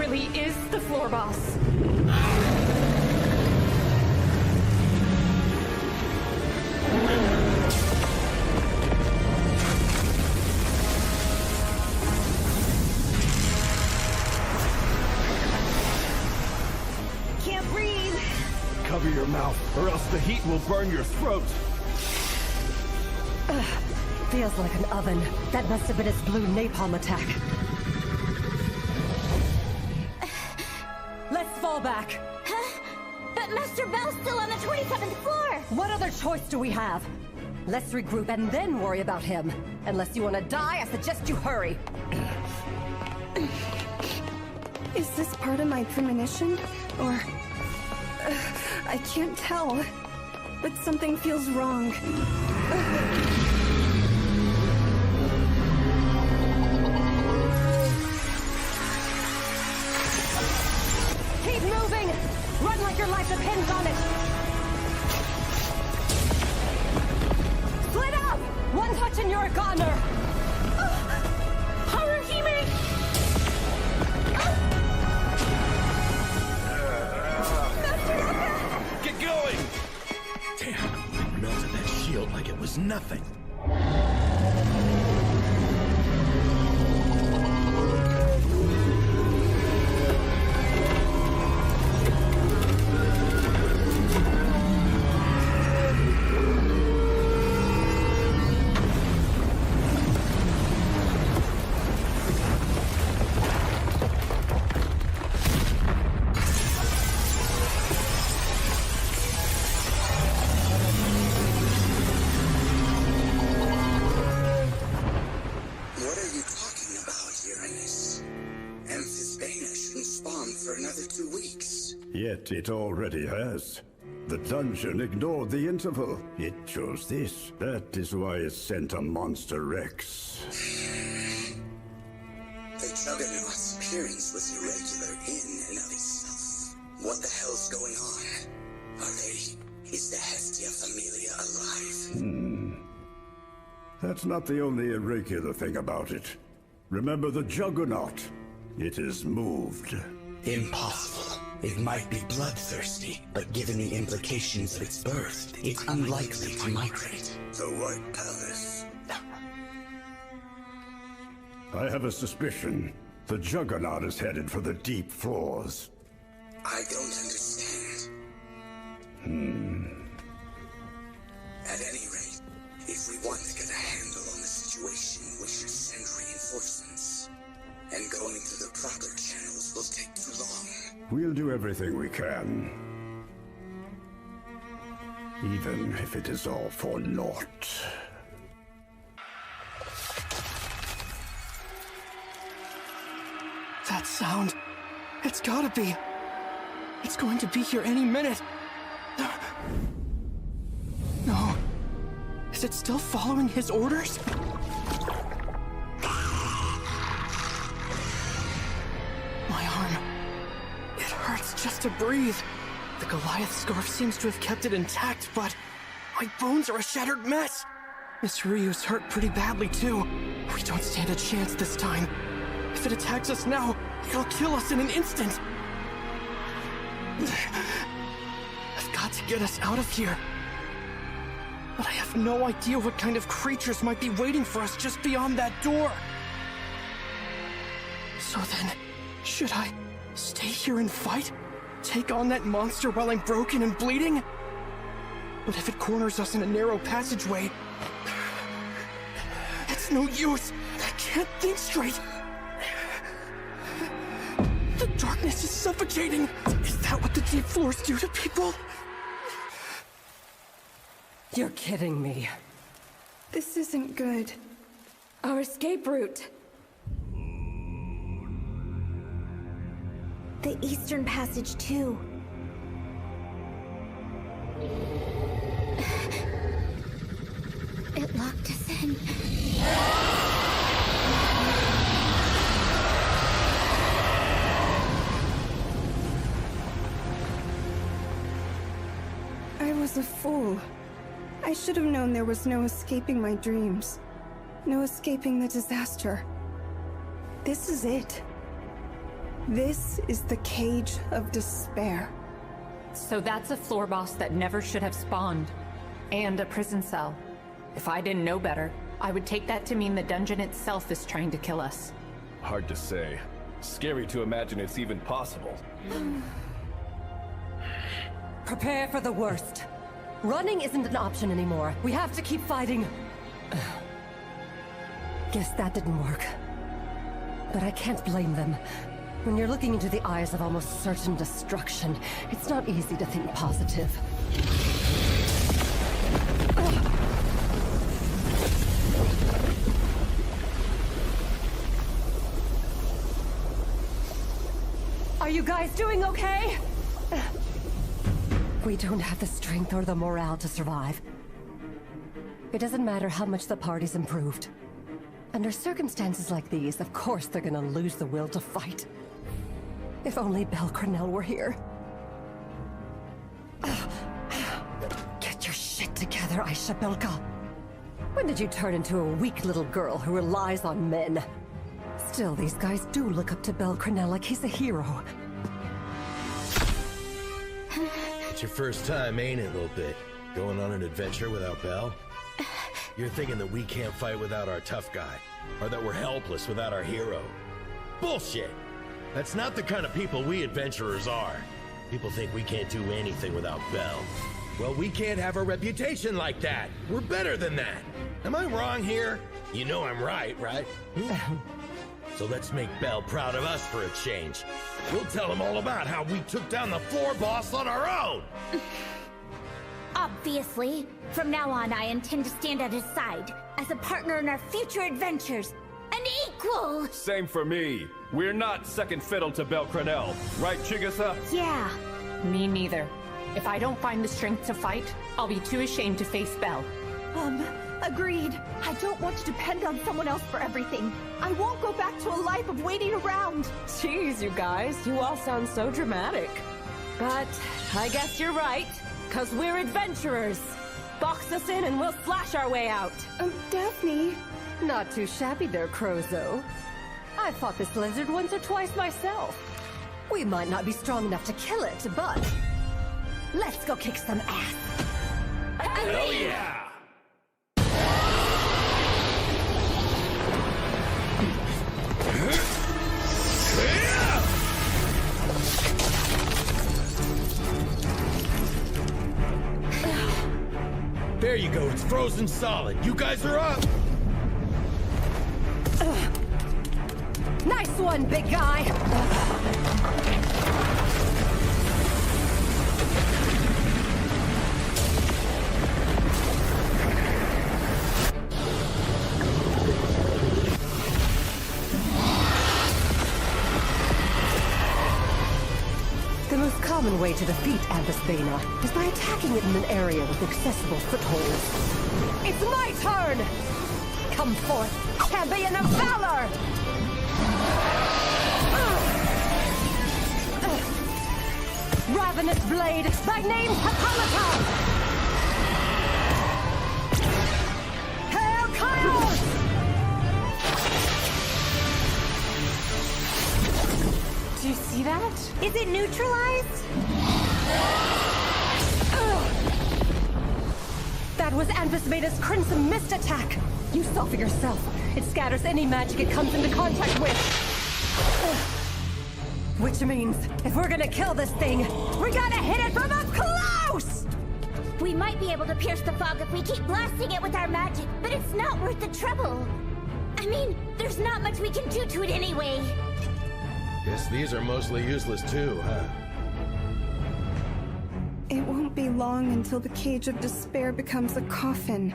really is the floor boss. Can't breathe. Cover your mouth, or else the heat will burn your throat. Feels like an oven. That must have been its blue napalm attack. Let's fall back. Huh? But Master Bell's still on the 27th floor! What other choice do we have? Let's regroup and then worry about him. Unless you want to die, I suggest you hurry. Is this part of my premonition? Or... I can't tell. But something feels wrong. Keep moving! Run like your life depends on it! Split up! One touch and you're a goner! Haruhime! Get going! Damn, melted that shield like it was nothing. Yet it already has. The dungeon ignored the interval. It chose this. That is why it sent a Monster Rex. The Juggernaut's appearance was irregular in and of itself. What the hell's going on? Is the Hestia Familia alive? That's not the only irregular thing about it. Remember the Juggernaut? It is moved. Impossible. It might be bloodthirsty, but given the implications of its birth, it's unlikely to migrate. The White Palace. I have a suspicion. The Juggernaut is headed for the deep floors. I don't understand. At any rate, if we want to get a handle on the situation, we should send reinforcements. And going through the proper channels will take too long. We'll do everything we can. Even if it is all for naught. That sound. It's gotta be. It's going to be here any minute. No. Is it still following his orders? My arm. It hurts just to breathe. The Goliath scarf seems to have kept it intact, but my bones are a shattered mess. Miss Ryu's hurt pretty badly too. We don't stand a chance this time. If it attacks us now, it'll kill us in an instant. I've got to get us out of here. But I have no idea what kind of creatures might be waiting for us just beyond that door. So then, should I stay here and fight? Take on that monster while I'm broken and bleeding? But if it corners us in a narrow passageway, it's no use. I can't think straight. The darkness is suffocating. Is that what the deep floors do to people? You're kidding me. This isn't good. Our escape route. The Eastern Passage, too. It locked us in. I was a fool. I should have known there was no escaping my dreams. No escaping the disaster. This is it. This is the Cage of Despair. So that's a floor boss that never should have spawned. And a prison cell. If I didn't know better, I would take that to mean the dungeon itself is trying to kill us. Hard to say. Scary to imagine it's even possible. Prepare for the worst. Running isn't an option anymore. We have to keep fighting. Guess that didn't work. But I can't blame them. When you're looking into the eyes of almost certain destruction, it's not easy to think positive. Are you guys doing okay? We don't have the strength or the morale to survive. It doesn't matter how much the party's improved. Under circumstances like these, of course they're gonna lose the will to fight. If only Belle Crenel were here. Get your shit together, Aisha Belka. When did you turn into a weak little girl who relies on men? Still, these guys do look up to Belle Crenel like he's a hero. It's your first time, ain't it, little bit? Going on an adventure without Belle? You're thinking that we can't fight without our tough guy, or that we're helpless without our hero. Bullshit! That's not the kind of people we adventurers are. People think we can't do anything without Belle. Well, we can't have a reputation like that. We're better than that. Am I wrong here? You know I'm right? So let's make Belle proud of us for a change. We'll tell him all about how we took down the floor boss on our own. Obviously, from now on I intend to stand at his side as a partner in our future adventures. An equal! Same for me. We're not second fiddle to Belle Crenel. Right, Chigusa? Yeah. Me neither. If I don't find the strength to fight, I'll be too ashamed to face Belle. Agreed. I don't want to depend on someone else for everything. I won't go back to a life of waiting around. Jeez, you guys, you all sound so dramatic. But I guess you're right, 'cause we're adventurers. Box us in and we'll slash our way out. Daphne. Not too shabby there, Crozo. I've fought this lizard once or twice myself. We might not be strong enough to kill it, but let's go kick some ass. Hell yeah! There you go, it's frozen solid. You guys are up! Nice one, big guy! The most common way to defeat Abyss Bana is by attacking it in an area with accessible footholds. It's my turn! Come forth, champion of valor! Ravenous Blade, by name Hippolyta! Hail Chaos! Do you see that? Is it neutralized? That was Abyss Bana's Crimson Mist attack! You saw for yourself. It scatters any magic it comes into contact with. Which means, if we're gonna kill this thing, we gotta hit it from up close! We might be able to pierce the fog if we keep blasting it with our magic, but it's not worth the trouble. I mean, there's not much we can do to it anyway. Guess these are mostly useless too, huh? It won't be long until the Cage of Despair becomes a coffin.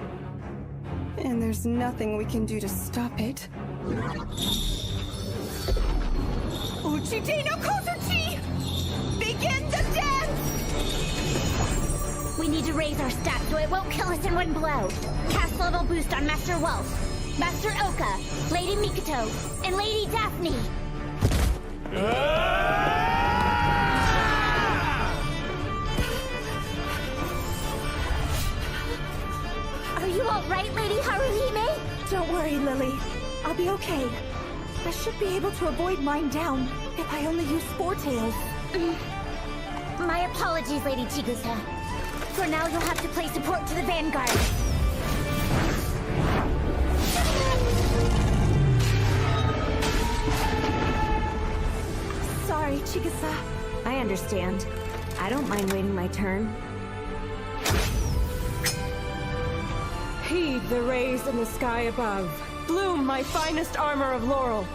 And there's nothing we can do to stop it. Uchite no Kozuchi! Begin the dance! We need to raise our stats so it won't kill us in one blow. Cast level boost on Master Wolf, Master Oka, Lady Mikoto, and Lady Daphne. Are you all right, Lady Haruhime? Don't worry, Lily. I'll be okay. I should be able to avoid lying down. If I only use Four Tails. My apologies, Lady Chigusa. For now, you'll have to play support to the Vanguard. Sorry, Chigusa. I understand. I don't mind waiting my turn. Heed the rays in the sky above. Bloom my finest armor of laurel,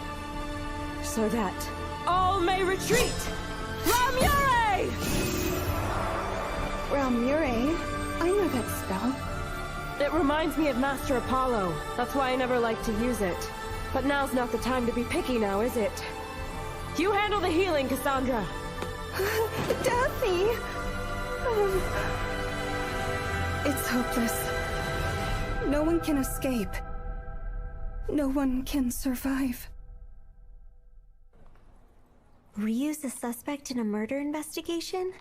so that all may retreat! Ramure! Ramure? I know that spell. It reminds me of Master Apollo. That's why I never like to use it. But now's not the time to be picky now, is it? You handle the healing, Cassandra. Daphne! It's hopeless. No one can escape. No one can survive. Ryu's a suspect in a murder investigation?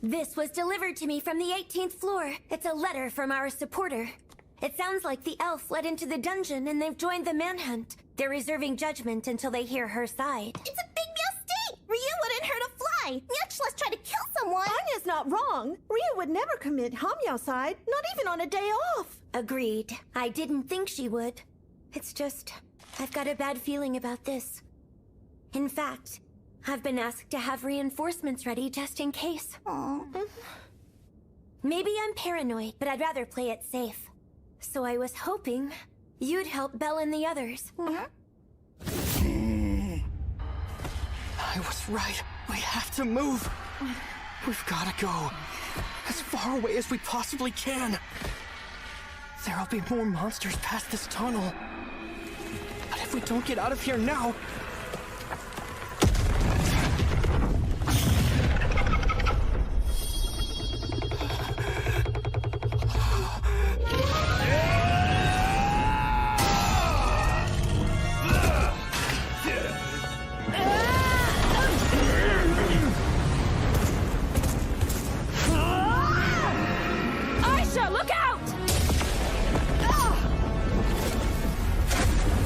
This was delivered to me from the 18th floor. It's a letter from our supporter. It sounds like the elf fled into the dungeon and they've joined the manhunt. They're reserving judgment until they hear her side. It's a big mistake! Ryu wouldn't hurt a fly, much less try to kill someone! Anya's not wrong. Ryu would never commit homicide, not even on a day off. Agreed. I didn't think she would. It's just, I've got a bad feeling about this. In fact, I've been asked to have reinforcements ready just in case. Maybe I'm paranoid, but I'd rather play it safe. So I was hoping you'd help Belle and the others. I was right. We have to move. We've gotta go. As far away as we possibly can. There'll be more monsters past this tunnel. But if we don't get out of here now... Aisha, look out!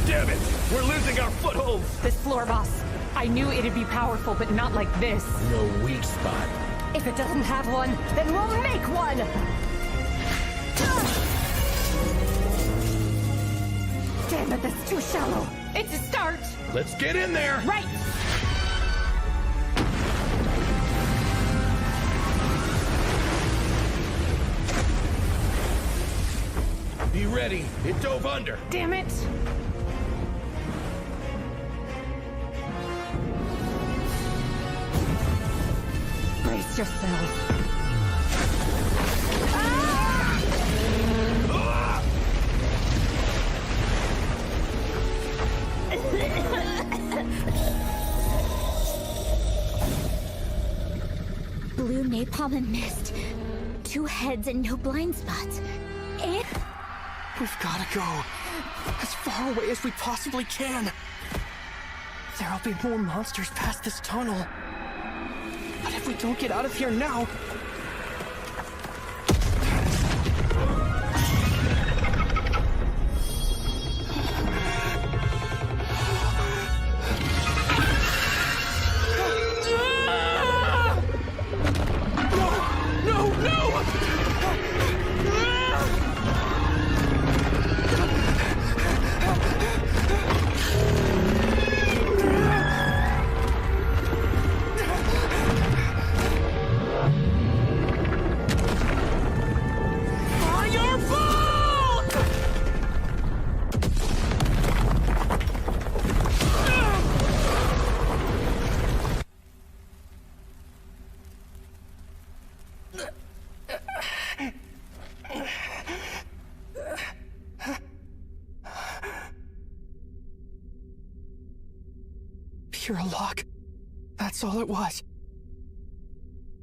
Damn it! We're losing our footholds! This floor boss. I knew it'd be powerful, but not like this. No weak spot. If it doesn't have one, then we'll make one! Damn it, that's too shallow. It's a start! Let's get in there! Right! Be ready. It dove under. Damn it! Brace yourself. Blue napalm and mist. 2 heads and no blind spots. We've gotta go. As far away as we possibly can. There'll be more monsters past this tunnel. But if we don't get out of here now... Pure luck. That's all it was.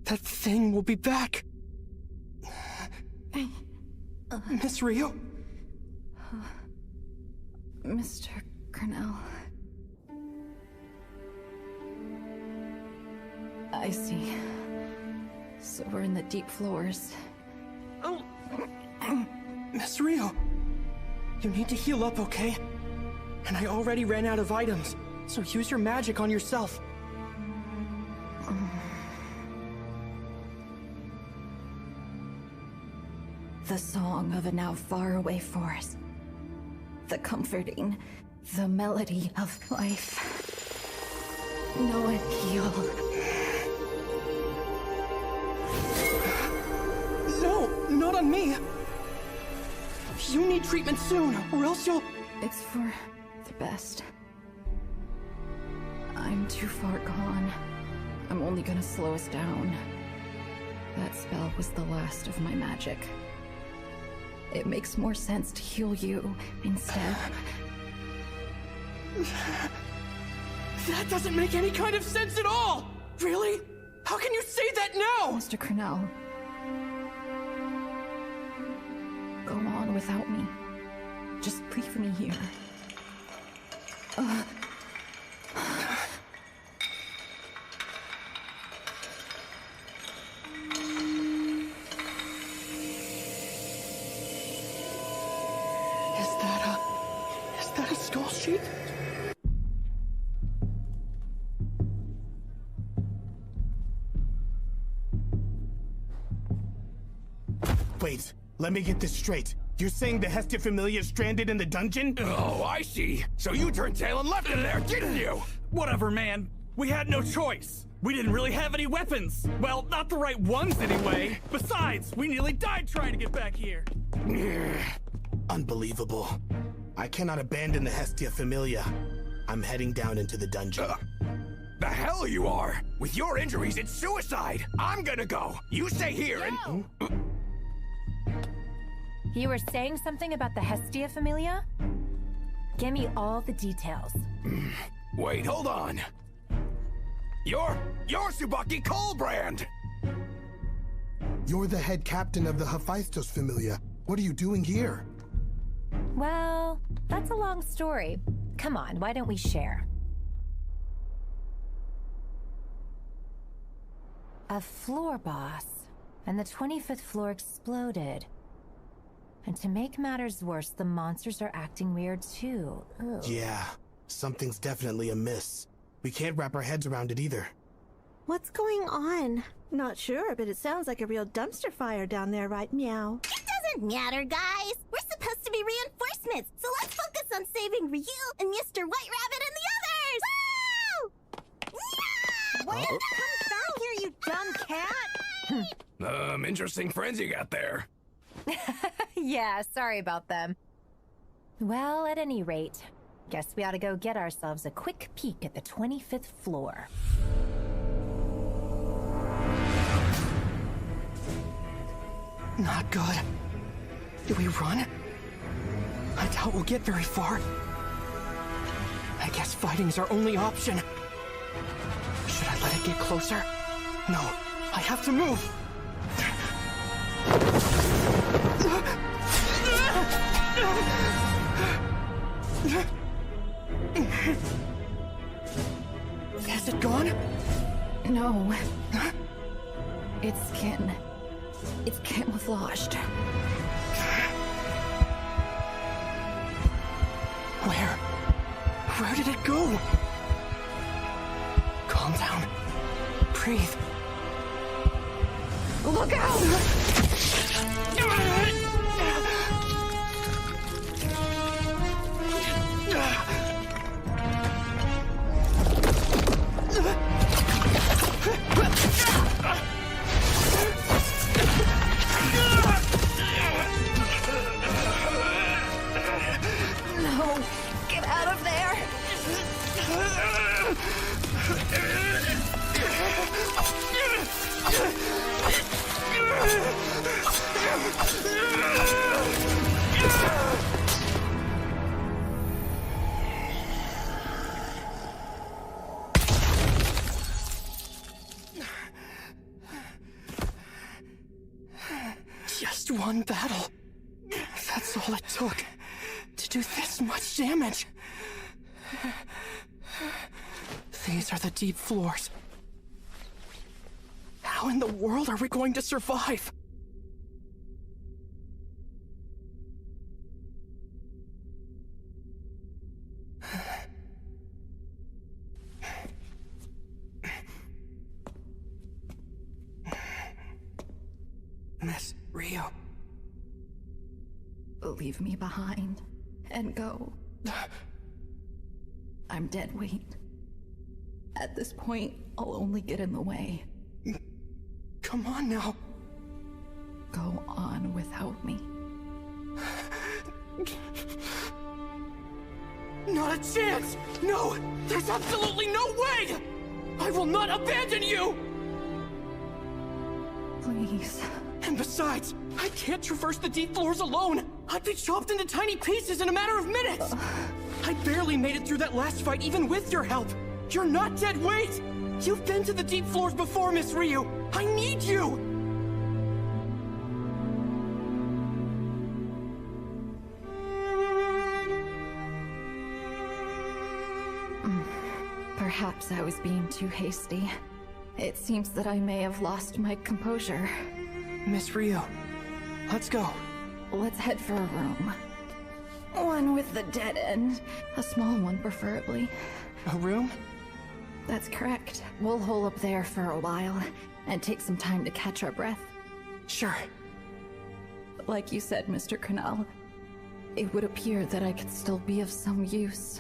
That thing will be back. Miss Ryu? Mr. Cornell. I see. So we're in the deep floors. Miss Ryu, you need to heal up, okay? And I already ran out of items, so use your magic on yourself. The song of a now faraway forest. The comforting, the melody of life. No appeal. No, not on me! You need treatment soon, or else you'll... It's for the best. I'm too far gone. I'm only gonna slow us down. That spell was the last of my magic. It makes more sense to heal you instead. That doesn't make any kind of sense at all! Really? How can you say that now? Mr. Cornell. Go on without me. Just leave me here. Is that a skull sheath? Wait, let me get this straight. You're saying the Hestia Familia is stranded in the dungeon? Oh, I see. So you turned tail and left it there, didn't you? Whatever, man. We had no choice. We didn't really have any weapons. Well, not the right ones anyway. Besides, we nearly died trying to get back here. Unbelievable. I cannot abandon the Hestia Familia. I'm heading down into the dungeon. The hell you are! With your injuries, it's suicide! I'm gonna go! You stay here and... You were saying something about the Hestia Familia? Give me all the details. Wait, hold on. You're Tsubaki Colbrand! You're the head captain of the Hephaestus Familia. What are you doing here? Well, that's a long story. Come on, why don't we share? A floor boss, and the 25th floor exploded. And to make matters worse, the monsters are acting weird too. Ugh. Yeah, something's definitely amiss. We can't wrap our heads around it either. What's going on? Not sure, but it sounds like a real dumpster fire down there, right, Meow? It doesn't matter, guys. We're supposed to be reinforcements, so let's focus on saving Ryu and Mr. White Rabbit and the others! Woo! Yeah! Why don't you come back here, you dumb cat? Interesting friends you got there. Yeah, sorry about them. Well, at any rate, guess we ought to go get ourselves a quick peek at the 25th floor. Not good. Do we run? I doubt we'll get very far. I guess fighting's our only option. Should I let it get closer? No, I have to move! Has it gone? No. It's skin. It's camouflaged. Where did it go? Calm down. Breathe. Look out! No! Get out of there! Just one battle. That's all it took to do this much damage. These are the deep floors. How in the world are we going to survive? Miss Rio. leave me behind and go. I'm dead weight. At this point, I'll only get in the way. Come on now. Go on without me. Not a chance! No! There's absolutely no way! I will not abandon you! Please. And besides, I can't traverse the deep floors alone! I'd be chopped into tiny pieces in a matter of minutes! I barely made it through that last fight even with your help! You're not dead weight! You've been to the deep floors before, Miss Ryu! I need you! Perhaps I was being too hasty. It seems that I may have lost my composure. Miss Ryu, let's go. Let's head for a room. One with the dead end. A small one, preferably. A room? That's correct. We'll hole up there for a while, and take some time to catch our breath. Sure. Like you said, Mr. Cornell, it would appear that I could still be of some use.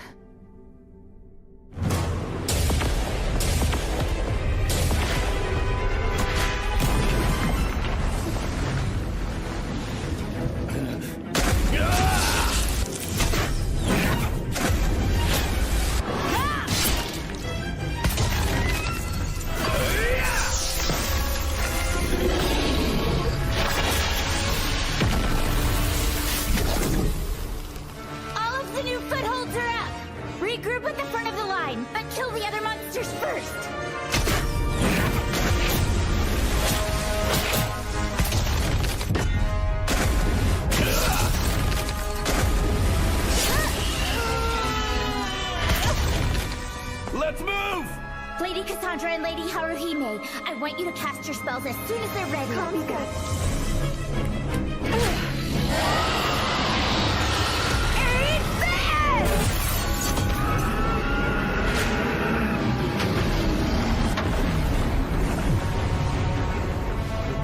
Lady Cassandra and Lady Haruhime, I want you to cast your spells as soon as they're ready. Copy that.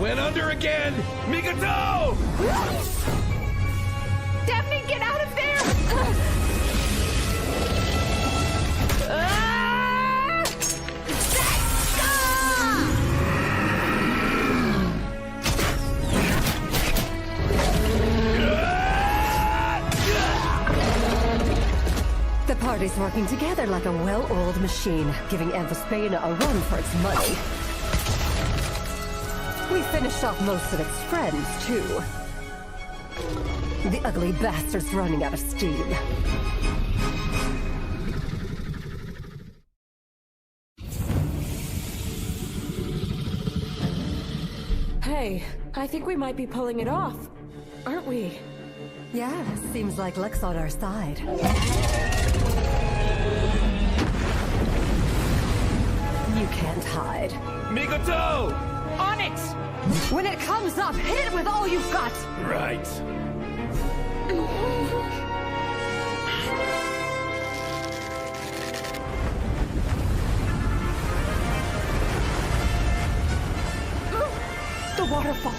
Went under again! Mikoto! Daphne, get out of there! The party's working together like a well-oiled machine, giving Amphisbaena a run for its money. We finished off most of its friends, too. The ugly bastard's running out of steam. Hey, I think we might be pulling it off, aren't we? Yeah, seems like luck's on our side. You can't hide. Mikoto! On it! When it comes up, hit it with all you've got! Right. The waterfall!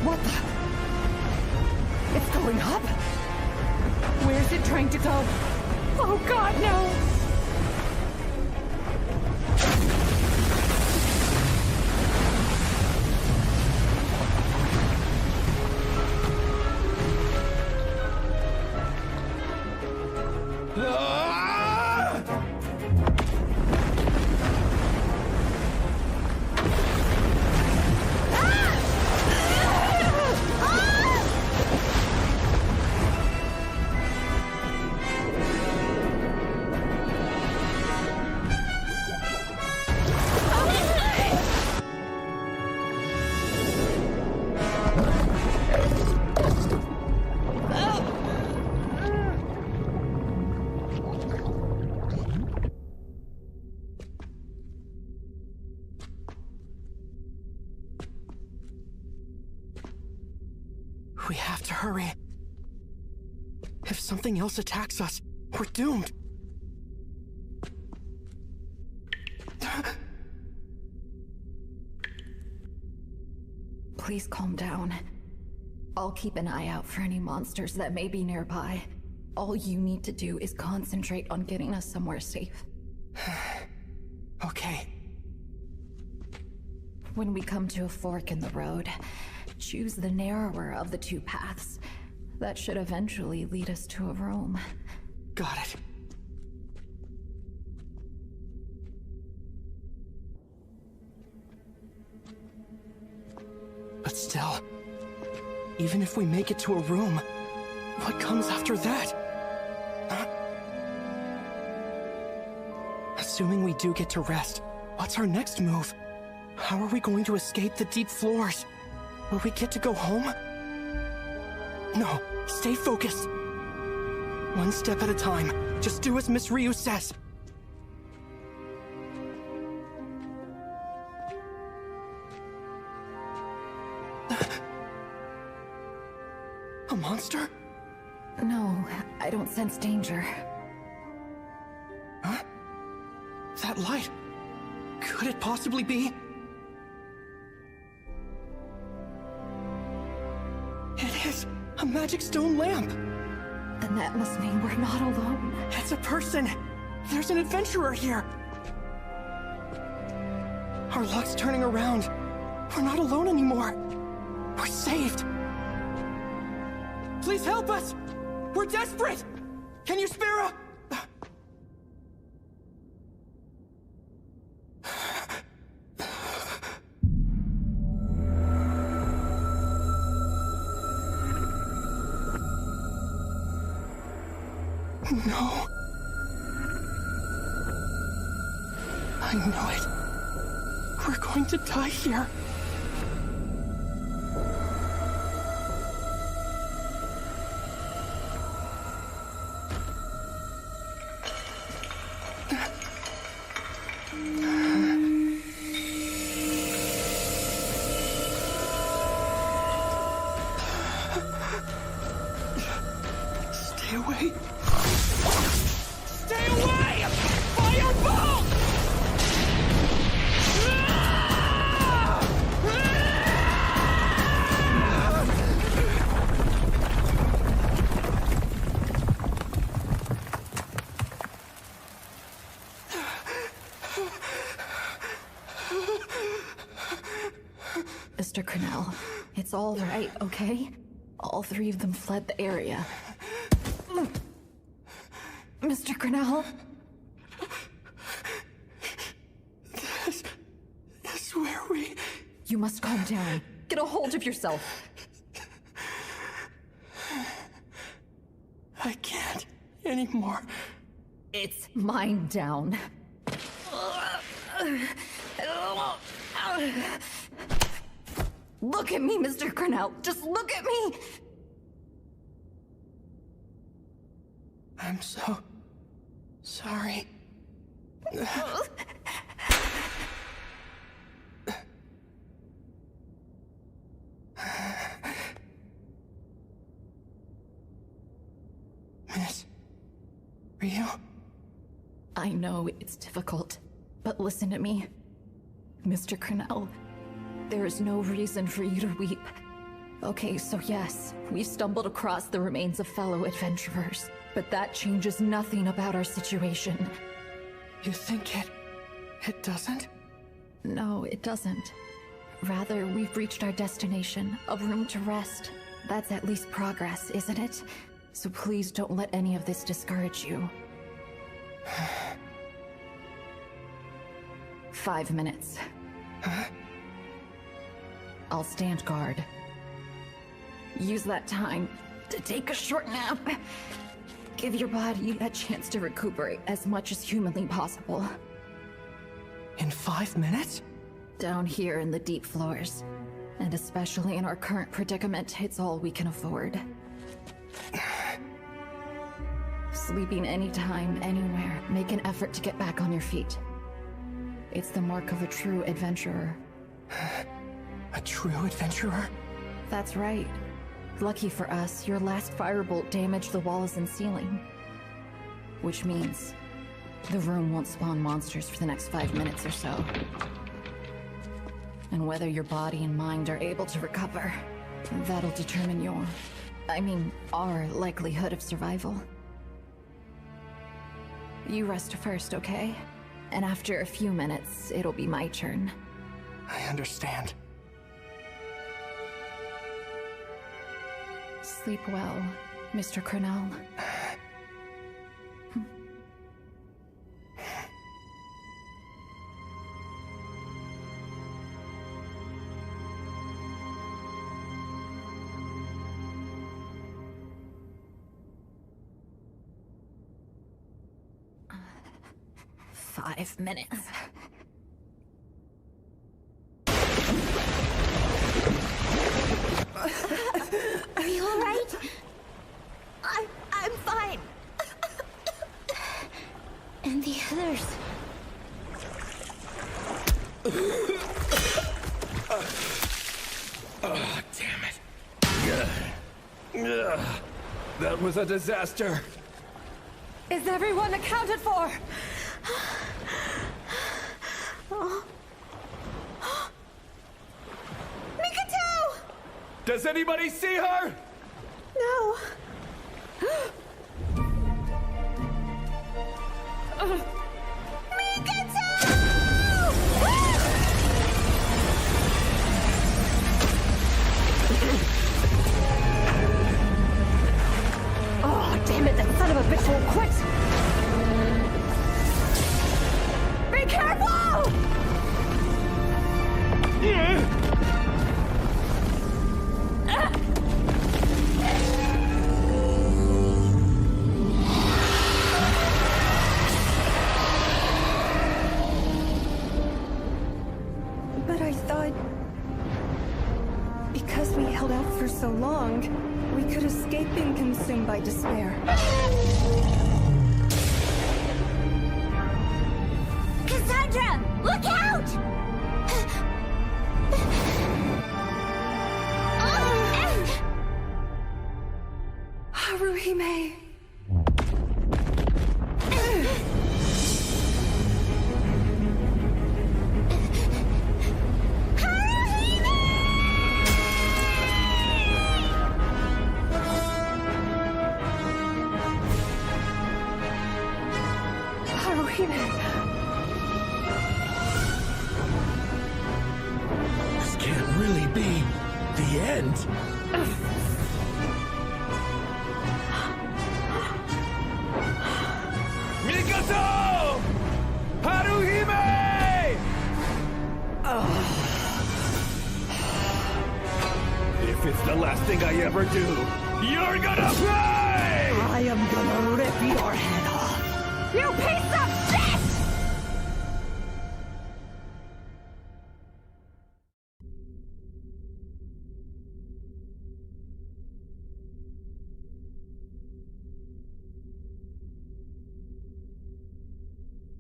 What the? It's going up? Where's it trying to go? Oh god, no! We have to hurry. If something else attacks us, we're doomed. Please calm down. I'll keep an eye out for any monsters that may be nearby. All you need to do is concentrate on getting us somewhere safe. Okay. When we come to a fork in the road, choose the narrower of the two paths. That should eventually lead us to a room. Got it. But still, even if we make it to a room, what comes after that? Huh? Assuming we do get to rest, what's our next move? How are we going to escape the deep floors? Will we get to go home? No, stay focused. One step at a time. Just do as Miss Ryu says. A monster? No, I don't sense danger. Huh? That light. Could it possibly be? It is a magic stone lamp. Then that must mean we're not alone. It's a person. There's an adventurer here. Our luck's turning around. We're not alone anymore. We're saved. Please help us! We're desperate! Can you spare a... No. I know it. We're going to die here. Stay away. Stay away! Fireball! Mr. Cornell, it's all right, okay? All three of them fled the area. Mr. Cornell? This is where we... You must calm down. Get a hold of yourself. I can't anymore. It's mind down. Look at me, Mr. Cornell. Just look at me. I'm so sorry. Miss Ryu? I know it's difficult, but listen to me. Mr. Cornell, there is no reason for you to weep. Okay, so yes, we stumbled across the remains of fellow adventurers, but that changes nothing about our situation. You think it doesn't? No, it doesn't. Rather, we've reached our destination, a room to rest. That's at least progress, isn't it? So please don't let any of this discourage you. 5 minutes. Huh? I'll stand guard. Use that time to take a short nap. Give your body a chance to recuperate as much as humanly possible. In 5 minutes? Down here in the deep floors. And especially in our current predicament, it's all we can afford. Sleeping anytime, anywhere. Make an effort to get back on your feet. It's the mark of a true adventurer. A true adventurer? That's right. Lucky for us, your last firebolt damaged the walls and ceiling. Which means the room won't spawn monsters for the next 5 minutes or so. And whether your body and mind are able to recover, That'll determine our likelihood of survival. You rest first, okay? And after a few minutes, it'll be my turn. I understand. Sleep well, Mr. Cornell. Five minutes. Are you all right? I'm fine. And the others. Oh, damn it. That was a disaster. Is everyone accounted for? Mikoto! Does anybody see her? No. Oh, damn it, that son of a bitch won't quit! Be careful! But I thought... because we held out for so long, we could escape being consumed by despair. Cassandra! Look out! Haruhime! This can't really be the end. Mikoto! Haruhime! If it's the last thing I ever do, you're gonna pay! I am gonna rip your head off. You piece of shit!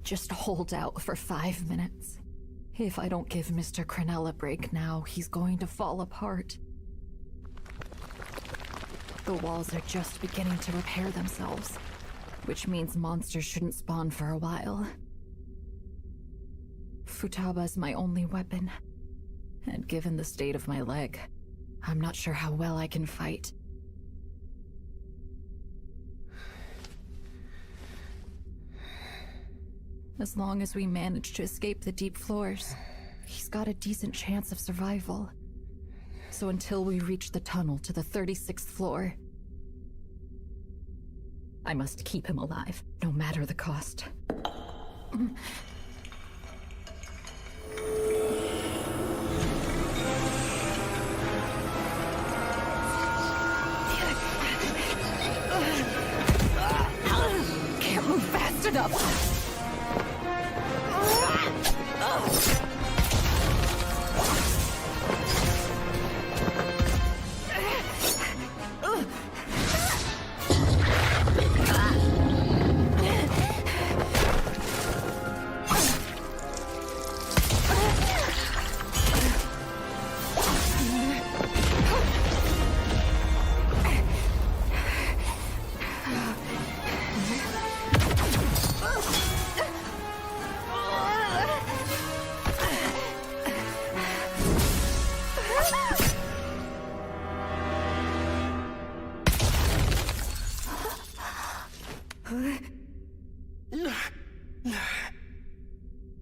Just hold out for 5 minutes. If I don't give Mr. Cornell a break now, he's going to fall apart. The walls are just beginning to repair themselves, which means monsters shouldn't spawn for a while. Futaba's my only weapon, and given the state of my leg, I'm not sure how well I can fight. As long as we manage to escape the deep floors, he's got a decent chance of survival. So until we reach the tunnel to the 36th floor, I must keep him alive, no matter the cost. Can't move fast enough!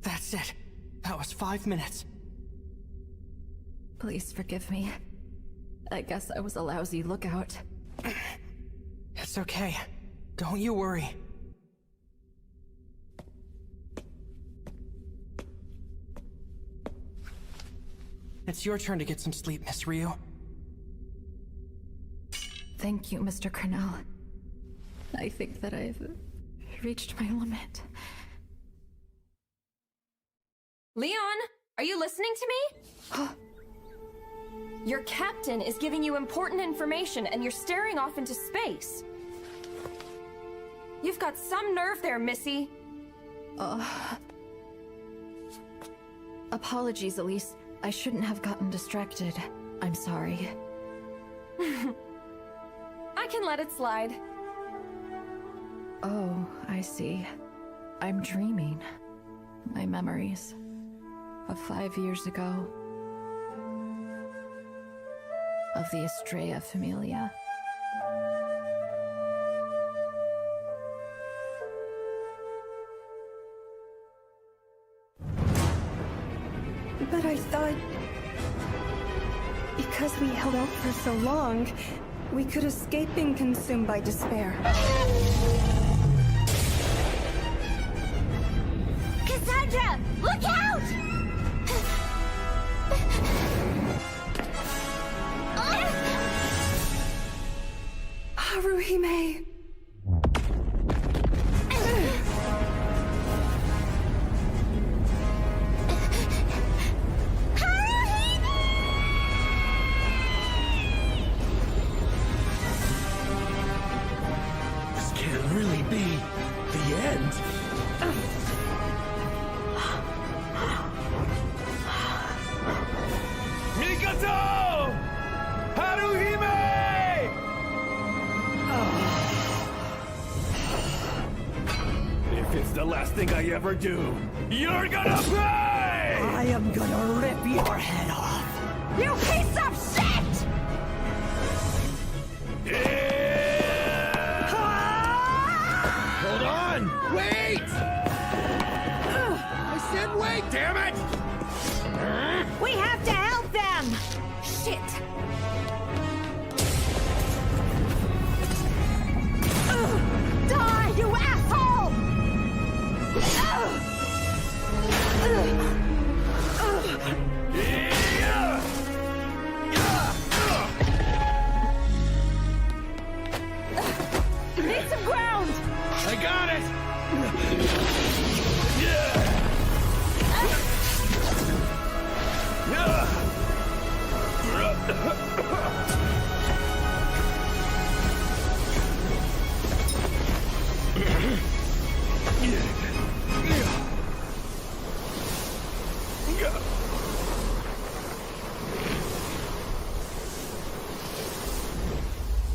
That's it. That was 5 minutes. Please forgive me. I guess I was a lousy lookout. It's okay. Don't you worry. It's your turn to get some sleep, Miss Ryu. Thank you, Mr. Cornell. I think that I've reached my limit. Leon, are you listening to me? Your captain is giving you important information and you're staring off into space. You've got some nerve there, Missy. Apologies, Elise. I shouldn't have gotten distracted. I'm sorry. I can let it slide. Oh, I see. I'm dreaming. My memories of 5 years ago. Of the Estrella Familia. But I thought... because we held out for so long, we could escape being consumed by despair. Cassandra! Look out! Haruhime! This can't really be the end. Mikoto! Haruhime! If it's the last thing I ever do, you're gonna pay! I am gonna rip your head off. You piece of shit! Hold on! Wait! I said wait, damn it! We have to help them! Shit! Die, you asshole! Need some ground! I got it!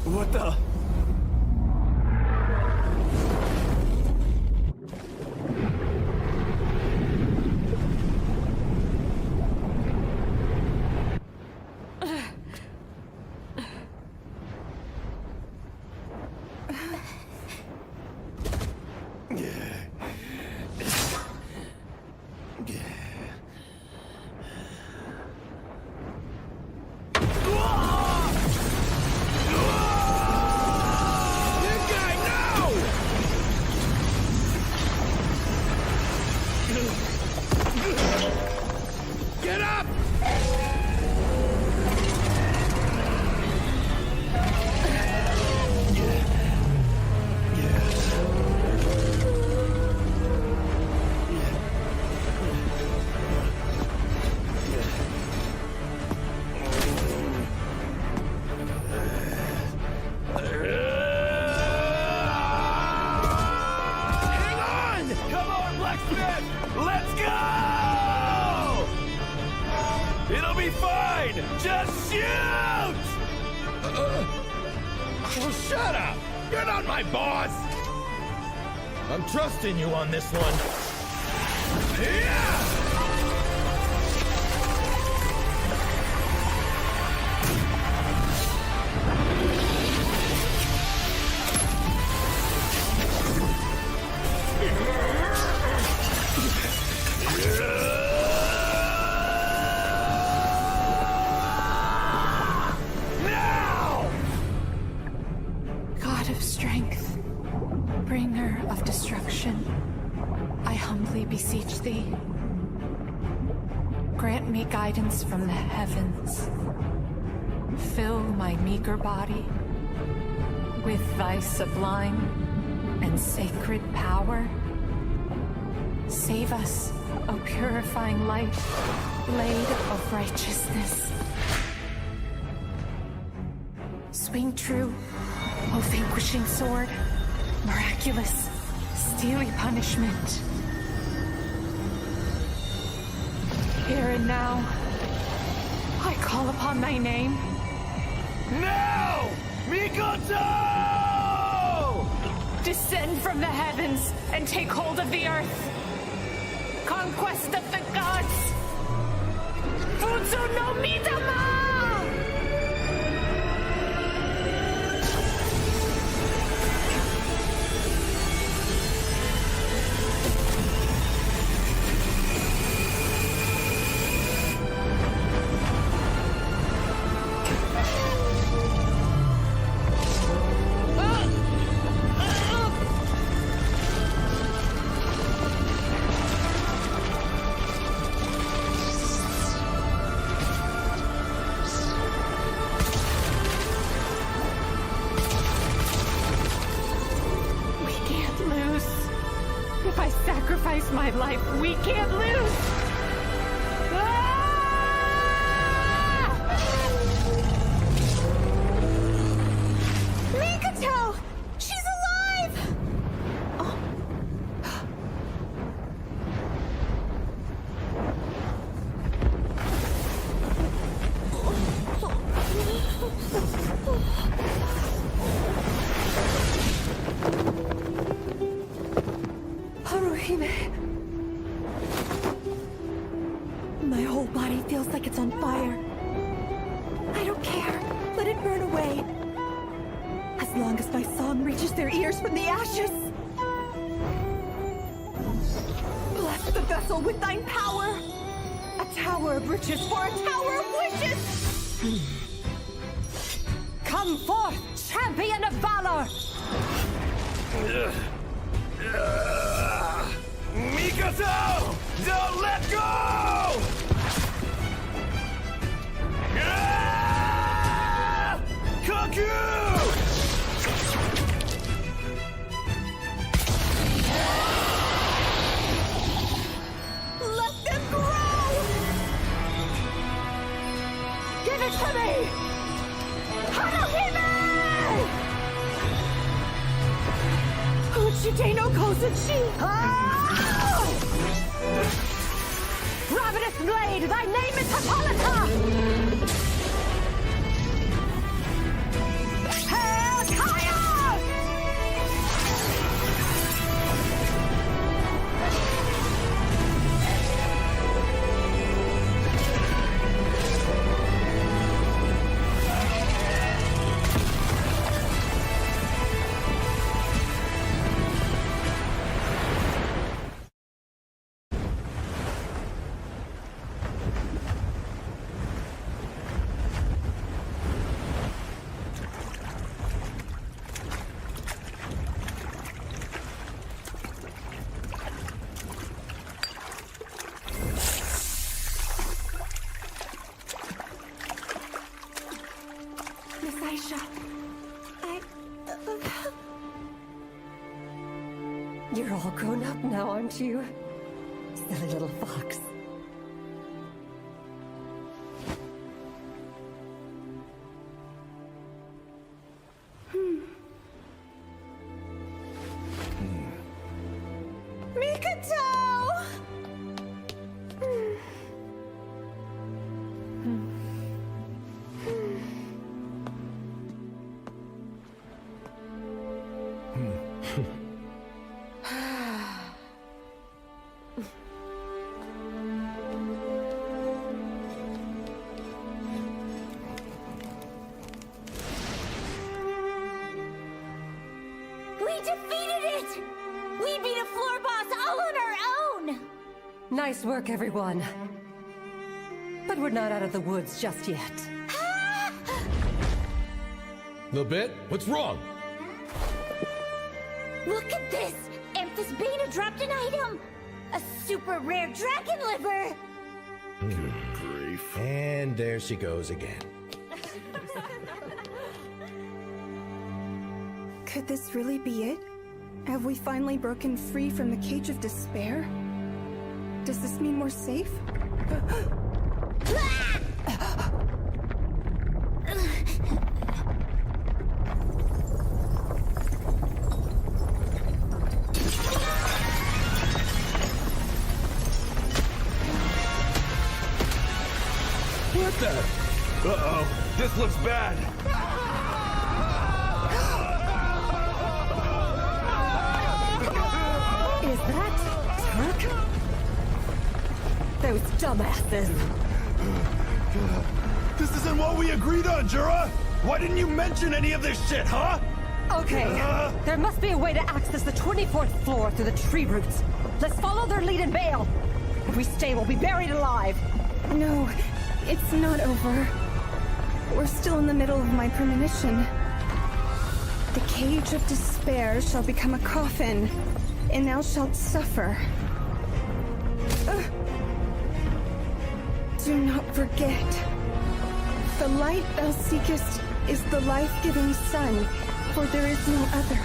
What the? Get up! Hang on! Come on, Blacksmith! Let's go! It'll be fine! Just shoot! Oh, shut up! You're not my boss! I'm trusting you on this one. Yeah! God of strength, bringer of destruction, I humbly beseech thee. Grant me guidance from the heavens. Fill my meager body with thy sublime and sacred power. Save us, O purifying light, blade of righteousness. Swing true, O vanquishing sword, miraculous, steely punishment. Here and now, I call upon thy name. No! Mikoto! Descend from the heavens and take hold of the earth. Conquest of the gods! Futsu no Midama! If I sacrifice my life, we can't lose! Mikoto! She's alive! Haruhime! My whole body feels like it's on fire. I don't care. Let it burn away. As long as my song reaches their ears from the ashes. Bless the vessel with thine power. A tower of riches for a tower of wishes. Come forth, champion of valor! Mikoto! Don't let go! Kaku! Let them grow! Give it to me! Haruhime! Uchide no Kozuchi! Ravenous blade, thy name is Hippolyta! Hellkaya! Miss Aisha, You're all grown up now, aren't you? Silly little fox. Mikoto! We defeated it! We beat a floor boss all on our own! Nice work, everyone. But we're not out of the woods just yet. Little bit? What's wrong? Look at this! Amphis Beta dropped an item! A super rare dragon liver! Grief. And there she goes again. Could this really be it? Have we finally broken free from the cage of despair? Does this mean we're safe? What the? Uh-oh. This looks bad. Is that Turk? Those dumbasses. This isn't what we agreed on, Jura! Why didn't you mention any of this shit, huh? Okay, there must be a way to access the 24th floor through the tree roots. Let's follow their lead and bail. If we stay, we'll be buried alive. No, it's not over. We're still in the middle of my premonition. The cage of despair shall become a coffin, and thou shalt suffer. Do not forget. The light thou seekest is the life-giving sun, for there is no other.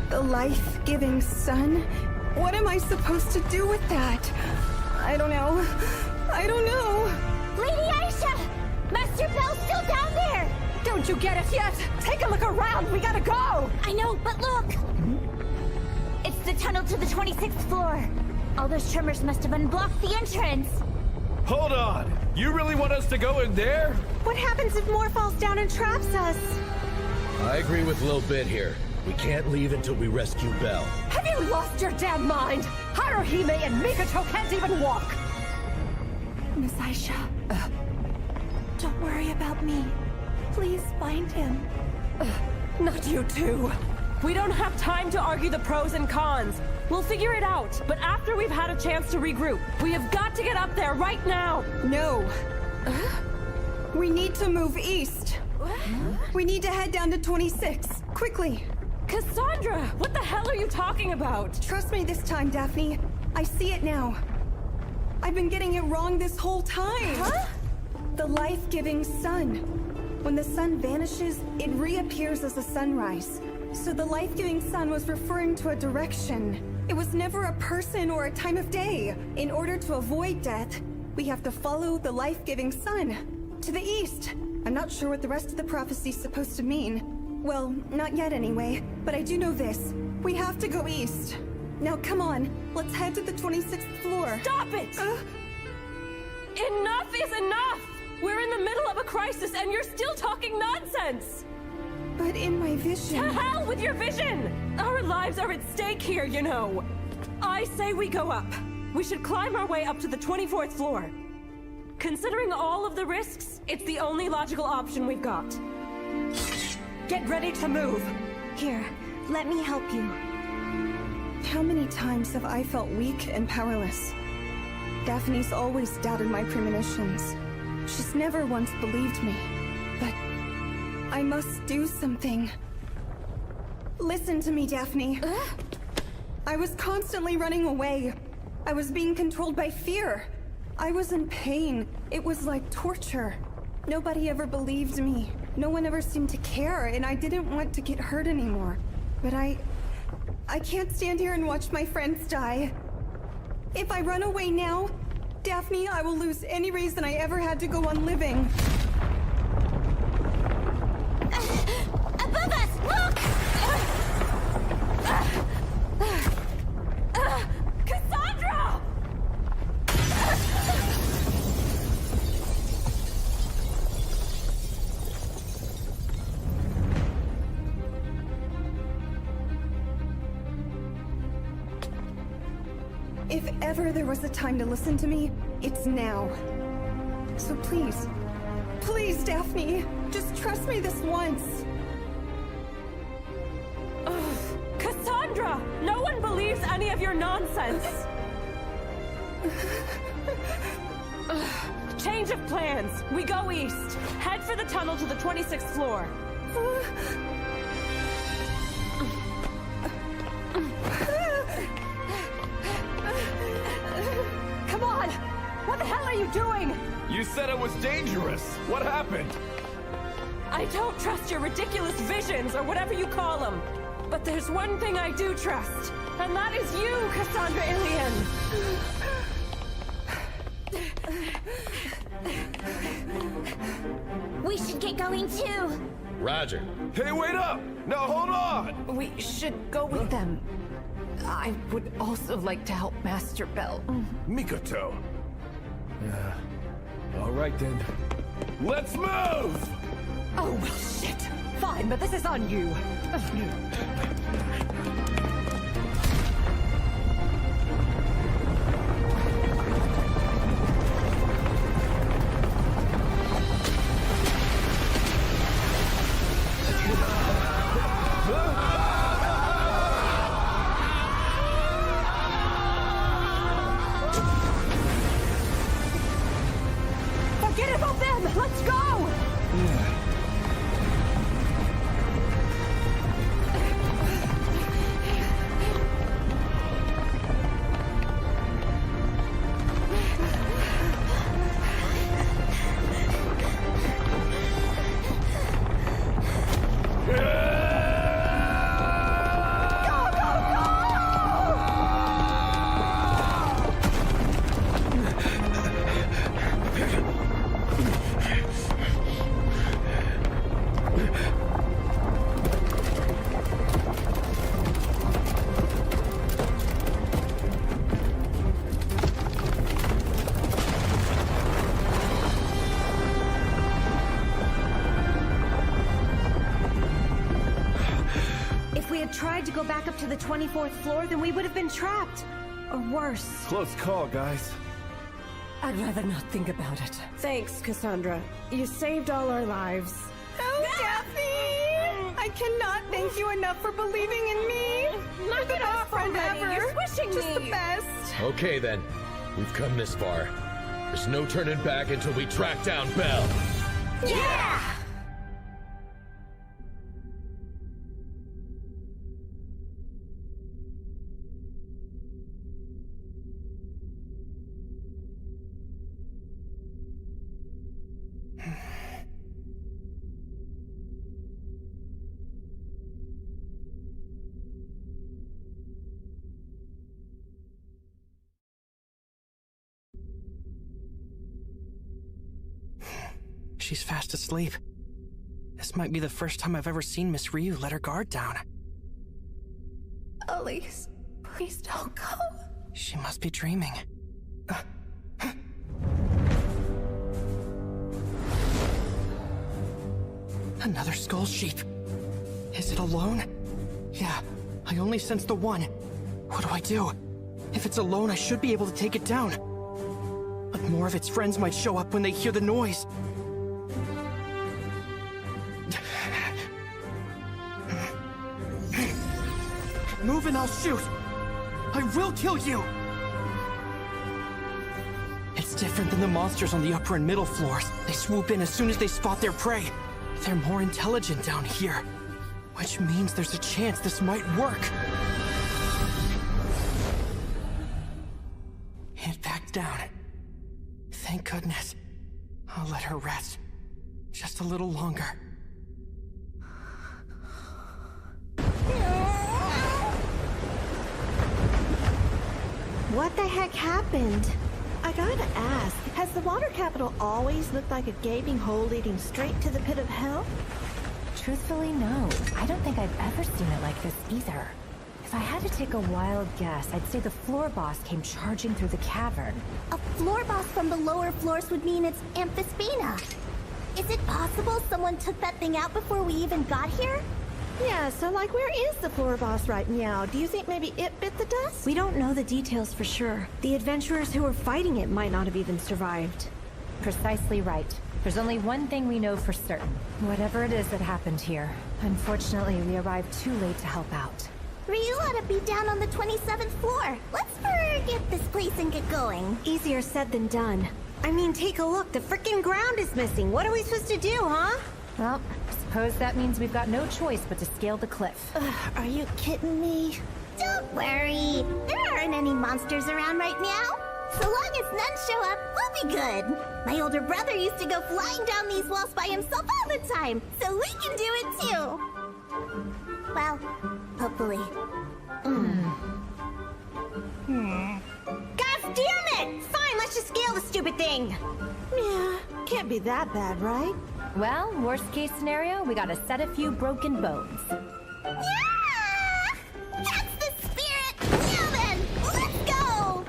The life-giving sun? What am I supposed to do with that? I don't know. I don't know. Lady Aisha! Master Bell's still down there! Don't you get it yet? Take a look around. We gotta go. I know, but look! It's the tunnel to the 26th floor. All those tremors must have unblocked the entrance. Hold on! You really want us to go in there? What happens if more falls down and traps us? I agree with Lil Bit here. We can't leave until we rescue Belle. Have you lost your damn mind? Haruhime and Mikoto can't even walk. Miss Aisha, don't worry about me. Please find him. Not you two. We don't have time to argue the pros and cons. We'll figure it out, but after we've had a chance to regroup. We have got to get up there right now! No. We need to move east. We need to head down to 26, quickly. Cassandra, what the hell are you talking about? Trust me this time, Daphne. I see it now. I've been getting it wrong this whole time. Huh? The life-giving sun. When the sun vanishes, it reappears as a sunrise. So the life-giving sun was referring to a direction. It was never a person or a time of day. In order to avoid death, we have to follow the life-giving sun. To the east. I'm not sure what the rest of the prophecy's supposed to mean. Well, not yet anyway, but I do know this. We have to go east. Now come on, let's head to the 26th floor. Stop it! Enough is enough! We're in the middle of a crisis and you're still talking nonsense! But in my vision... To hell with your vision! Our lives are at stake here, you know! I say we go up. We should climb our way up to the 24th floor. Considering all of the risks, it's the only logical option we've got. Get ready to move! Here, let me help you. How many times have I felt weak and powerless? Daphne's always doubted my premonitions. She's never once believed me. But I must do something. Listen to me, Daphne. I was constantly running away. I was being controlled by fear. I was in pain. It was like torture. Nobody ever believed me. No one ever seemed to care, and I didn't want to get hurt anymore. But I can't stand here and watch my friends die. If I run away now, Daphne, I will lose any reason I ever had to go on living. Above us! Look! Cassandra! If ever there was a time to listen to me, it's now. So please, please, Daphne, just trust me this once. Cassandra! No one believes any of your nonsense! Change of plans. We go east. Head for the tunnel to the 26th floor. You said it was dangerous. What happened? I don't trust your ridiculous visions, or whatever you call them. But there's one thing I do trust, and that is you, Cassandra Ilian. We should get going too. Roger. Hey, wait up! No, hold on! We should go with them. I would also like to help Master Bell. Mikoto. All right then. Let's move! Oh, well, shit. Fine, but this is on you. Forget about them! Let's go! Tried to go back up to the 24th floor, then we would have been trapped. Or worse. Close call, guys. I'd rather not think about it. Thanks, Cassandra. You saved all our lives. Oh, Daphne! I cannot thank you enough for believing in me. You're the best friend ever. You're squishing Just me. the best. Okay then. We've come this far. There's no turning back until we track down Bell. Yeah! She's fast asleep. This might be the first time I've ever seen Miss Ryu let her guard down. Elise, please don't go. She must be dreaming. Another skull sheep. Is it alone? Yeah, I only sense the one. What do I do? If it's alone, I should be able to take it down. But more of its friends might show up when they hear the noise. Move and I'll shoot! I will kill you! It's different than the monsters on the upper and middle floors. They swoop in as soon as they spot their prey. They're more intelligent down here, which means there's a chance this might work. Hit back down. Thank goodness. I'll let her rest. Just a little longer. What the heck happened? I gotta ask, has the water capital always looked like a gaping hole leading straight to the pit of hell? Truthfully, no. I don't think I've ever seen it like this either. If I had to take a wild guess, I'd say the floor boss came charging through the cavern. A floor boss from the lower floors would mean it's Amphispina. Is it possible someone took that thing out before we even got here? Yeah, so like where is the floor boss right now? Do you think maybe it bit the dust? We don't know the details for sure. The adventurers who were fighting it might not have even survived. Precisely right. There's only one thing we know for certain. Whatever it is that happened here. Unfortunately, we arrived too late to help out. Ryu ought to be down on the 27th floor. Let's forget this place and get going. Easier said than done. I mean, take a look. The frickin' ground is missing. What are we supposed to do, huh? Well, I suppose that means we've got no choice but to scale the cliff. Are you kidding me? Don't worry. There aren't any monsters around right now. So long as none show up, we'll be good. My older brother used to go flying down these walls by himself all the time, so we can do it too. Well, hopefully. God damn it! Fine, let's just scale the stupid thing. Yeah, can't be that bad, right? Well, worst case scenario, we gotta set a few broken bones. Yeah! That's the spirit! Now then, let's go!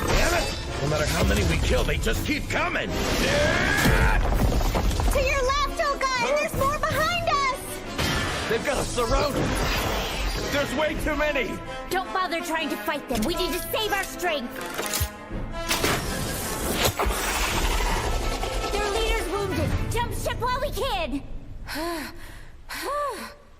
Damn it! No matter how many we kill, they just keep coming! To your left, oh god! There's more behind us! They've got us surrounded! There's way too many! Don't bother trying to fight them. We need to save our strength. Their leader's wounded. Jump ship while we can.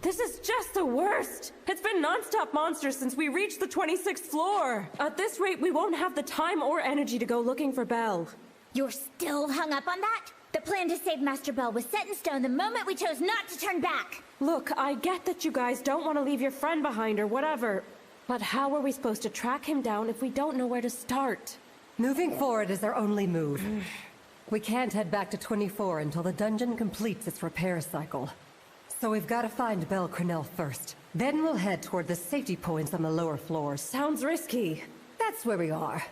This is just the worst! It's been non-stop monsters since we reached the 26th floor! At this rate, we won't have the time or energy to go looking for Belle. You're still hung up on that? The plan to save Master Bell was set in stone the moment we chose not to turn back. Look, I get that you guys don't want to leave your friend behind or whatever, but how are we supposed to track him down if we don't know where to start? Moving forward is our only move. We can't head back to 24 until the dungeon completes its repair cycle. So we've got to find Belle Crenel first. Then we'll head toward the safety points on the lower floors. Sounds risky. That's where we are.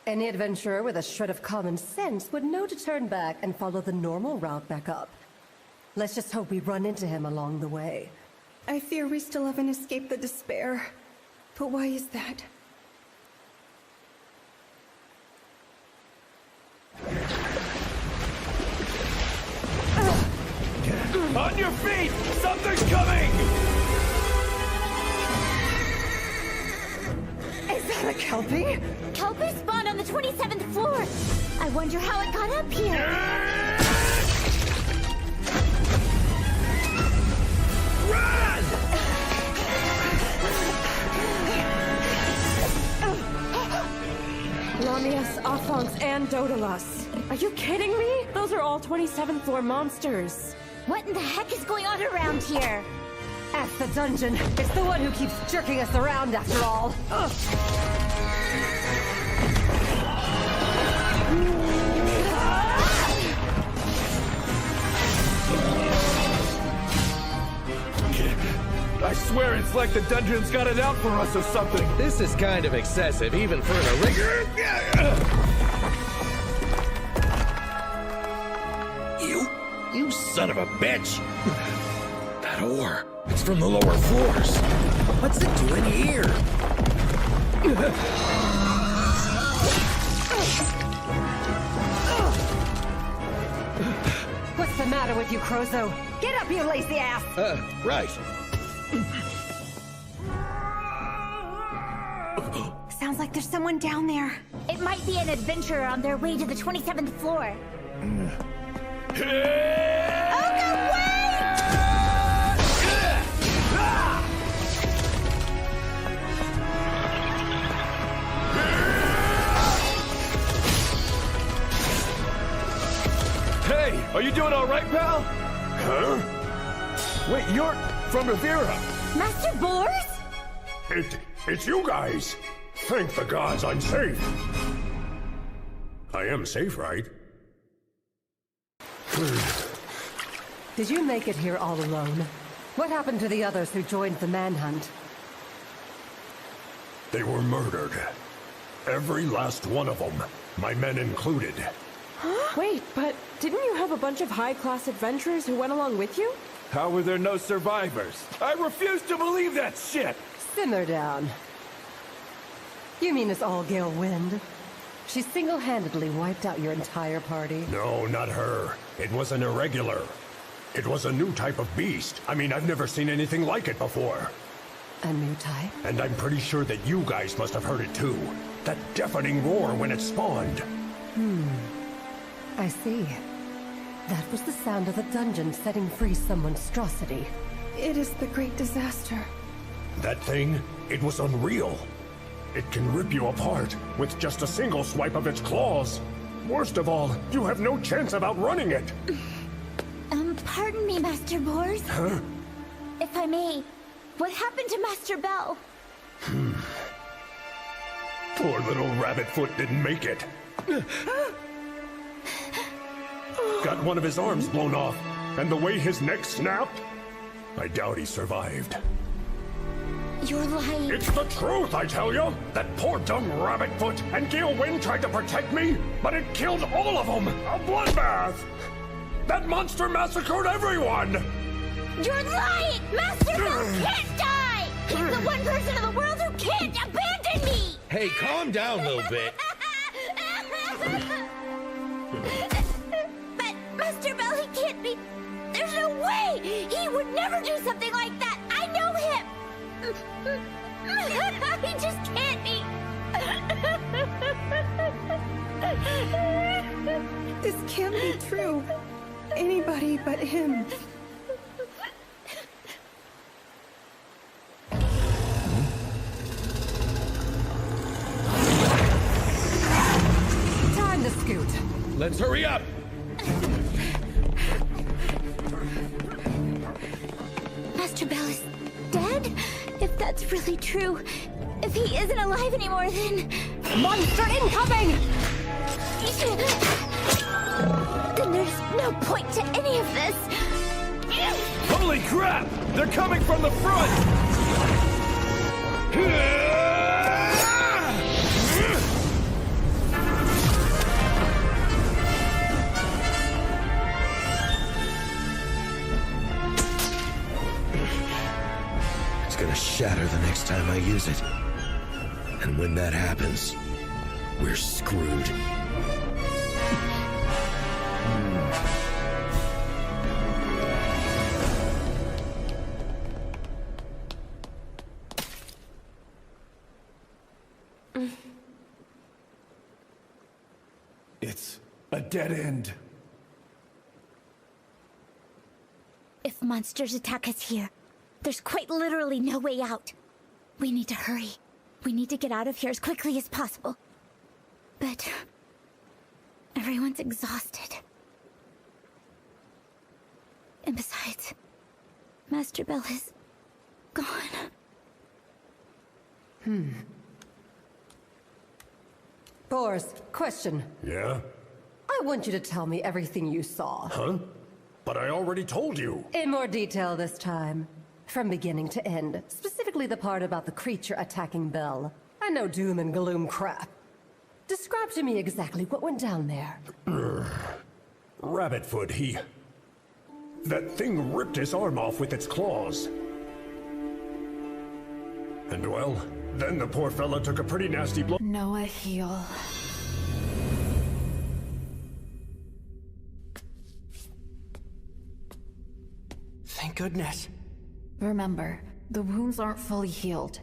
Any adventurer with a shred of common sense would know to turn back and follow the normal route back up. Let's just hope we run into him along the way. I fear we still haven't escaped the despair. But why is that? On your feet! Something's coming! Is that a Kelpie? Kelpie spawned on the 27th floor. I wonder how it got up here. Run! Lamias, Aphonx, and Dodalas. Are you kidding me? Those are all 27th floor monsters. What in the heck is going on around here? F the dungeon. It's the one who keeps jerking us around after all. I swear it's like the dungeon's got it out for us or something. This is kind of excessive, even for an irregular... You son of a bitch! That ore, it's from the lower floors. What's it doing here? What's the matter with you, Krozo? Get up, you lazy ass! Right. Sounds like there's someone down there. It might be an adventurer on their way to the 27th floor. Hey, are you doing all right, pal? Huh? Wait, you're from Rivera. Master Boars? It's you guys! Thank the gods I'm safe! I am safe, right? Did you make it here all alone? What happened to the others who joined the manhunt? They were murdered. Every last one of them. My men included. Wait, but didn't you have a bunch of high-class adventurers who went along with you? How were there no survivors? I refuse to believe that shit! Simmer down. You mean it's all Gale Wind? She single-handedly wiped out your entire party? No, not her. It was an irregular. It was a new type of beast. I mean, I've never seen anything like it before. A new type? And I'm pretty sure that you guys must have heard it too. That deafening roar when it spawned. I see. That was the sound of the dungeon setting free some monstrosity. It is the great disaster. That thing, it was unreal. It can rip you apart with just a single swipe of its claws. Worst of all, you have no chance of outrunning it. Pardon me, Master Boars. Huh? If I may, What happened to Master Bell? Poor little Rabbitfoot didn't make it. Got one of his arms blown off, and the way his neck snapped, I doubt he survived. You're lying. It's the truth, I tell you! That poor dumb Rabbitfoot and Gale Wynn tried to protect me, but it killed all of them! A bloodbath! That monster massacred everyone! You're lying! Master Bell can't die! He's the one person in the world who can't abandon me! Hey, calm down a little bit. But Master Bell, he can't be... There's no way! He would never do something like that! I know him! He just can't be! This can't be true. Anybody but him. Time to scoot. Let's hurry up! Master Bell is dead? If that's really true, if he isn't alive anymore, then... Monster incoming! Then there's no point to any of this. Holy crap! They're coming from the front! It's gonna shatter the next time I use it. And when that happens, we're screwed. It's a dead end. If monsters attack us here, there's quite literally no way out. We need to hurry. We need to get out of here as quickly as possible. But... everyone's exhausted. And besides, Master Bell is... gone. Boris, question. Yeah? I want you to tell me everything you saw. Huh? But I already told you. In more detail this time. From beginning to end. Specifically the part about the creature attacking Bell. I know doom and gloom crap. Describe to me exactly what went down there. Rabbitfoot, he... that thing ripped his arm off with its claws. And well, then the poor fella took a pretty nasty blow. Noah, heal. Thank goodness. Remember, the wounds aren't fully healed.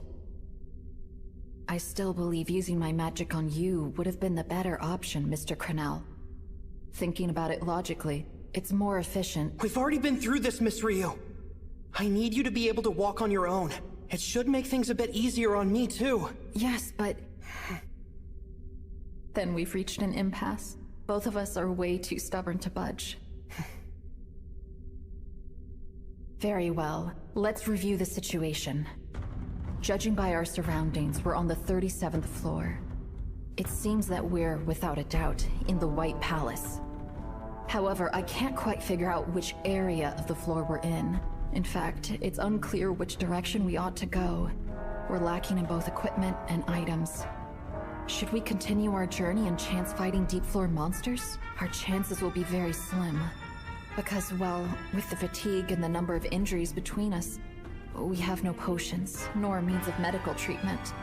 I still believe using my magic on you would have been the better option, Mr. Crenell. Thinking about it logically, it's more efficient. We've already been through this, Miss Ryu. I need you to be able to walk on your own. It should make things a bit easier on me, too. Yes, but... Then we've reached an impasse. Both of us are way too stubborn to budge. Very well. Let's review the situation. Judging by our surroundings, we're on the 37th floor. It seems that we're, without a doubt, in the White Palace. However, I can't quite figure out which area of the floor we're in. In fact, it's unclear which direction we ought to go. We're lacking in both equipment and items. Should we continue our journey and chance fighting deep floor monsters? Our chances will be very slim. Because, well, with the fatigue and the number of injuries between us, we have no potions, nor means of medical treatment.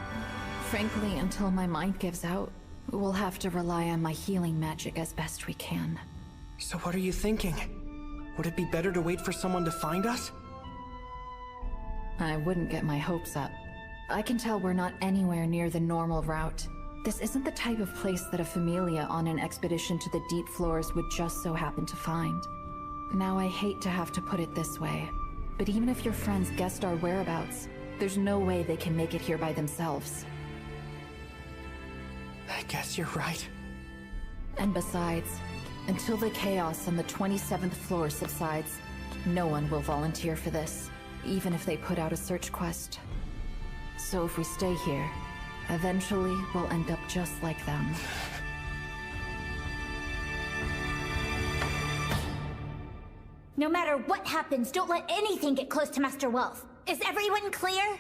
Frankly, until my mind gives out, we'll have to rely on my healing magic as best we can. So what are you thinking? Would it be better to wait for someone to find us? I wouldn't get my hopes up. I can tell we're not anywhere near the normal route. This isn't the type of place that a Familia on an expedition to the deep floors would just so happen to find. Now, I hate to have to put it this way, but even if your friends guessed our whereabouts, there's no way they can make it here by themselves. I guess you're right. And besides, until the chaos on the 27th floor subsides, no one will volunteer for this. even if they put out a search quest. So if we stay here, eventually we'll end up just like them. No matter what happens, don't let anything get close to Master Wolf. Is everyone clear?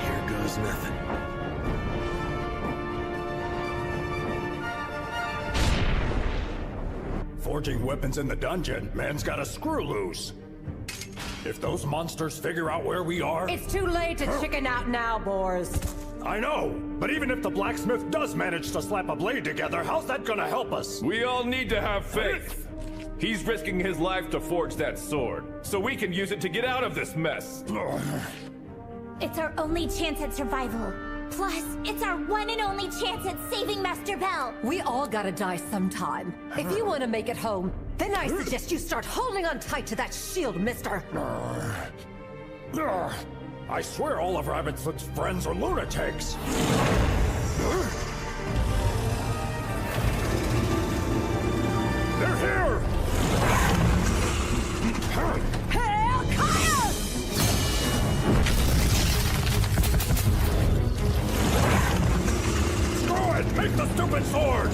Here goes nothing. Forging weapons in the dungeon, man's got a screw loose. If those monsters figure out where we are... It's too late to chicken out now, Boars. I know, but even if the blacksmith does manage to slap a blade together, how's that gonna help us? We all need to have faith. He's risking his life to forge that sword, so we can use it to get out of this mess. It's our only chance at survival. Plus, it's our one and only chance at saving Master Bell. We all gotta die sometime. If you want to make it home, then I suggest you start holding on tight to that shield, mister. I swear all of Rabbitfoot's friends are lunatics. They're here! Hail Kyle! Screw it! Make the stupid sword!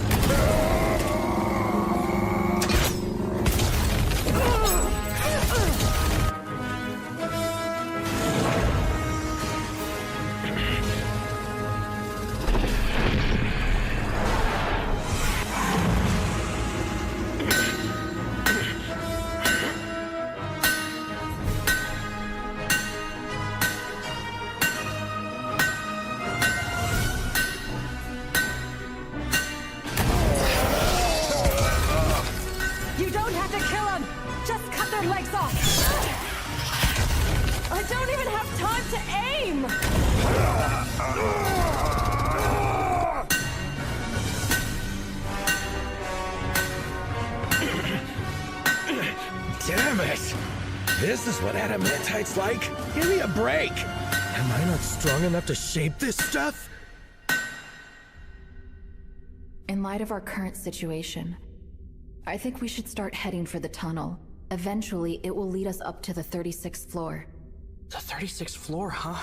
You don't have to kill them! Just cut their legs off! I don't even have time to aim! Damn it! This is what adamantite's like? Give me a break! Am I not strong enough to shape this stuff? In light of our current situation, I think we should start heading for the tunnel. Eventually, it will lead us up to the 36th floor. The 36th floor, huh?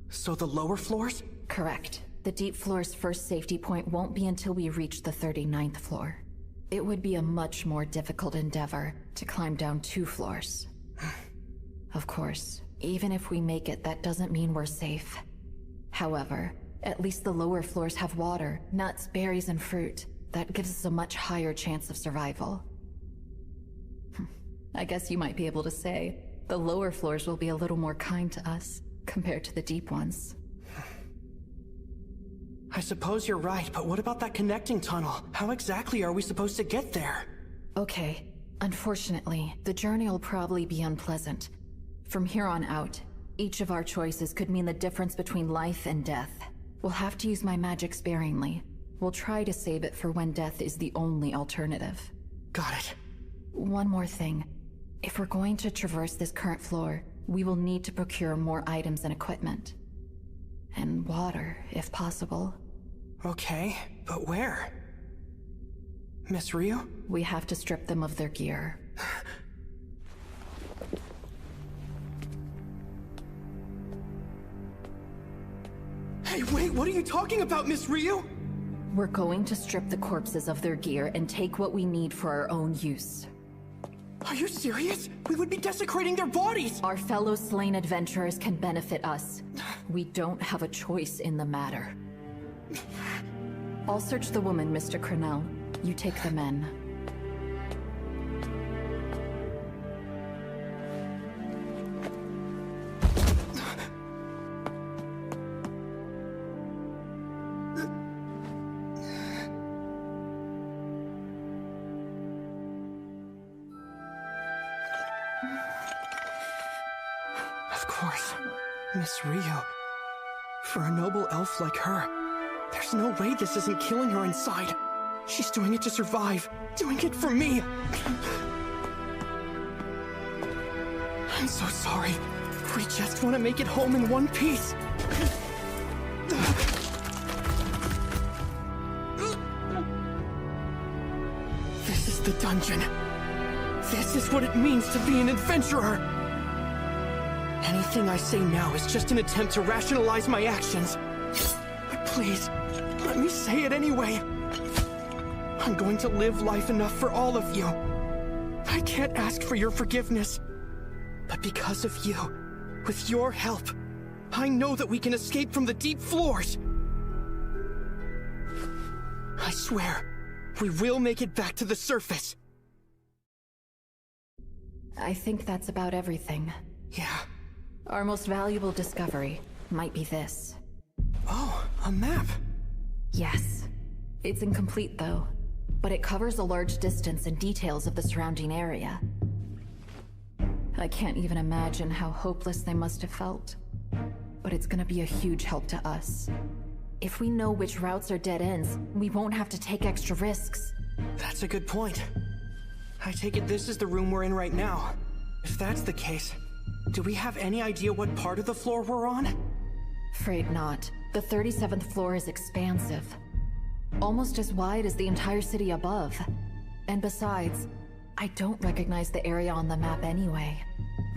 So the lower floors? Correct. The deep floor's first safety point won't be until we reach the 39th floor. It would be a much more difficult endeavor to climb down 2 floors. Of course, even if we make it, that doesn't mean we're safe. However, at least the lower floors have water, nuts, berries, and fruit. That gives us a much higher chance of survival. I guess you might be able to say, the lower floors will be a little more kind to us, compared to the deep ones. I suppose you're right, but what about that connecting tunnel? How exactly are we supposed to get there? Okay. Unfortunately, the journey will probably be unpleasant. From here on out, each of our choices could mean the difference between life and death. We'll have to use my magic sparingly. We'll try to save it for when death is the only alternative. Got it. One more thing. If we're going to traverse this current floor, we will need to procure more items and equipment. And water, if possible. Okay, but where? Miss Ryu? We have to strip them of their gear. Hey, wait, what are you talking about, Miss Ryu? We're going to strip the corpses of their gear and take what we need for our own use. Are you serious? We would be desecrating their bodies! Our fellow slain adventurers can benefit us. We don't have a choice in the matter. I'll search the woman, Mr. Cornell. You take the men. Of course. Miss Ryu. For a noble elf like her, there's no way this isn't killing her inside. She's doing it to survive. Doing it for me. I'm so sorry. We just want to make it home in one piece. This is the dungeon. This is what it means to be an adventurer. Anything I say now is just an attempt to rationalize my actions. But please, let me say it anyway. I'm going to live life enough for all of you. I can't ask for your forgiveness. But because of you, with your help, I know that we can escape from the deep floors. I swear, we will make it back to the surface. I think that's about everything. Yeah. Our most valuable discovery might be this. Oh, a map. Yes. It's incomplete, though, but it covers a large distance and details of the surrounding area. I can't even imagine how hopeless they must have felt. But it's gonna be a huge help to us. If we know which routes are dead ends, we won't have to take extra risks. That's a good point. I take it this is the room we're in right now. If that's the case, do we have any idea what part of the floor we're on? Afraid not. The 37th floor is expansive. Almost as wide as the entire city above. And besides, I don't recognize the area on the map anyway.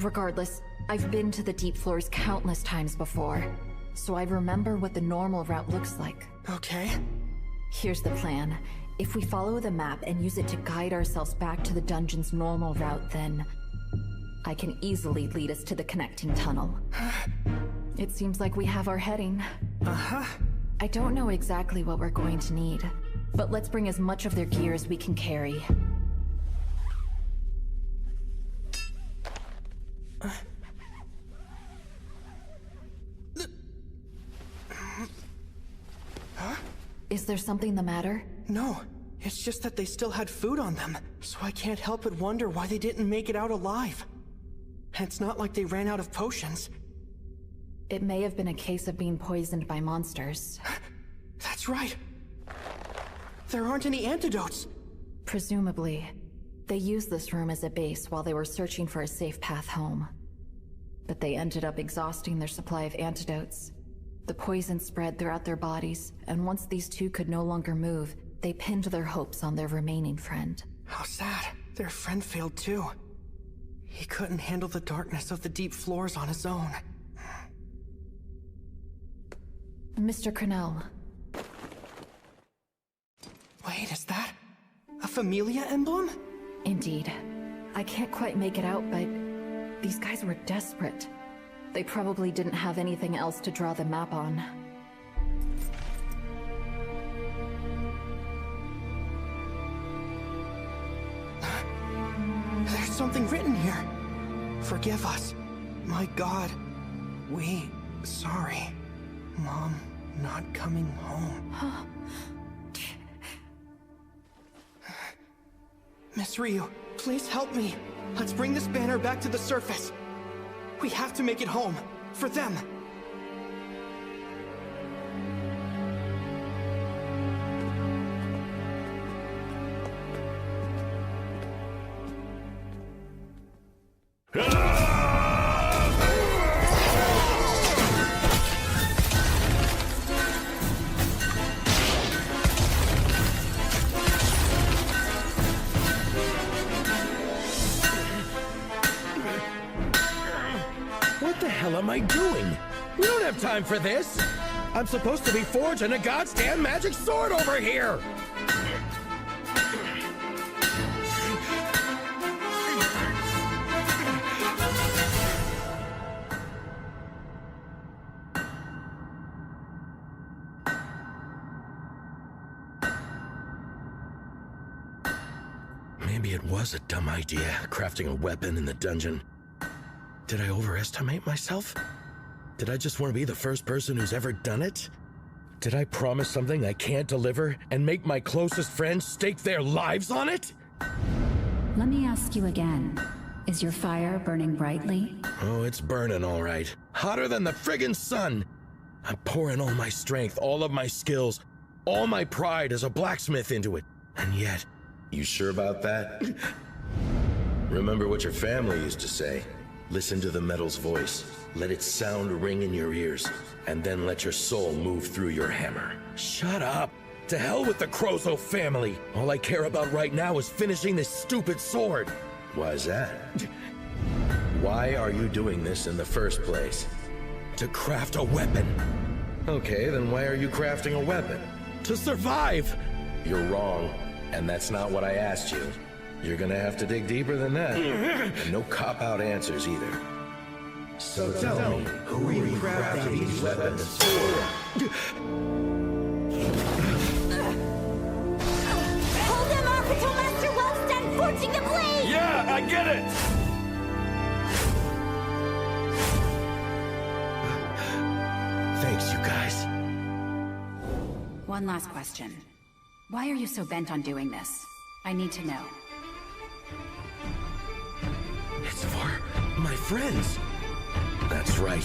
Regardless, I've been to the deep floors countless times before, so I remember what the normal route looks like. Okay. Here's the plan. If we follow the map and use it to guide ourselves back to the dungeon's normal route, then I can easily lead us to the connecting tunnel. It seems like we have our heading. Uh-huh. I don't know exactly what we're going to need, but let's bring as much of their gear as we can carry. Huh? Is there something the matter? No, it's just that they still had food on them, so I can't help but wonder why they didn't make it out alive. And it's not like they ran out of potions. It may have been a case of being poisoned by monsters. That's right. There aren't any antidotes. Presumably. They used this room as a base while they were searching for a safe path home. But they ended up exhausting their supply of antidotes. The poison spread throughout their bodies, and once these two could no longer move, they pinned their hopes on their remaining friend. How sad. Their friend failed too. He couldn't handle the darkness of the deep floors on his own. Mr. Cornell. Wait, is that a Familia emblem? Indeed. I can't quite make it out, but these guys were desperate. They probably didn't have anything else to draw the map on. There's something written here. Forgive us. My God. Sorry. Mom, not coming home. Miss Ryu, please help me. Let's bring this banner back to the surface. We have to make it home. For them. What the hell am I doing? We don't have time for this. I'm supposed to be forging a goddamn magic sword over here. Maybe it was a dumb idea, crafting a weapon in the dungeon. Did I overestimate myself? Did I just want to be the first person who's ever done it? Did I promise something I can't deliver and make my closest friends stake their lives on it? Let me ask you again. Is your fire burning brightly? Oh, it's burning all right. Hotter than the friggin' sun. I'm pouring all my strength, all of my skills, all my pride as a blacksmith into it. And yet... You sure about that? Remember what your family used to say. Listen to the metal's voice. Let its sound ring in your ears, and then let your soul move through your hammer. Shut up! To hell with the Krozo family! All I care about right now is finishing this stupid sword! Why is that? Why are you doing this in the first place? To craft a weapon. Okay, then why are you crafting a weapon? To survive! You're wrong, and that's not what I asked you. You're gonna have to dig deeper than that. And no cop-out answers either. So tell me, who are you crafting these weapons for? Hold them off until Master Well's done forging the blade! Yeah, I get it! Thanks, you guys. One last question. Why are you so bent on doing this? I need to know. It's for my friends. That's right.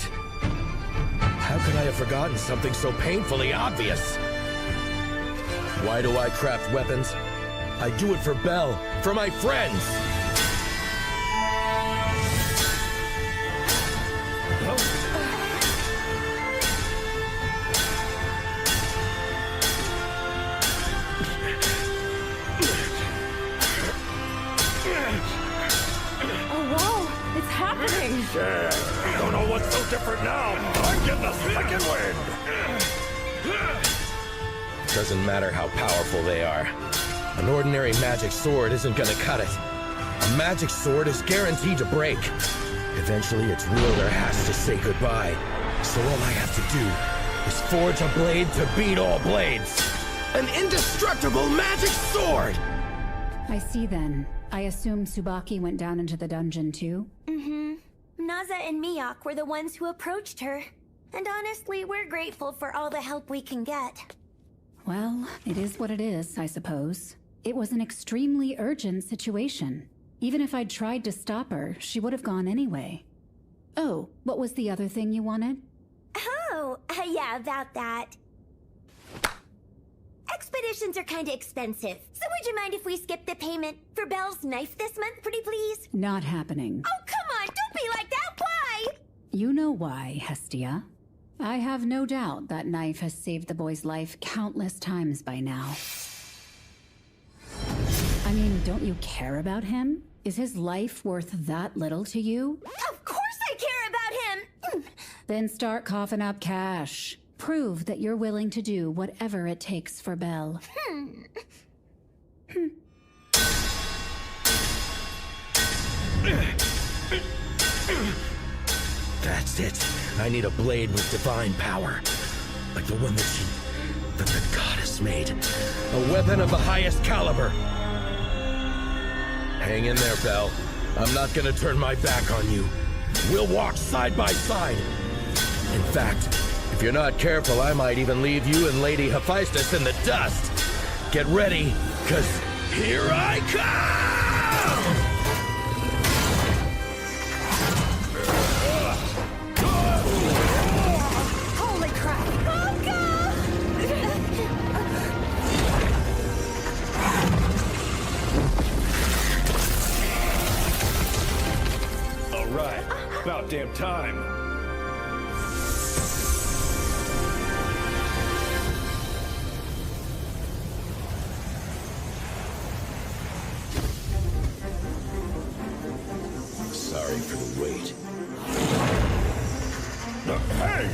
How could I have forgotten something so painfully obvious? Why do I craft weapons? I do it for Belle, for my friends! Yeah, don't know what's so different now. I'm getting a second wind. Doesn't matter how powerful they are. An ordinary magic sword isn't gonna cut it. A magic sword is guaranteed to break. Eventually its wielder has to say goodbye. So all I have to do is forge a blade to beat all blades. An indestructible magic sword! I see then. I assume Tsubaki went down into the dungeon too? Mm-hmm. Naza and Miyok were the ones who approached her. And honestly, we're grateful for all the help we can get. Well, it is what it is, I suppose. It was an extremely urgent situation. Even if I'd tried to stop her, she would have gone anyway. Oh, what was the other thing you wanted? Oh, yeah, about that. Expeditions are kinda expensive, so would you mind if we skip the payment for Belle's knife this month, pretty please? Not happening. Oh, come on, don't be like that, why? You know why, Hestia. I have no doubt that knife has saved the boy's life countless times by now. I mean, don't you care about him? Is his life worth that little to you? Of course I care about him! Then start coughing up cash. Prove that you're willing to do whatever it takes for Belle. That's it. I need a blade with divine power. Like the one that the goddess made. A weapon of the highest caliber. Hang in there, Belle. I'm not gonna turn my back on you. We'll walk side by side. In fact, if you're not careful, I might even leave you and Lady Hephaestus in the dust. Get ready, 'cause here I come! Holy crap! All right, about damn time. Sorry for the wait. Hey!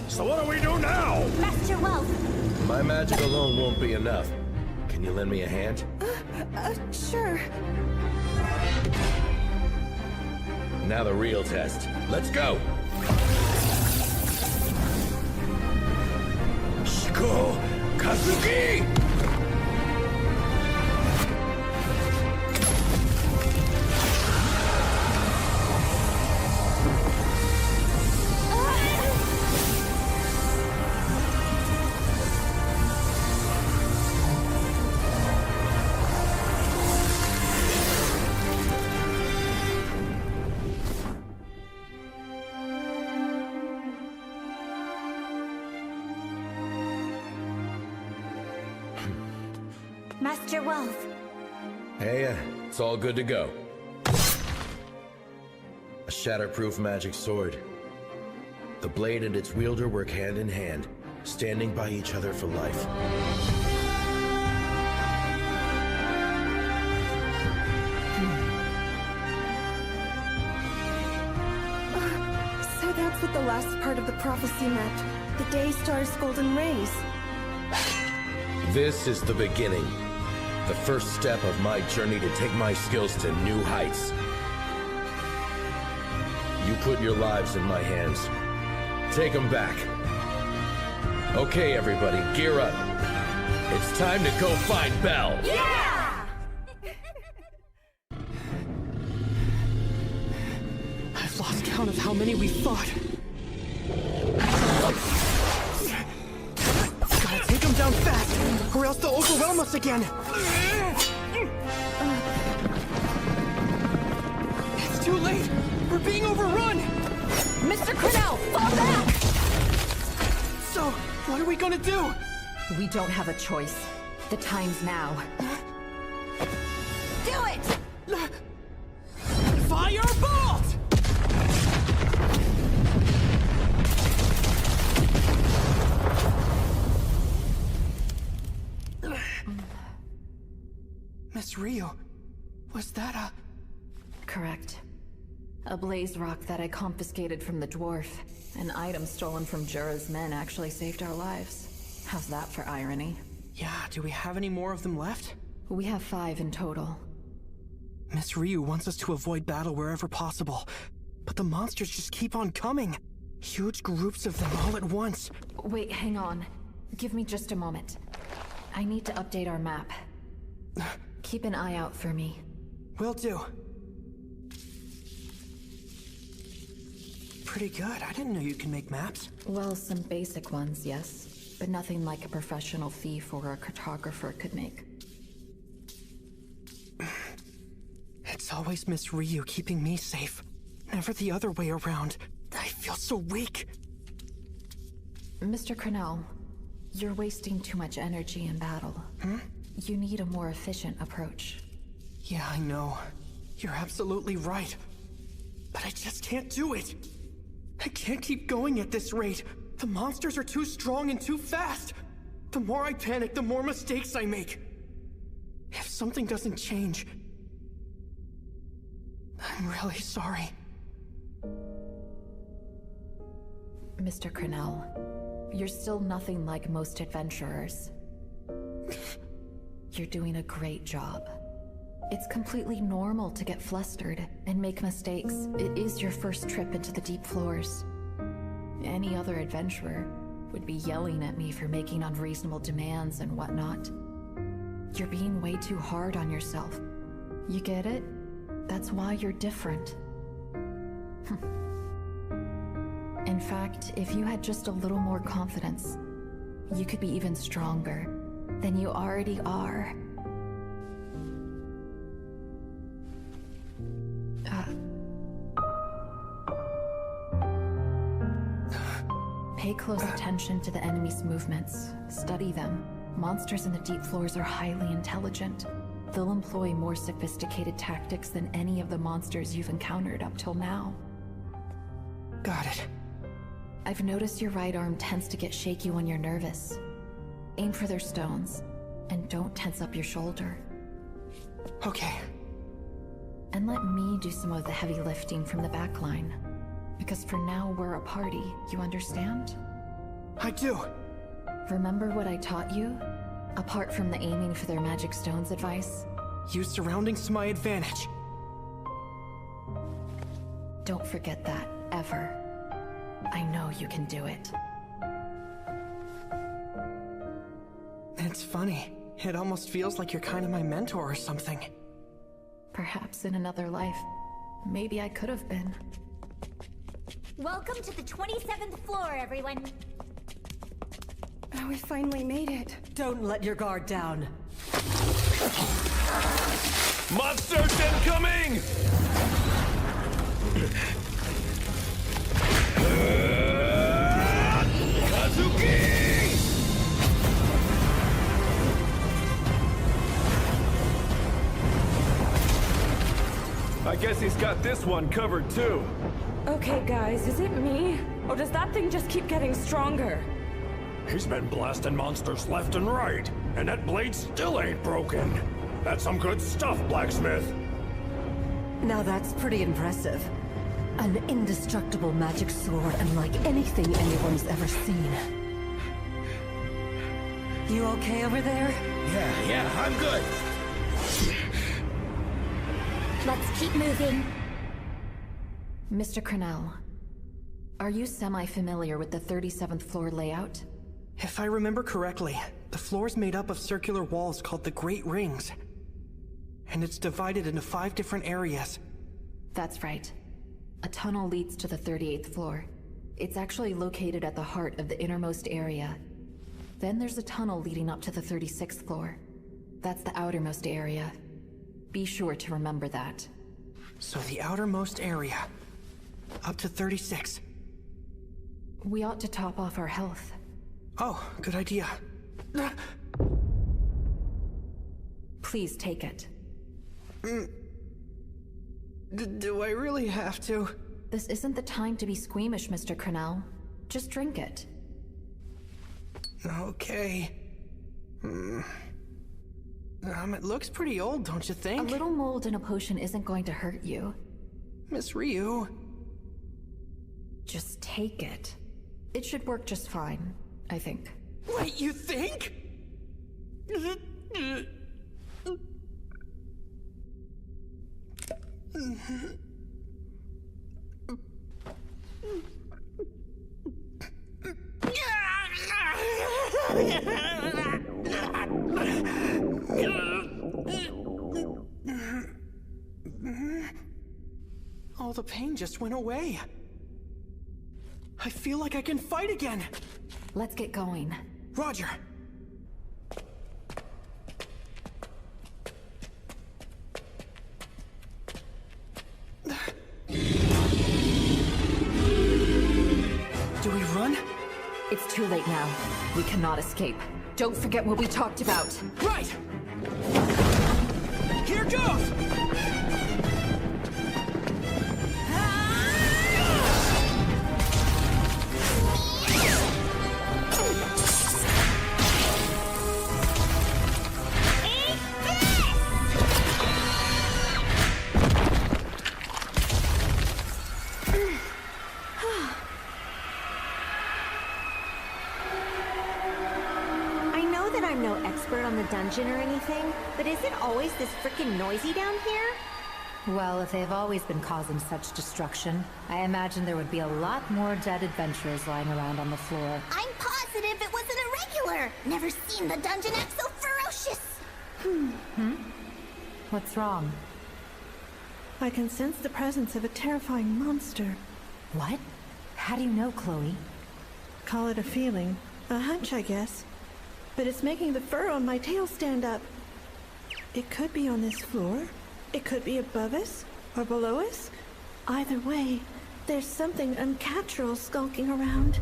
So what do we do now? Master Well. My magic alone won't be enough. Can you lend me a hand? Sure. Now the real test. Let's go! Shiko Kazuki! Master Wolf. Hey, it's all good to go. A shatterproof magic sword. The blade and its wielder work hand in hand, standing by each other for life. So that's what the last part of the prophecy meant. The Daystar's golden rays. This is the beginning. The first step of my journey to take my skills to new heights. You put your lives in my hands. Take them back. Okay, everybody, gear up. It's time to go find Belle. Yeah! I've lost count of how many we fought. Gotta take them down fast, or else they'll overwhelm us again. It's too late. We're being overrun. Mr. Cornell, fall back! So, what are we gonna do? We don't have a choice. The time's now. Do it! Firebolt! Miss Ryu, was that a... Correct. A blaze rock that I confiscated from the dwarf. An item stolen from Jura's men actually saved our lives. How's that for irony? Yeah, do we have any more of them left? We have 5 in total. Miss Ryu wants us to avoid battle wherever possible, but the monsters just keep on coming. Huge groups of them all at once. Wait, hang on. Give me just a moment. I need to update our map. Keep an eye out for me. Will do. Pretty good. I didn't know you can make maps. Well, some basic ones, yes. But nothing like a professional thief or a cartographer could make. It's always Miss Ryu keeping me safe. Never the other way around. I feel so weak. Mr. Cornell, you're wasting too much energy in battle. You need a more efficient approach. Yeah, I know. You're absolutely right. But I just can't do it. I can't keep going at this rate. The monsters are too strong and too fast. The more I panic, the more mistakes I make. If something doesn't change, I'm really sorry. Mr. Cornell, you're still nothing like most adventurers. You're doing a great job. It's completely normal to get flustered and make mistakes. It is your first trip into the deep floors. Any other adventurer would be yelling at me for making unreasonable demands and whatnot. You're being way too hard on yourself. You get it? That's why you're different. In fact, if you had just a little more confidence, you could be even stronger than you already are. Pay close attention to the enemy's movements. Study them. Monsters in the deep floors are highly intelligent. They'll employ more sophisticated tactics than any of the monsters you've encountered up till now. Got it. I've noticed your right arm tends to get shaky when you're nervous. Aim for their stones, and don't tense up your shoulder. Okay. And let me do some of the heavy lifting from the back line. Because for now, we're a party, you understand? I do. Remember what I taught you? Apart from the aiming for their magic stones advice? Use surroundings to my advantage. Don't forget that, ever. I know you can do it. It's funny. It almost feels like you're kind of my mentor or something. Perhaps in another life, maybe I could have been. Welcome to the 27th floor, everyone. Oh, we finally made it. Don't let your guard down. Monsters incoming! Kazuki! I guess he's got this one covered too. Okay, guys, is it me? Or does that thing just keep getting stronger? He's been blasting monsters left and right, and that blade still ain't broken. That's some good stuff, Blacksmith. Now that's pretty impressive. An indestructible magic sword unlike anything anyone's ever seen. You okay over there? Yeah, I'm good. Let's keep moving. Mr. Crenell, are you semi-familiar with the 37th floor layout? If I remember correctly, the floor's made up of circular walls called the Great Rings. And it's divided into 5 different areas. That's right. A tunnel leads to the 38th floor. It's actually located at the heart of the innermost area. Then there's a tunnel leading up to the 36th floor. That's the outermost area. Be sure to remember that. So the outermost area. Up to 36. We ought to top off our health. Oh, good idea. Please take it. Do I really have to? This isn't the time to be squeamish, Mr. Crenell. Just drink it. Okay. It looks pretty old, don't you think? A little mold in a potion isn't going to hurt you. Miss Ryu. Just take it. It should work just fine, I think. Wait, you think? All the pain just went away. I feel like I can fight again. Let's get going. Roger. Do we run? It's too late now. We cannot escape. Don't forget what we talked about. Right! Here goes! Dungeon or anything, but is it always this frickin' noisy down here? Well, if they've always been causing such destruction, I imagine there would be a lot more dead adventurers lying around on the floor. I'm positive it wasn't a regular. Never seen the dungeon act so ferocious. What's wrong? I can sense the presence of a terrifying monster. What? How do you know, Chloe? Call it a feeling. A hunch, I guess. But it's making the fur on my tail stand up. It could be on this floor. It could be above us or below us. Either way, there's something unnatural skulking around.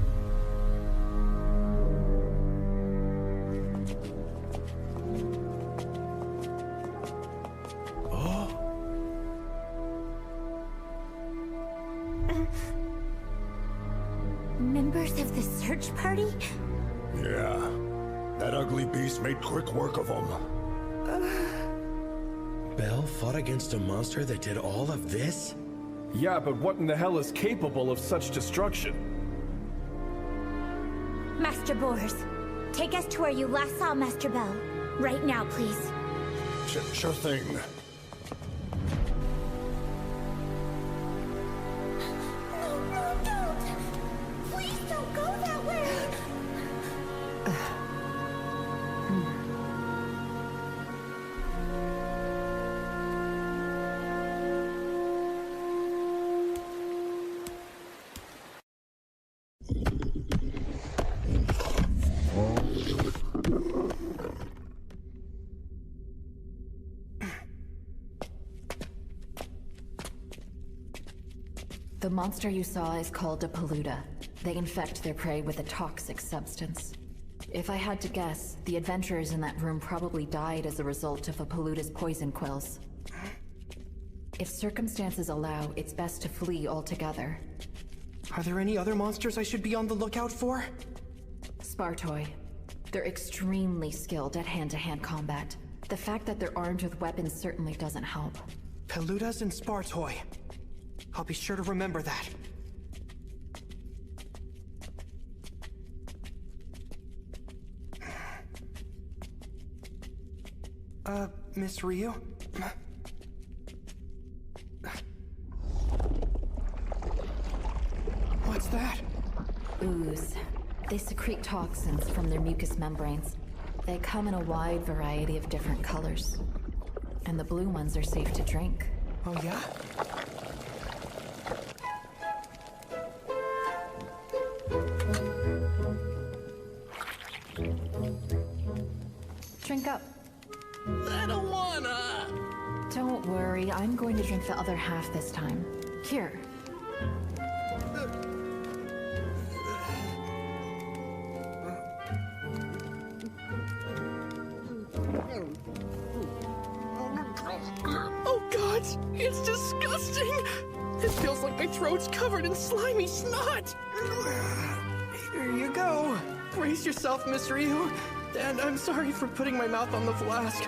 Members of the search party? Yeah. That ugly beast made quick work of them. Belle fought against a monster that did all of this? Yeah, but what in the hell is capable of such destruction? Master Bors, take us to where you last saw Master Belle. Right now, please. Sure thing. No, don't! Please don't go that way! The monster you saw is called a Paluda. They infect their prey with a toxic substance. If I had to guess, the adventurers in that room probably died as a result of a Paluda's poison quills. If circumstances allow, it's best to flee altogether. Are there any other monsters I should be on the lookout for? Spartoi. They're extremely skilled at hand-to-hand combat. The fact that they're armed with weapons certainly doesn't help. Peludas and Spartoi. I'll be sure to remember that. Miss Ryu? What's that? Ooze. They secrete toxins from their mucous membranes. They come in a wide variety of different colors. And the blue ones are safe to drink. Oh, yeah? Drink up. I don't wanna! Don't worry, I'm going to drink the other half this time. Here. Oh god, it's disgusting! It feels like my throat's covered in slimy snot! Here you go. Brace yourself, Miss Ryu. And I'm sorry for putting my mouth on the flask.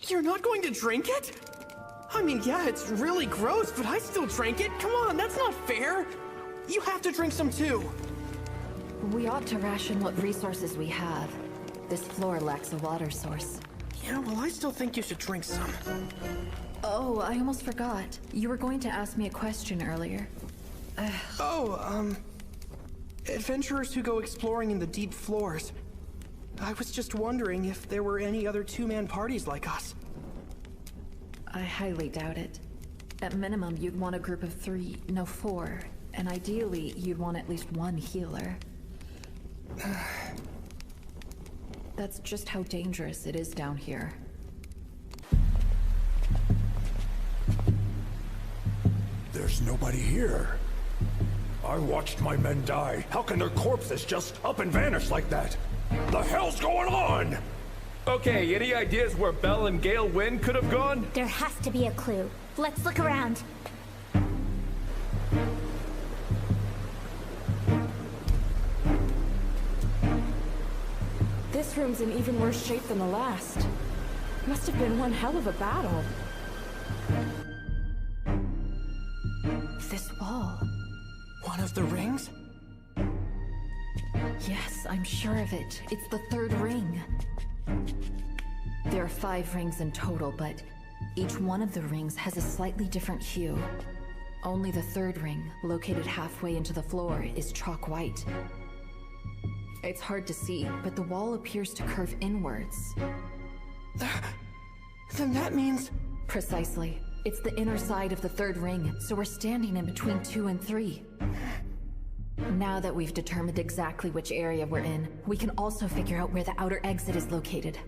You're not going to drink it? I mean, yeah, it's really gross, but I still drank it. Come on, that's not fair. You have to drink some too. We ought to ration what resources we have. This floor lacks a water source. Yeah, well, I still think you should drink some. Oh, I almost forgot. You were going to ask me a question earlier. Adventurers who go exploring in the deep floors. I was just wondering if there were any other two-man parties like us. I highly doubt it. At minimum, you'd want a group of 3, no 4. And ideally, you'd want at least one healer. That's just how dangerous it is down here. There's nobody here. I watched my men die. How can their corpses just up and vanish like that? The hell's going on? Okay, any ideas where Belle and Gale Wynn could have gone? There has to be a clue. Let's look around. This room's in even worse shape than the last. Must have been one hell of a battle. This wall. One of the rings? Yes, I'm sure of it. It's the 3rd ring. There are 5 rings in total, but each one of the rings has a slightly different hue. Only the 3rd ring, located halfway into the floor, is chalk white. It's hard to see, but the wall appears to curve inwards. Then that means... Precisely. It's the inner side of the 3rd ring, so we're standing in between 2 and 3. Now that we've determined exactly which area we're in, we can also figure out where the outer exit is located.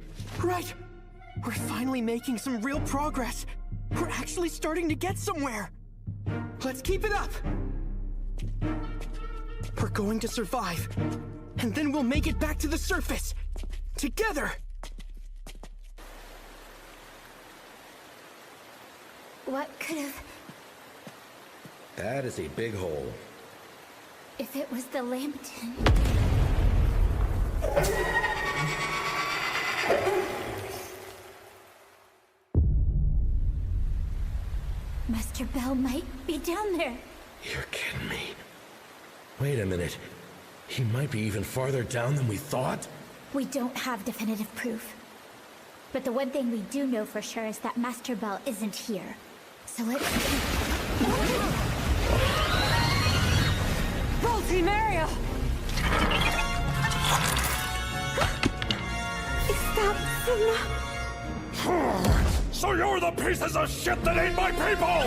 Right! We're finally making some real progress! We're actually starting to get somewhere! Let's keep it up! We're going to survive, and then we'll make it back to the surface! Together! What could have... That is a big hole. If it was the Lambton... Master Bell might be down there. You're kidding me. Wait a minute. He might be even farther down than we thought? We don't have definitive proof. But the one thing we do know for sure is that Master Bell isn't here. So let's... Ultimaria! Is that Sigma? So you're the pieces of shit that ate my people!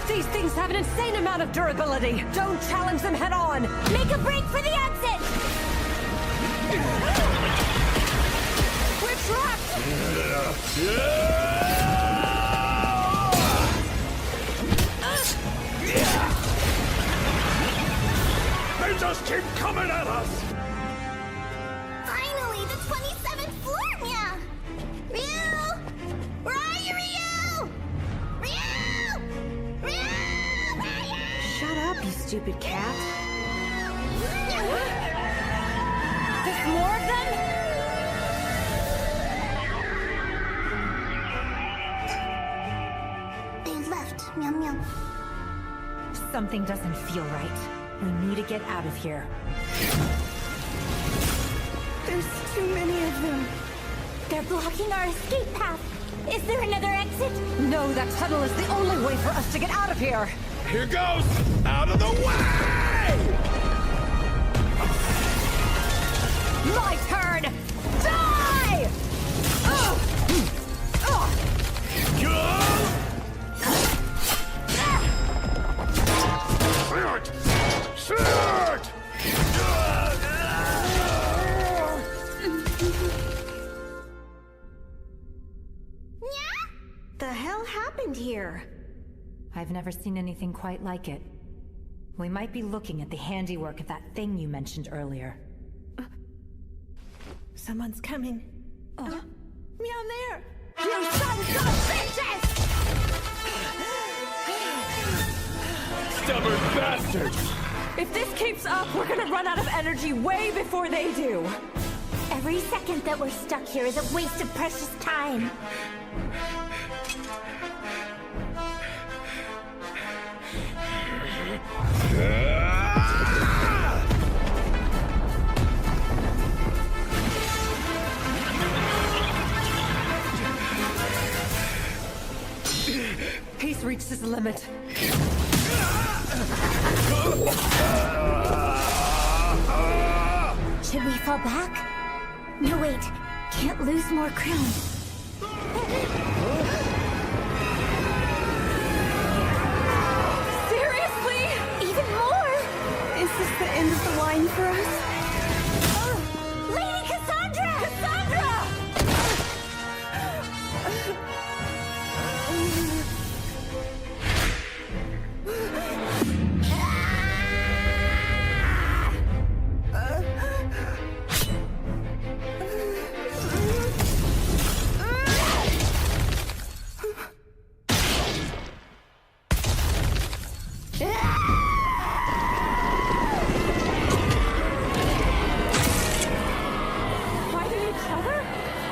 These things have an insane amount of durability! Don't challenge them head on! Make a break for the exit! We're trapped! They just keep coming at us! Finally, the 27th floor, Mia! Ryu! Where are you, Ryu? Ryu! Ryu! Shut up, you stupid cat. There's more of them? They left, Meow Meow. Something doesn't feel right. We need to get out of here. There's too many of them. They're blocking our escape path. Is there another exit? No, that tunnel is the only way for us to get out of here. Here goes! Out of the way! My turn! Die! Shoot! The hell happened here? I've never seen anything quite like it. We might be looking at the handiwork of that thing you mentioned earlier. Someone's coming. Meow there! You sons of bitches! Stubborn bastards! If this keeps up, we're gonna run out of energy way before they do. Every second that we're stuck here is a waste of precious time. He's reached his limit. Should we fall back? No, wait. Can't lose more crown. Seriously? Even more? Is this the end of the line for us? Lady Cassandra! Cassandra!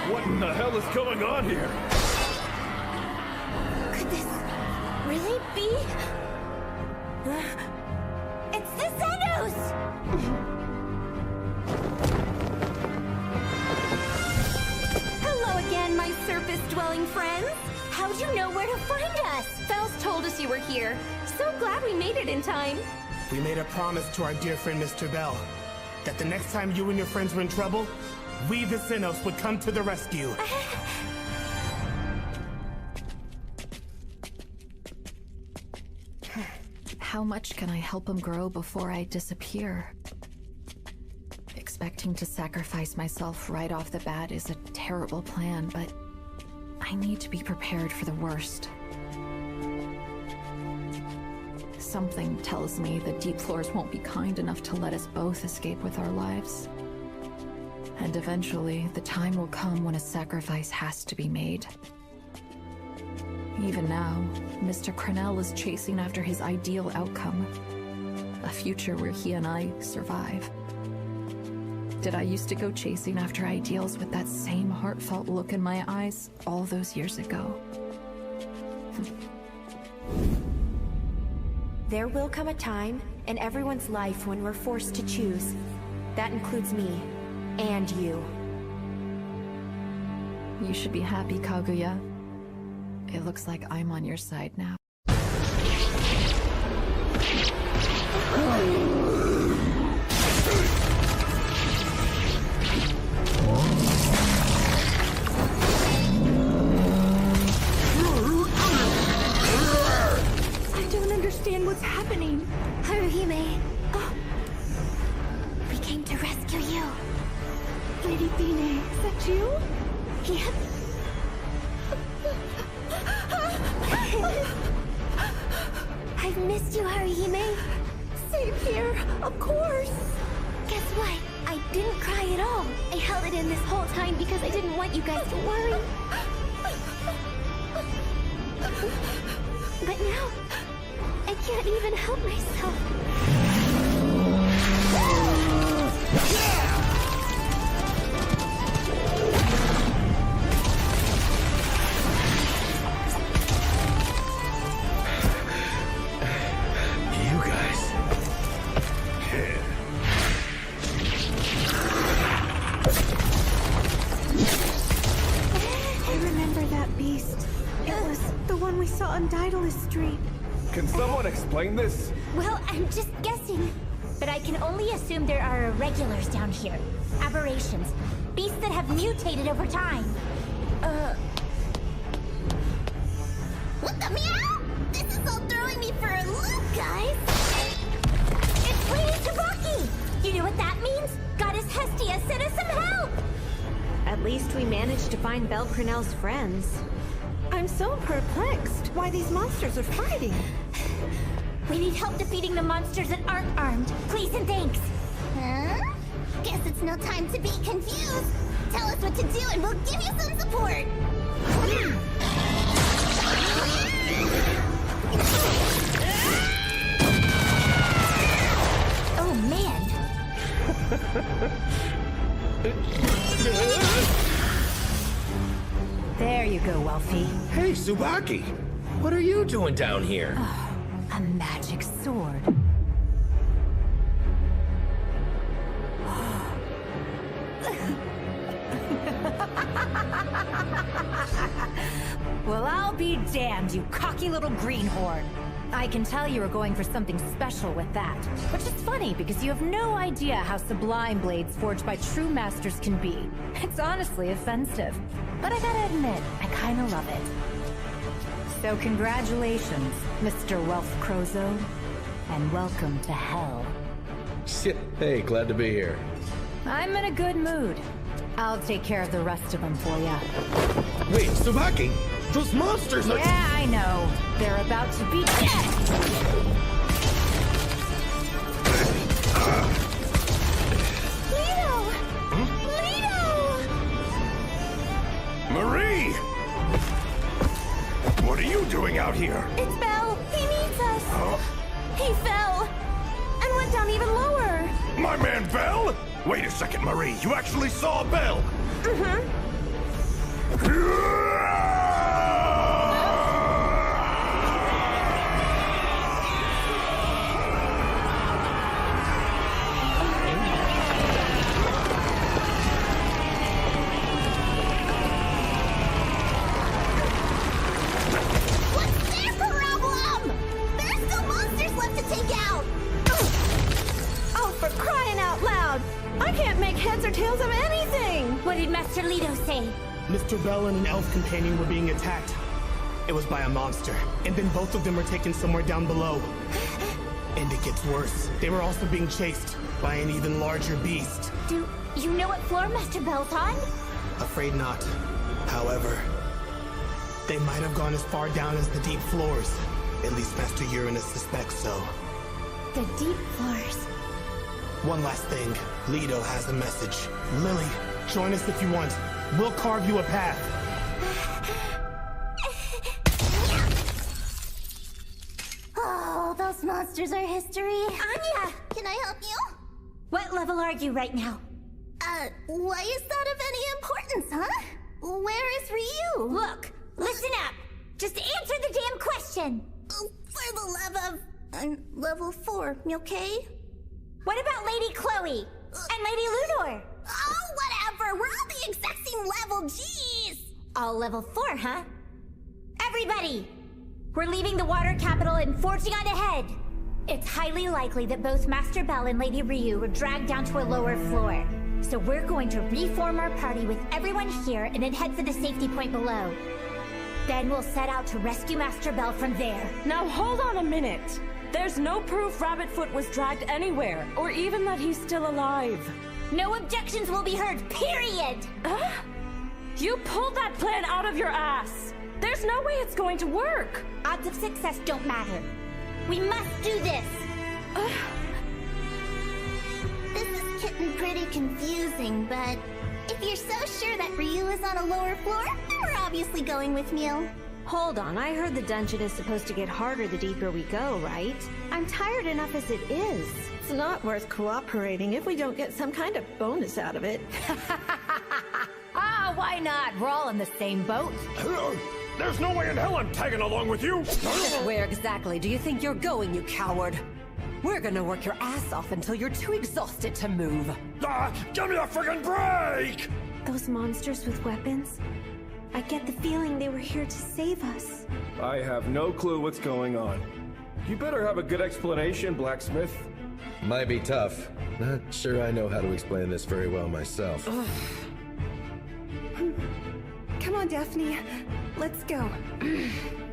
What in the hell is going on here? Could this really be? It's the Xenos! Hello again, my surface-dwelling friends. How'd you know where to find us? Fel's told us you were here. So glad we made it in time. We made a promise to our dear friend Mr. Bell that the next time you and your friends were in trouble, we, the Xenos, would come to the rescue. How much can I help him grow before I disappear? Expecting to sacrifice myself right off the bat is a terrible plan, but I need to be prepared for the worst. Something tells me the deep floors won't be kind enough to let us both escape with our lives. And eventually, the time will come when a sacrifice has to be made. Even now, Mr. Crenell is chasing after his ideal outcome. A future where he and I survive. Did I used to go chasing after ideals with that same heartfelt look in my eyes all those years ago? There will come a time in everyone's life when we're forced to choose. That includes me. And you. You should be happy, Kaguya. It looks like I'm on your side now. I don't understand what's happening. Haruhime. Oh. We came to rescue you. Lady Fine, is that you? Yeah. I've missed you, Haruhime. Same here, of course. I held it in this whole time because I didn't want you guys to worry. But now, I can't even help myself. You guys. I remember that beast. It was the one we saw on Daedalus Street. Can someone explain this? Well, I'm just guessing. But I can only assume there are irregulars down here. Aberrations. Beasts that have mutated over time. What the meow? This is all throwing me for a loop, guys. It's Lady Tsubaki! You know what that means? Goddess Hestia sent us some help! At least we managed to find Belle Prunell's friends. I'm so perplexed why these monsters are fighting. We need help defeating the monsters that aren't armed. Please and thanks. Huh? Guess it's no time to be confused. Tell us what to do and we'll give you some support. Oh, man. There you go, Welfie. Hey, Tsubaki! What are you doing down here? A magic sword. Well, I'll be damned, you cocky little greenhorn. I can tell you were going for something special with that. Which is funny, because you have no idea how sublime blades forged by true masters can be. It's honestly offensive. But I gotta admit, I kinda love it. So congratulations, Mr. Welf Crozo, and welcome to Hell. Shit. Hey, glad to be here. I'm in a good mood. I'll take care of the rest of them for ya. Wait, Tsubaki! Those monsters are— Yeah, I know. They're about to be dead! Lito! Lito! Marie! What are you doing out here? It's Belle. He needs us. Huh? He fell and went down even lower. My man Belle? Wait a second, Marie. You actually saw Belle? Mm-hmm. What's their problem? There's still monsters left to take out. Oh, for crying out loud! I can't make heads or tails of anything! What did Master Leto say? Mr. Bell and an elf companion were being attacked. It was by a monster, and then both of them were taken somewhere down below. And it gets worse. They were also being chased by an even larger beast. Do you know what floor Master Bell's on? Afraid not. However, they might have gone as far down as the deep floors. At least Master Uranus suspects so. The deep floors. One last thing. Leto has a message. Lily, join us if you want. We'll carve you a path. Oh, those monsters are history. Anya! Can I help you? What level are you right now? Why is that of any importance, huh? Where is Ryu? Look, listen up. Just answer the damn question. For the love of... I'm level 4, okay? What about Lady Chloe? And Lady Ludor? Oh, whatever! We're all the exact same level, jeez! All level 4, huh? Everybody! We're leaving the water capital and forging on ahead! It's highly likely that both Master Bell and Lady Ryu were dragged down to a lower floor. So we're going to reform our party with everyone here and then head for the safety point below. Then we'll set out to rescue Master Bell from there. Now hold on a minute! There's no proof Rabbitfoot was dragged anywhere, or even that he's still alive. No objections will be heard, period! You pulled that plan out of your ass! There's no way it's going to work! Odds of success don't matter. We must do this! This is getting pretty confusing, but If you're so sure that Ryu is on a lower floor, we're obviously going with Mule. Hold on, I heard the dungeon is supposed to get harder the deeper we go, right? I'm tired enough as it is. It's not worth cooperating if we don't get some kind of bonus out of it. Ah, why not? We're all in the same boat. There's no way in hell I'm tagging along with you! Where exactly do you think you're going, you coward? We're gonna work your ass off until you're too exhausted to move. Give me a friggin' break! Those monsters with weapons? I get the feeling they were here to save us. I have no clue what's going on. You better have a good explanation, Blacksmith. Might be tough. Not sure I know how to explain this very well myself. Come on, Daphne. Let's go.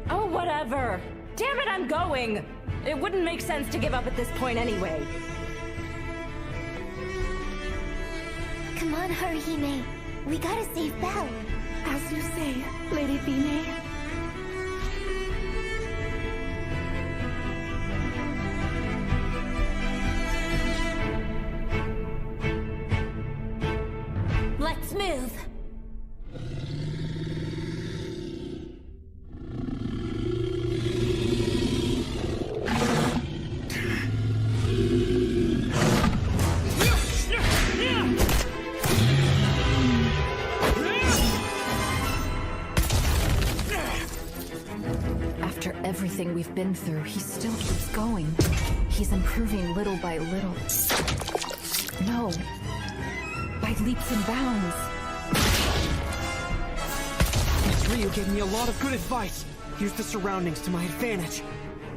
Oh, whatever. Damn it, I'm going. It wouldn't make sense to give up at this point anyway. Come on, Haruhime. We gotta save Belle. As you say, Lady Fine. Let's move. After everything we've been through, he still keeps going. He's improving little by little. No. By leaps and bounds. Miss Ryu gave me a lot of good advice. Use the surroundings to my advantage.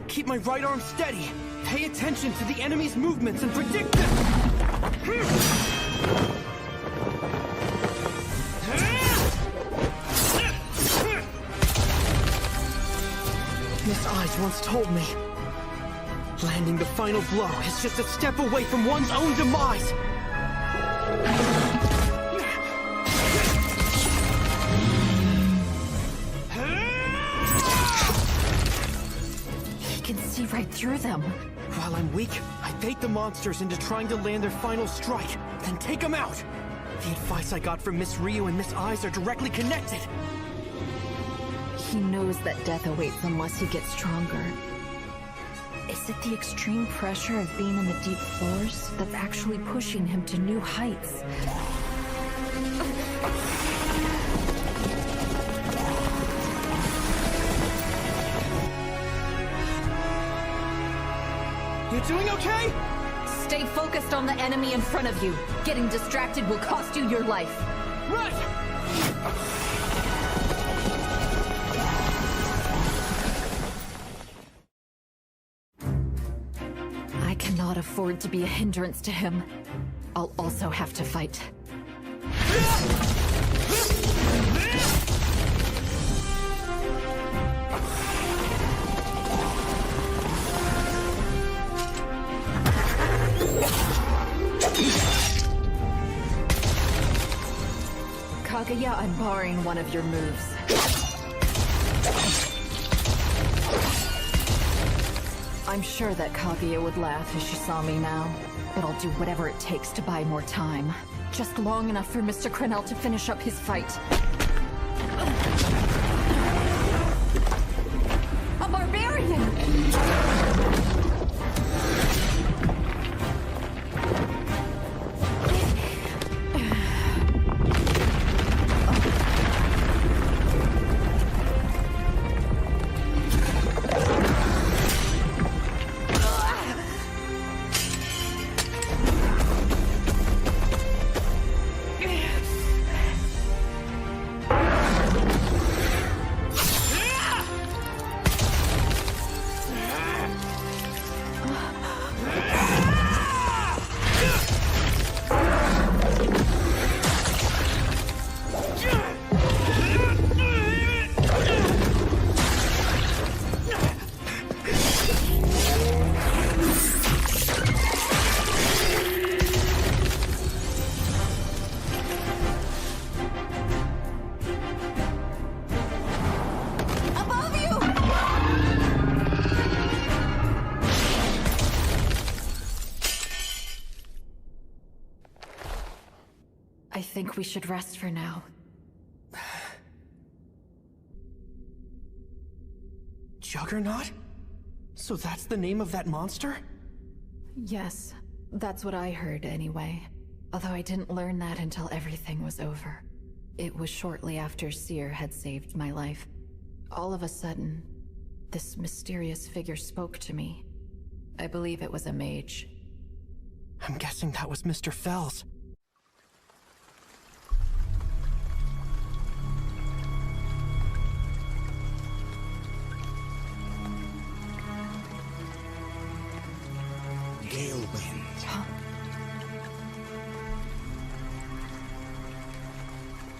Keep my right arm steady. Pay attention to the enemy's movements and predict them! Miss Eyes once told me, landing the final blow is just a step away from one's own demise. He can see right through them. While I'm weak, I bait the monsters into trying to land their final strike, then take them out. The advice I got from Miss Ryu and Miss Eyes are directly connected. He knows that death awaits unless he gets stronger. Is it the extreme pressure of being in the deep floors that's actually pushing him to new heights? You doing okay? Stay focused on the enemy in front of you. Getting distracted will cost you your life. Right! I cannot afford to be a hindrance to him. I'll also have to fight. Kaguya, I'm borrowing one of your moves. I'm sure that Kaguya would laugh if she saw me now, but I'll do whatever it takes to buy more time. Just long enough for Mr. Crenel to finish up his fight. A barbarian! I think we should rest for now. Juggernaut? So that's the name of that monster? Yes, that's what I heard anyway. Although I didn't learn that until everything was over. It was shortly after Seer had saved my life. All of a sudden, this mysterious figure spoke to me. I believe it was a mage. I'm guessing that was Mr. Fells. Gale Wind.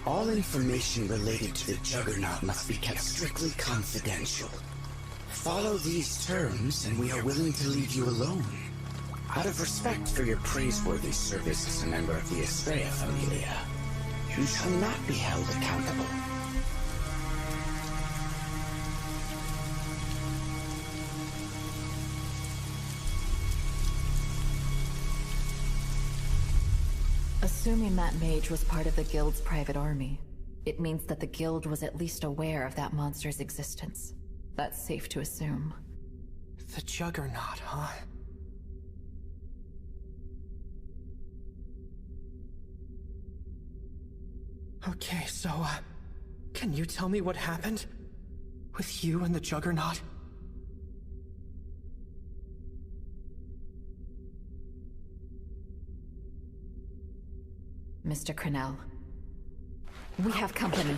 All information related to the Juggernaut must be kept strictly confidential. Follow these terms and we are willing to leave you alone. Out of respect for your praiseworthy service as a member of the Estrella Familia, you shall not be held accountable. Assuming that mage was part of the Guild's private army, it means that the Guild was at least aware of that monster's existence. That's safe to assume. The Juggernaut, huh? Okay, so, can you tell me what happened? With you and the Juggernaut? Mr. Crenell, we have company.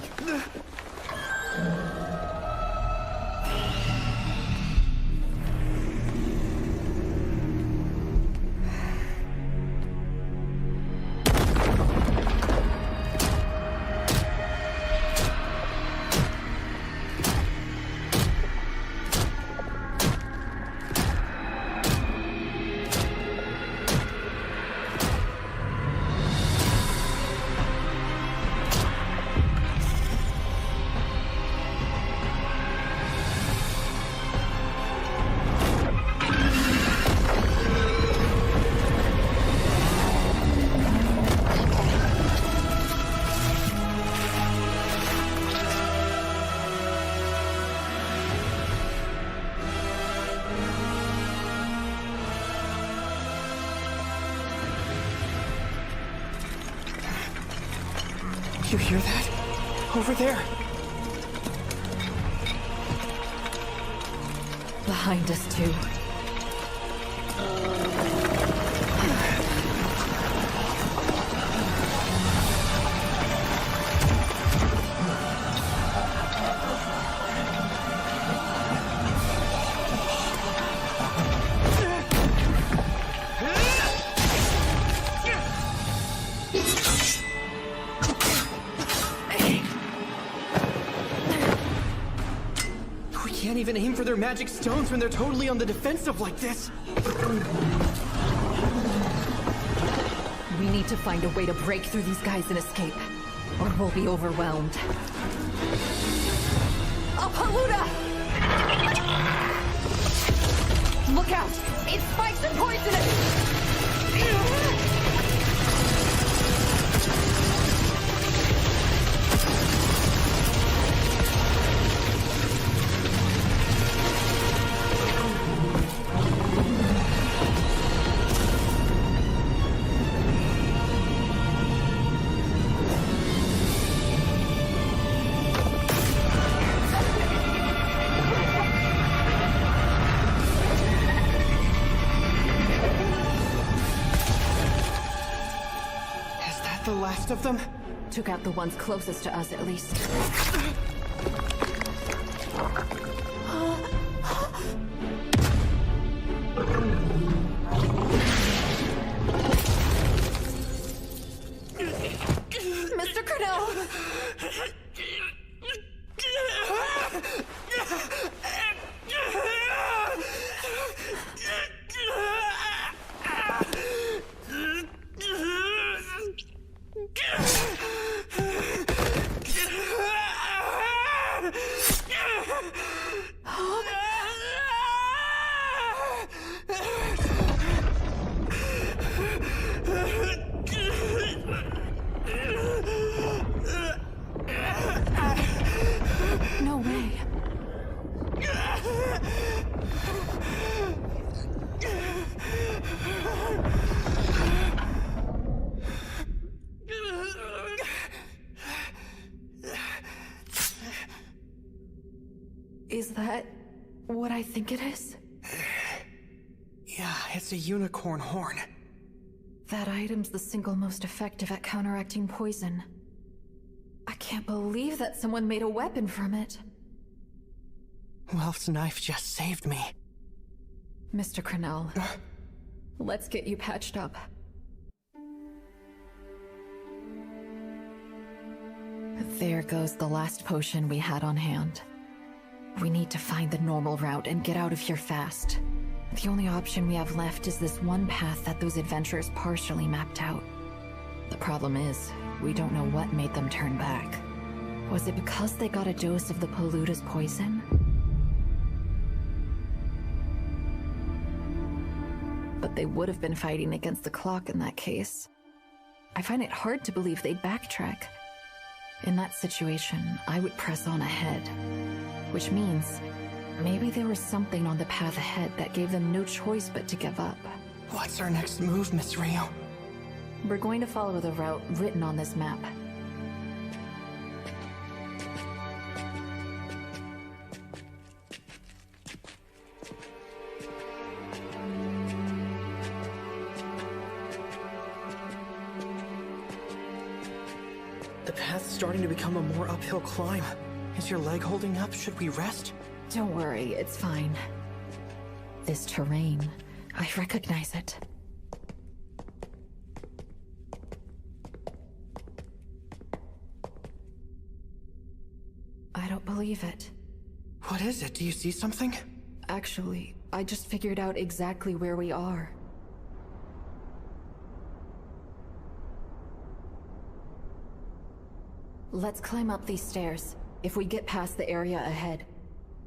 You hear that? Over there. Behind us, too. Can't even aim for their magic stones when they're totally on the defensive like this. We need to find a way to break through these guys and escape, or we'll be overwhelmed. A Paluda! Look out! It spikes and poisonous! The last of them? Took out the ones closest to us, at least. Mr. Crenell! Is that what I think it is? Yeah, it's a unicorn horn. That item's the single most effective at counteracting poison. I can't believe that someone made a weapon from it. Welf's knife just saved me. Mr. Crenell, let's get you patched up. There goes the last potion we had on hand. We need to find the normal route and get out of here fast. The only option we have left is this one path that those adventurers partially mapped out. The problem is, we don't know what made them turn back. Was it because they got a dose of the Polluda's poison? But they would have been fighting against the clock in that case. I find it hard to believe they'd backtrack. In that situation, I would press on ahead. Which means, maybe there was something on the path ahead that gave them no choice but to give up. What's our next move, Miss Rio? We're going to follow the route written on this map. The path's starting to become a more uphill climb. Is your leg holding up? Should we rest? Don't worry, it's fine. This terrain, I recognize it. I don't believe it. What is it? Do you see something? Actually, I just figured out exactly where we are. Let's climb up these stairs. If we get past the area ahead,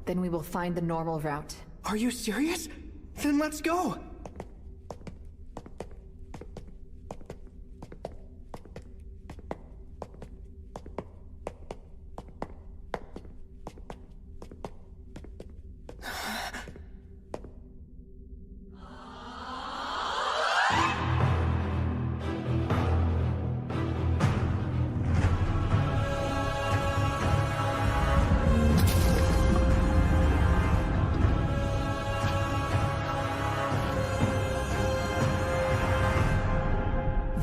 then we will find the normal route. Are you serious? Then let's go!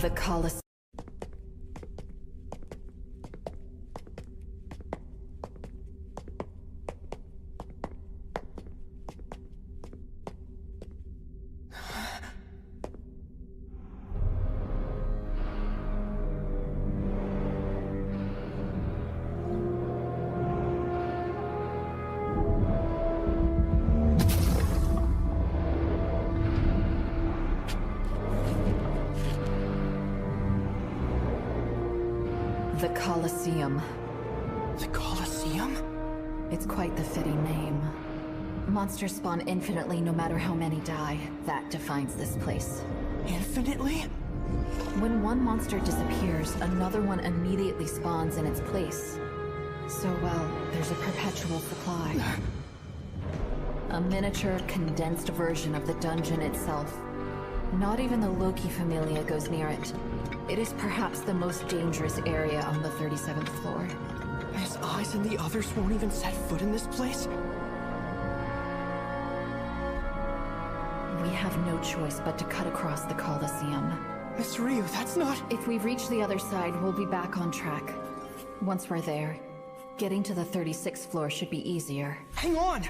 The Colosseum. The Colosseum. The Colosseum? It's quite the fitting name. Monsters spawn infinitely no matter how many die. That defines this place. Infinitely? When one monster disappears, another one immediately spawns in its place. So, well, there's a perpetual supply. A miniature, condensed version of the dungeon itself. Not even the Loki Familia goes near it. It is perhaps the most dangerous area on the 37th floor. His eyes and the others won't even set foot in this place? We have no choice but to cut across the Colosseum. Miss Ryu, that's not— If we reach the other side, we'll be back on track. Once we're there, getting to the 36th floor should be easier. Hang on!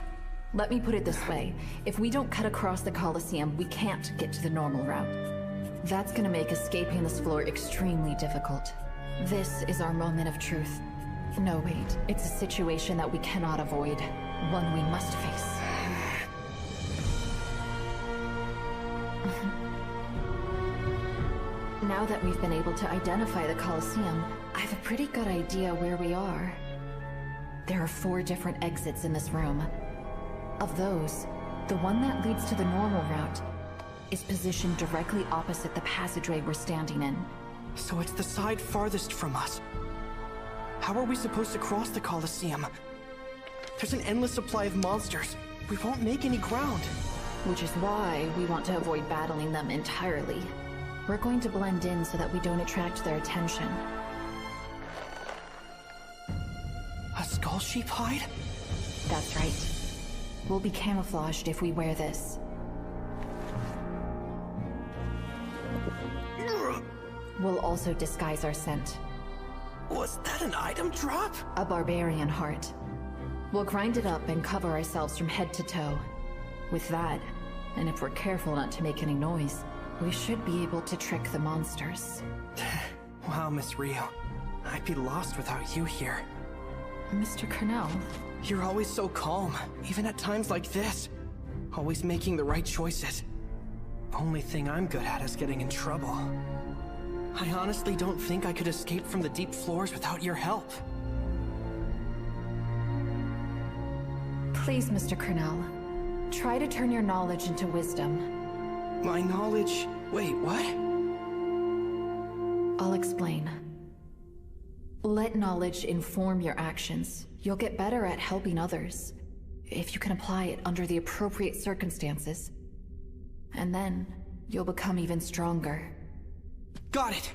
Let me put it this way. If we don't cut across the Colosseum, we can't get to the normal route. That's gonna make escaping this floor extremely difficult. This is our moment of truth. No, wait. It's a situation that we cannot avoid. One we must face. Now that we've been able to identify the Colosseum, I have a pretty good idea where we are. There are 4 different exits in this room. Of those, the one that leads to the normal route is positioned directly opposite the passageway we're standing in. So it's the side farthest from us. How are we supposed to cross the Colosseum? There's an endless supply of monsters. We won't make any ground. Which is why we want to avoid battling them entirely. We're going to blend in so that we don't attract their attention. A skull sheep hide? That's right. We'll be camouflaged if we wear this. We'll also disguise our scent. Was that an item drop? A barbarian heart. We'll grind it up and cover ourselves from head to toe. With that, and if we're careful not to make any noise, we should be able to trick the monsters. Wow, Miss Rio. I'd be lost without you here. Mr. Cornell? You're always so calm, even at times like this. Always making the right choices. Only thing I'm good at is getting in trouble. I honestly don't think I could escape from the deep floors without your help. Please, Mr. Cornell. Try to turn your knowledge into wisdom. My knowledge... Wait, what? I'll explain. Let knowledge inform your actions. You'll get better at helping others, if you can apply it under the appropriate circumstances. And then, you'll become even stronger. Got it!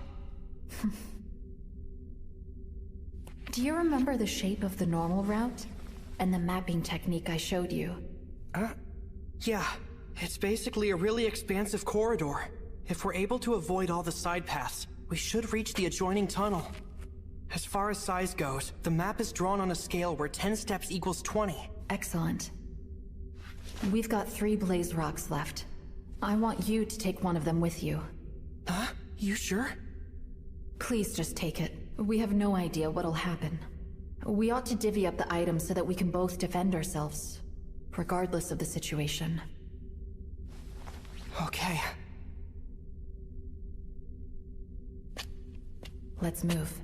Do you remember the shape of the normal route? And the mapping technique I showed you? Yeah. It's basically a really expansive corridor. If we're able to avoid all the side paths, we should reach the adjoining tunnel. As far as size goes, the map is drawn on a scale where 10 steps equals 20. Excellent. We've got 3 blaze rocks left. I want you to take one of them with you. Huh? You sure? Please just take it. We have no idea what'll happen. We ought to divvy up the items so that we can both defend ourselves, regardless of the situation. Okay. Let's move.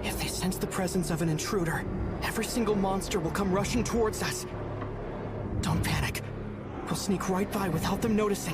If they sense the presence of an intruder, every single monster will come rushing towards us. Don't panic. We'll sneak right by without them noticing.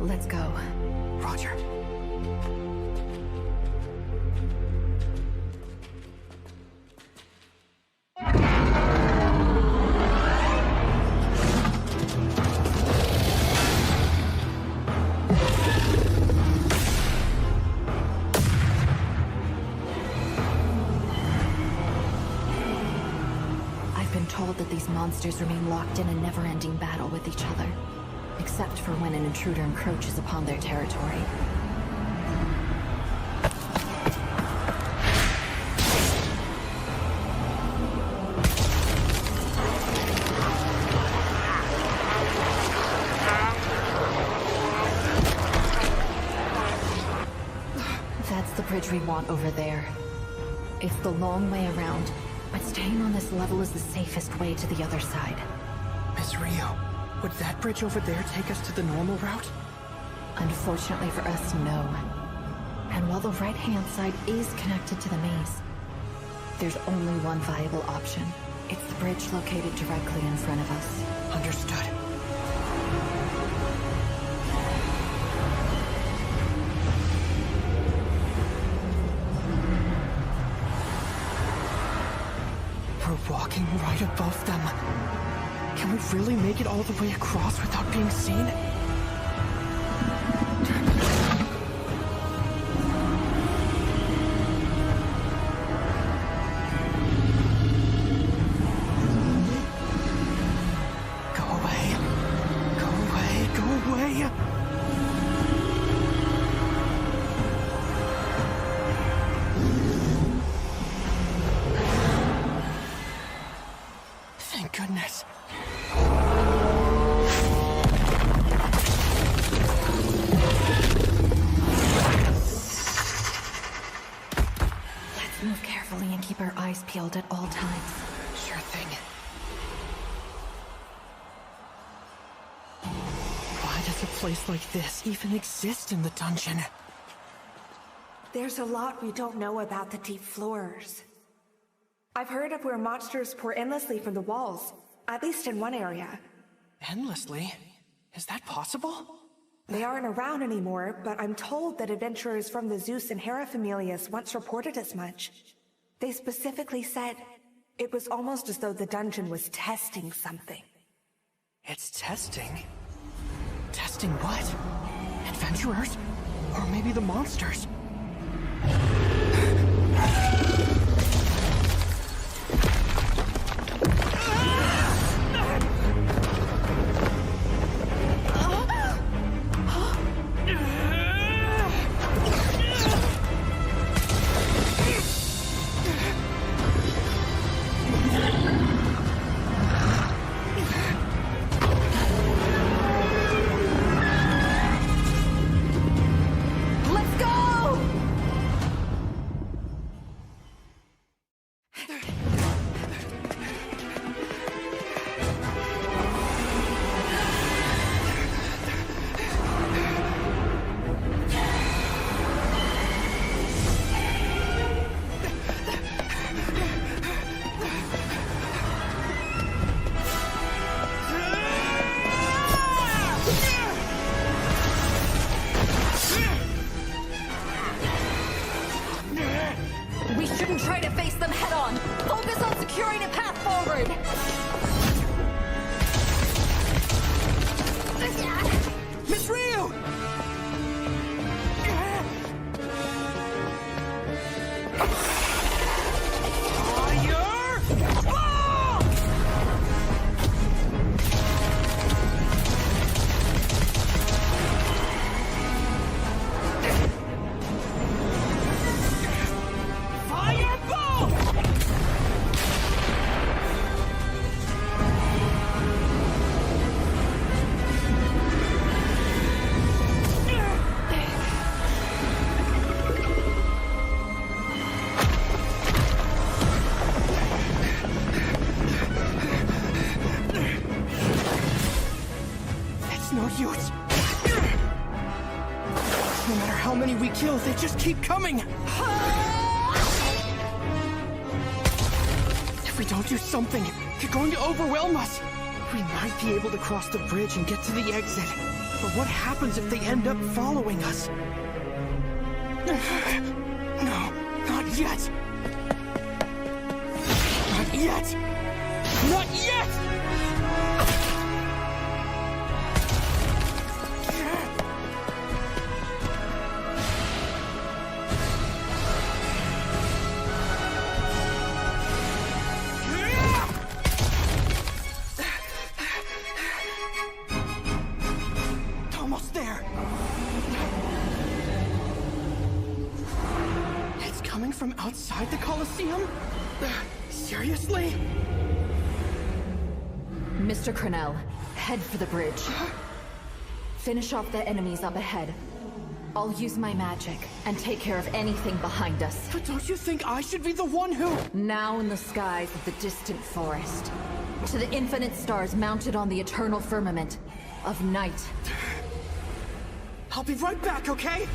Let's go. Roger. I've been told that these monsters remain locked in a never-ending battle with each other. Except for when an intruder encroaches upon their territory. That's the bridge we want over there. It's the long way around, but staying on this level is the safest way to the other side. Miss Rio. Would that bridge over there take us to the normal route? Unfortunately for us, no. And while the right-hand side is connected to the maze, there's only one viable option. It's the bridge located directly in front of us. Understood. We're walking right above them. Can we really make it all the way across without being seen? Go away. Go away. Go away. Thank goodness. Let's move carefully and keep our eyes peeled at all times. Sure thing. Why does a place like this even exist in the dungeon? There's a lot we don't know about the deep floors. I've heard of where monsters pour endlessly from the walls, at least in one area. Endlessly? Is that possible? They aren't around anymore, but I'm told that adventurers from the Zeus and Hera familias once reported as much. They specifically said it was almost as though the dungeon was testing something. It's testing? Testing what? Adventurers? Or maybe the monsters? We shouldn't try to face them head on. Focus on securing a path forward. Miss Ryu! No use. No matter how many we kill, they just keep coming. If we don't do something, they're going to overwhelm us. We might be able to cross the bridge and get to the exit. But what happens if they end up following us? No, not yet. Not yet. Not yet! Almost there. It's coming from outside the Colosseum? Seriously? Mr. Crenell, head for the bridge. Finish off the enemies up ahead. I'll use my magic and take care of anything behind us. But don't you think I should be the one who... Now in the skies of the distant forest, to the infinite stars mounted on the eternal firmament of night. I'll be right back, okay?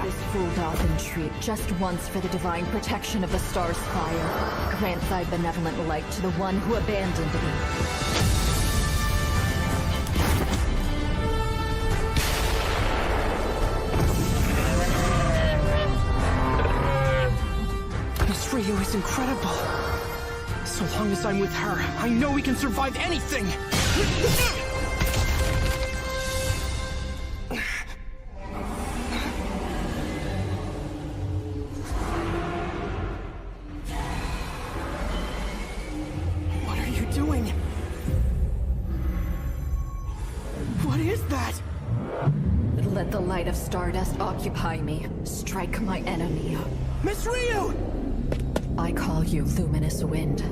This fool doth entreat just once for the divine protection of the star's fire. Grant thy benevolent light to the one who abandoned me. is incredible. So long as I'm with her, I know we can survive anything! What are you doing? What is that? Let the light of Stardust occupy me. Strike my enemy. Miss Ryu! I call you Luminous Wind.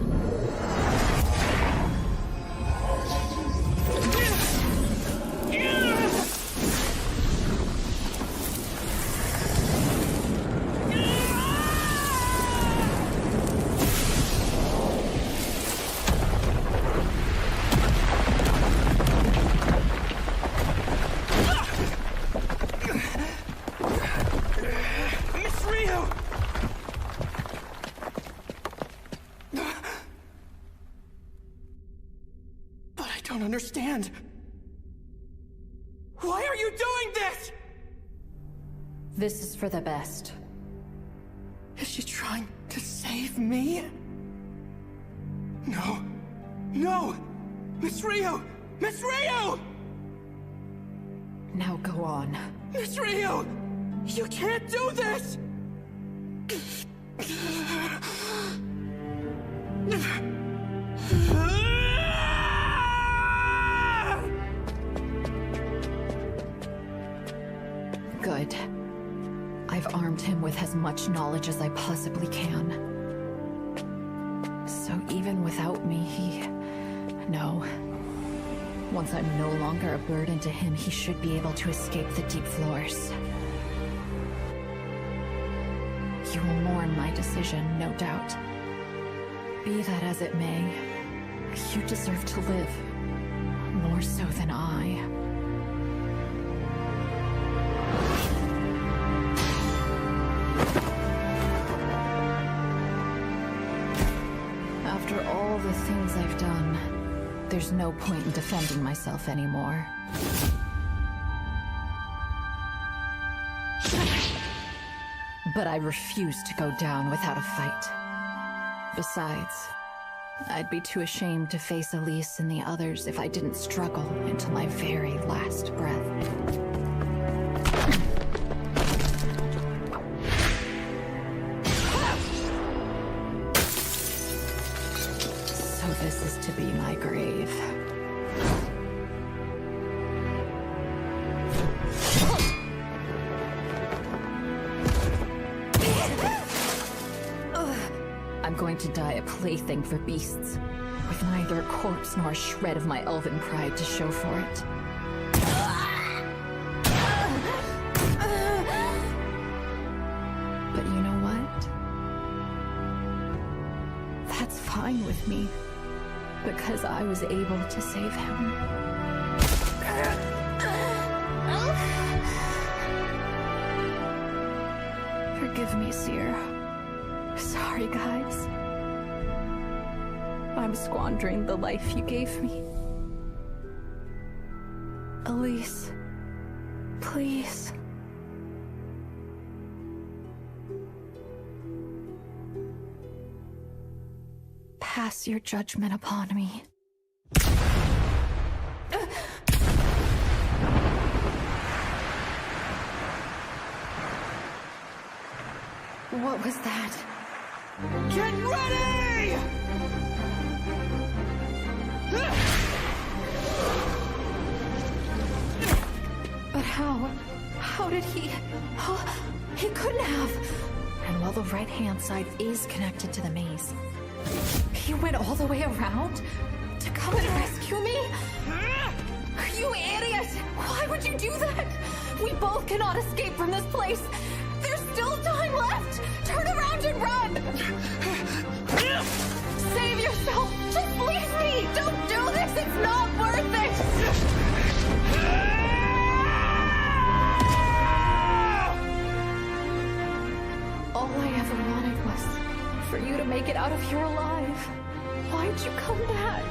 Understand. Why are you doing this? This is for the best. Is she trying to save me? No. No! Miss Ryu! Miss Ryu! Now go on. Miss Ryu! You can't do this! Good. I've armed him with as much knowledge as I possibly can. So even without me, No. Once I'm no longer a burden to him, he should be able to escape the deep floors. You will mourn my decision, no doubt. Be that as it may, you deserve to live. More so than I. After all the things I've done, there's no point in defending myself anymore. But I refuse to go down without a fight. Besides, I'd be too ashamed to face Elise and the others if I didn't struggle until my very last breath. So this is to be my grave. I'm going to die a plaything for beasts, with neither a corpse nor a shred of my elven pride to show for it. But you know what? That's fine with me, because I was able to save him. Forgive me, Seer. Sorry, guys. I'm squandering the life you gave me. Elise, please. Pass your judgment upon me. What was that? Get ready! But how? How did he? Oh, he couldn't have. And while the right-hand side is connected to the maze, he went all the way around to come and rescue me? You idiot! Why would you do that? We both cannot escape from this place. There's still time left! Turn around and run! Save yourself! Just leave me! Don't do this! It's not worth it! All I ever wanted was for you to make it out of here alive. Why'd you come back?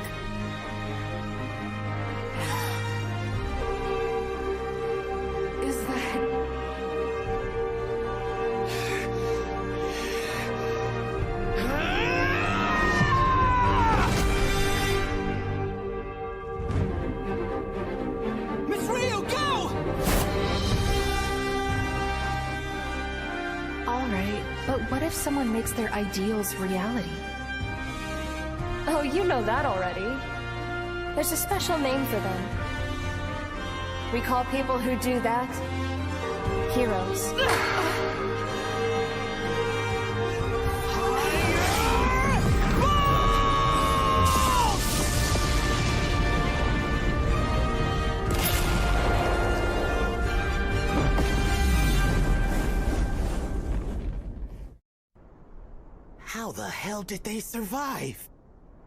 Is that... What if someone makes their ideals reality? Oh, you know that already. There's a special name for them. We call people who do that heroes. How the hell did they survive?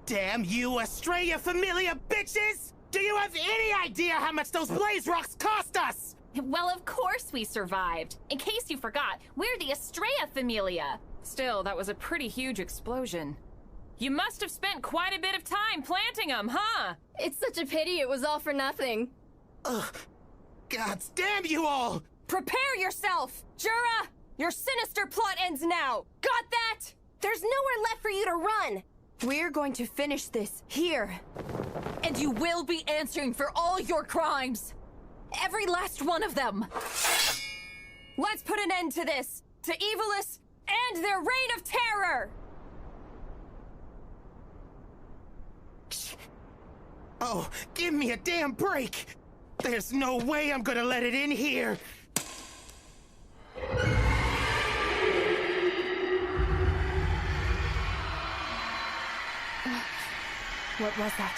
Damn you, Estrella Familia bitches! Do you have any idea how much those blaze rocks cost us? Well, of course we survived. In case you forgot, we're the Estrella Familia. Still, that was a pretty huge explosion. You must have spent quite a bit of time planting them, huh? It's such a pity it was all for nothing. Ugh. God damn you all! Prepare yourself! Jura! Your sinister plot ends now! Got that? There's nowhere left for you to run! We're going to finish this here. And you will be answering for all your crimes. Every last one of them. Let's put an end to this. To Evilus and their reign of terror! Oh, give me a damn break! There's no way I'm gonna let it in here! What was that?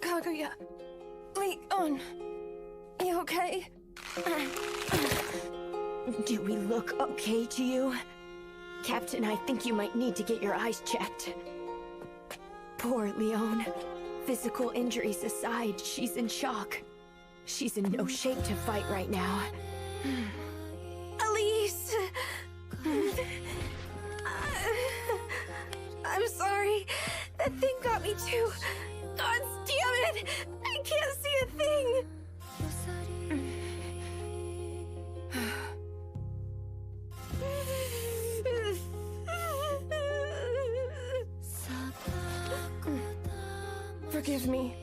Kaguya, Leon, you okay? Do we look okay to you? Captain, I think you might need to get your eyes checked. Poor Leon. Physical injuries aside, she's in shock. She's in no shape to fight right now. Elise! I'm sorry. That thing got me too. God damn it! I can't see a thing! Forgive me.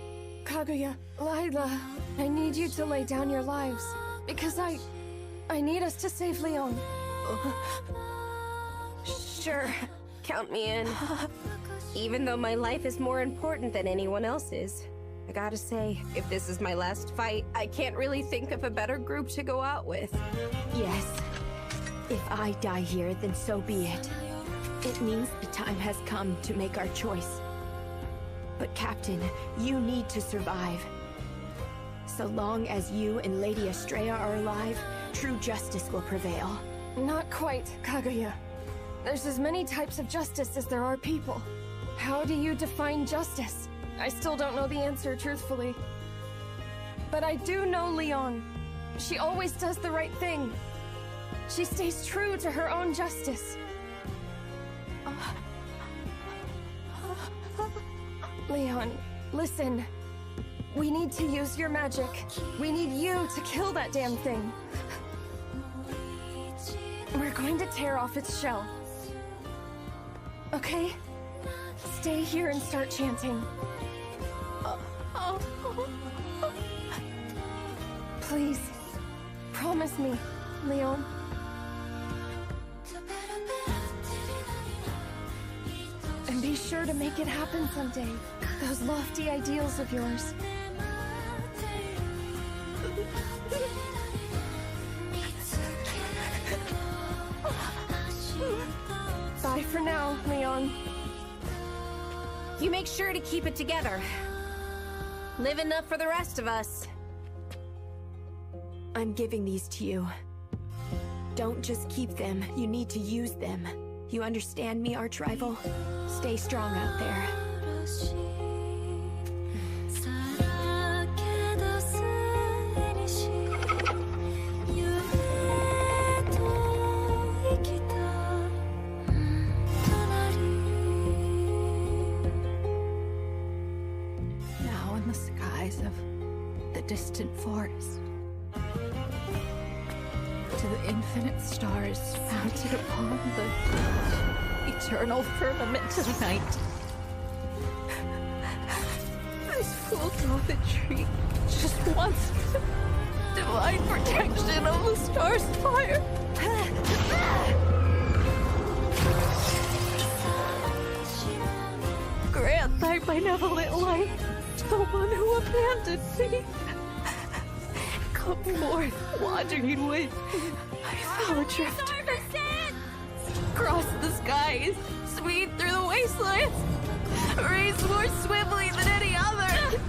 Kaguya, Lila, I need you to lay down your lives. Because I need us to save Leon. Sure, count me in. Even though my life is more important than anyone else's. I gotta say, if this is my last fight, I can't really think of a better group to go out with. Yes. If I die here, then so be it. It means the time has come to make our choice. But Captain, you need to survive. So long as you and Lady Estrella are alive, true justice will prevail. Not quite, Kaguya. There's as many types of justice as there are people. How do you define justice? I still don't know the answer, truthfully. But I do know Leon. She always does the right thing. She stays true to her own justice. Leon, listen. We need to use your magic. We need you to kill that damn thing. We're going to tear off its shell. Okay? Stay here and start chanting. Please, promise me, Leon. And be sure to make it happen someday. Those lofty ideals of yours. Bye for now, Leon. You make sure to keep it together. Live enough for the rest of us. I'm giving these to you. Don't just keep them, you need to use them. You understand me, arch-rival? Stay strong out there. Now in the skies of the distant forest, to the infinite stars mounted upon the eternal firmament of night. This fool saw the tree just once. Divine protection of the star's fire. Grant thy benevolent light to the one who abandoned me. Come forth, wandering wind. I fell adrift. Cross the skies, speed through the wastelands, race more swiftly than any other.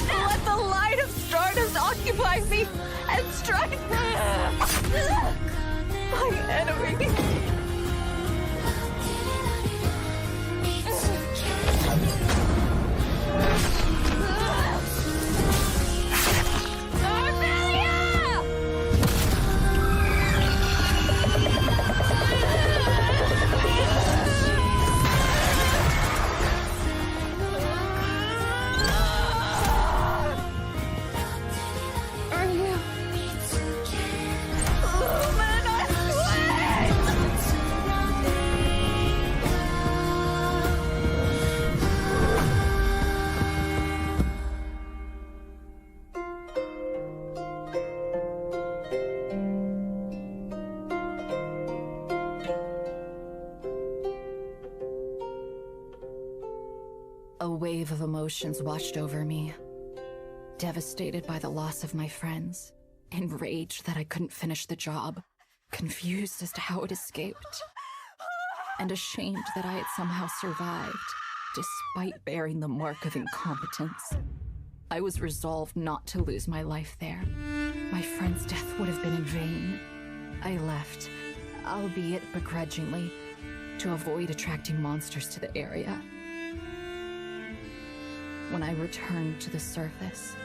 Let the light of stardust occupy me and strike my enemy. A wave of emotions washed over me. Devastated by the loss of my friends, enraged that I couldn't finish the job, confused as to how it escaped, and ashamed that I had somehow survived, despite bearing the mark of incompetence. I was resolved not to lose my life there. My friend's death would have been in vain. I left, albeit begrudgingly, to avoid attracting monsters to the area. When I returned to the surface,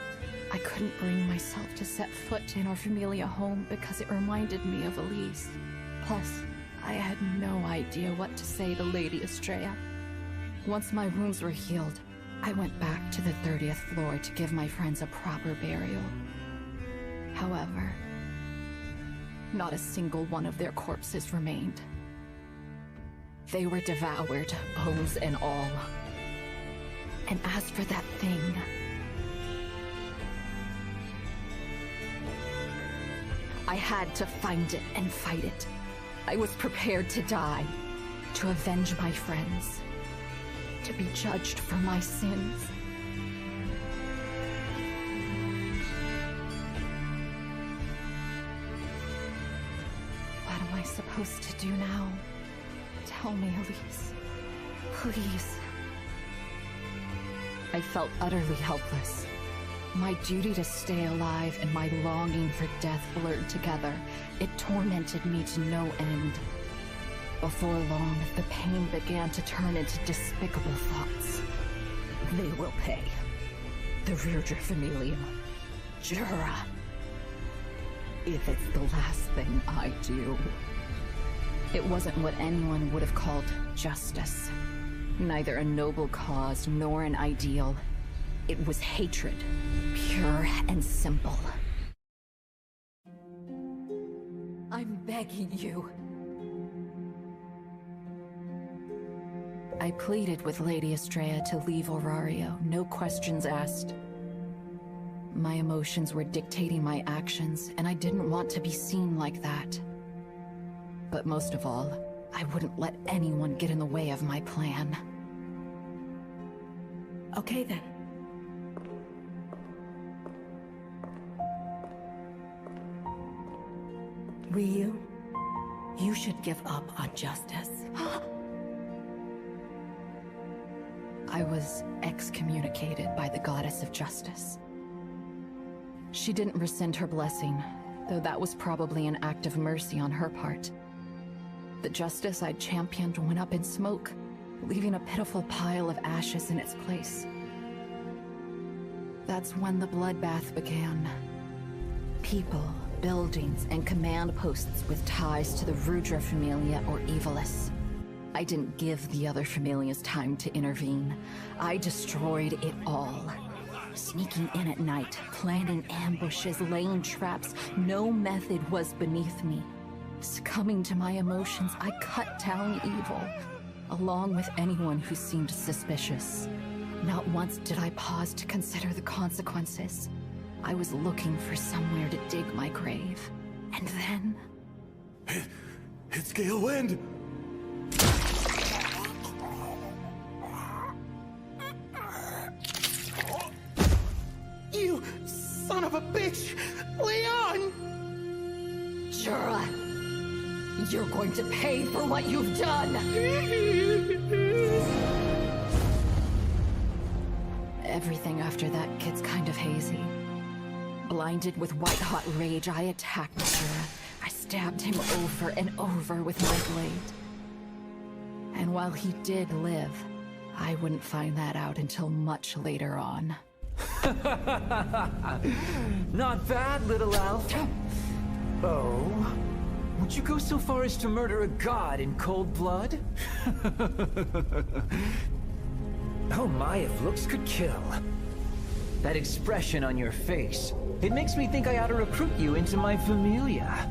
I couldn't bring myself to set foot in our Familia home because it reminded me of Elise. Plus, I had no idea what to say to Lady Estrella. Once my wounds were healed, I went back to the 30th floor to give my friends a proper burial. However, not a single one of their corpses remained. They were devoured, bones and all. And as for that thing, I had to find it and fight it. I was prepared to die, to avenge my friends, to be judged for my sins. What am I supposed to do now? Tell me, Elise. Please. I felt utterly helpless. My duty to stay alive and my longing for death blurred together. It tormented me to no end. Before long, the pain began to turn into despicable thoughts. They will pay. The Rudra Familium. Jura. If it's the last thing I do. It wasn't what anyone would have called justice. Neither a noble cause nor an ideal. It was hatred, pure and simple. I'm begging you. I pleaded with Lady Estrella to leave Orario, no questions asked. My emotions were dictating my actions, and I didn't want to be seen like that. But most of all, I wouldn't let anyone get in the way of my plan. Okay then. Ryu, you should give up on justice. I was excommunicated by the Goddess of Justice. She didn't rescind her blessing, though that was probably an act of mercy on her part. The justice I'd championed went up in smoke, leaving a pitiful pile of ashes in its place. That's when the bloodbath began. People, buildings, and command posts with ties to the Rudra Familia or Evilis. I didn't give the other Familias time to intervene. I destroyed it all. Sneaking in at night, planning ambushes, laying traps, no method was beneath me. Succumbing to my emotions, I cut down evil, along with anyone who seemed suspicious. Not once did I pause to consider the consequences. I was looking for somewhere to dig my grave. And then... It's Gale Wind! You son of a bitch! Leon! Jura, you're going to pay for what you've done! Everything after that gets kind of hazy. Blinded with white-hot rage, I attacked Jura. I stabbed him over and over with my blade. And while he did live, I wouldn't find that out until much later on. Not bad, little elf. Oh? Would you go so far as to murder a god in cold blood? Oh my, if looks could kill. That expression on your face, it makes me think I ought to recruit you into my familia.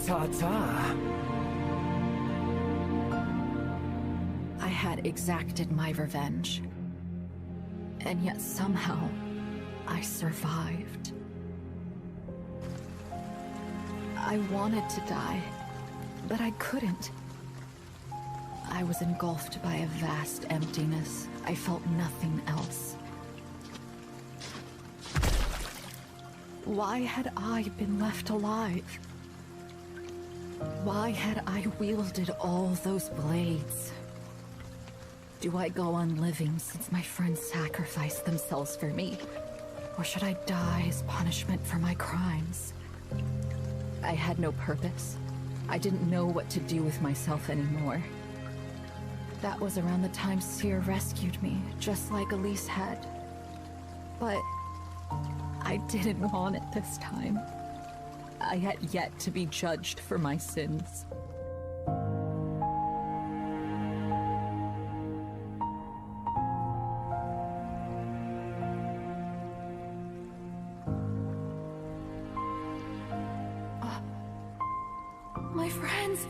Ta-ta. I had exacted my revenge. And yet somehow, I survived. I wanted to die, but I couldn't. I was engulfed by a vast emptiness. I felt nothing else. Why had I been left alive? Why had I wielded all those blades? Do I go on living since my friends sacrificed themselves for me? Or should I die as punishment for my crimes? I had no purpose. I didn't know what to do with myself anymore. That was around the time Seer rescued me, just like Elise had. But I didn't want it this time. I had yet to be judged for my sins. My friends!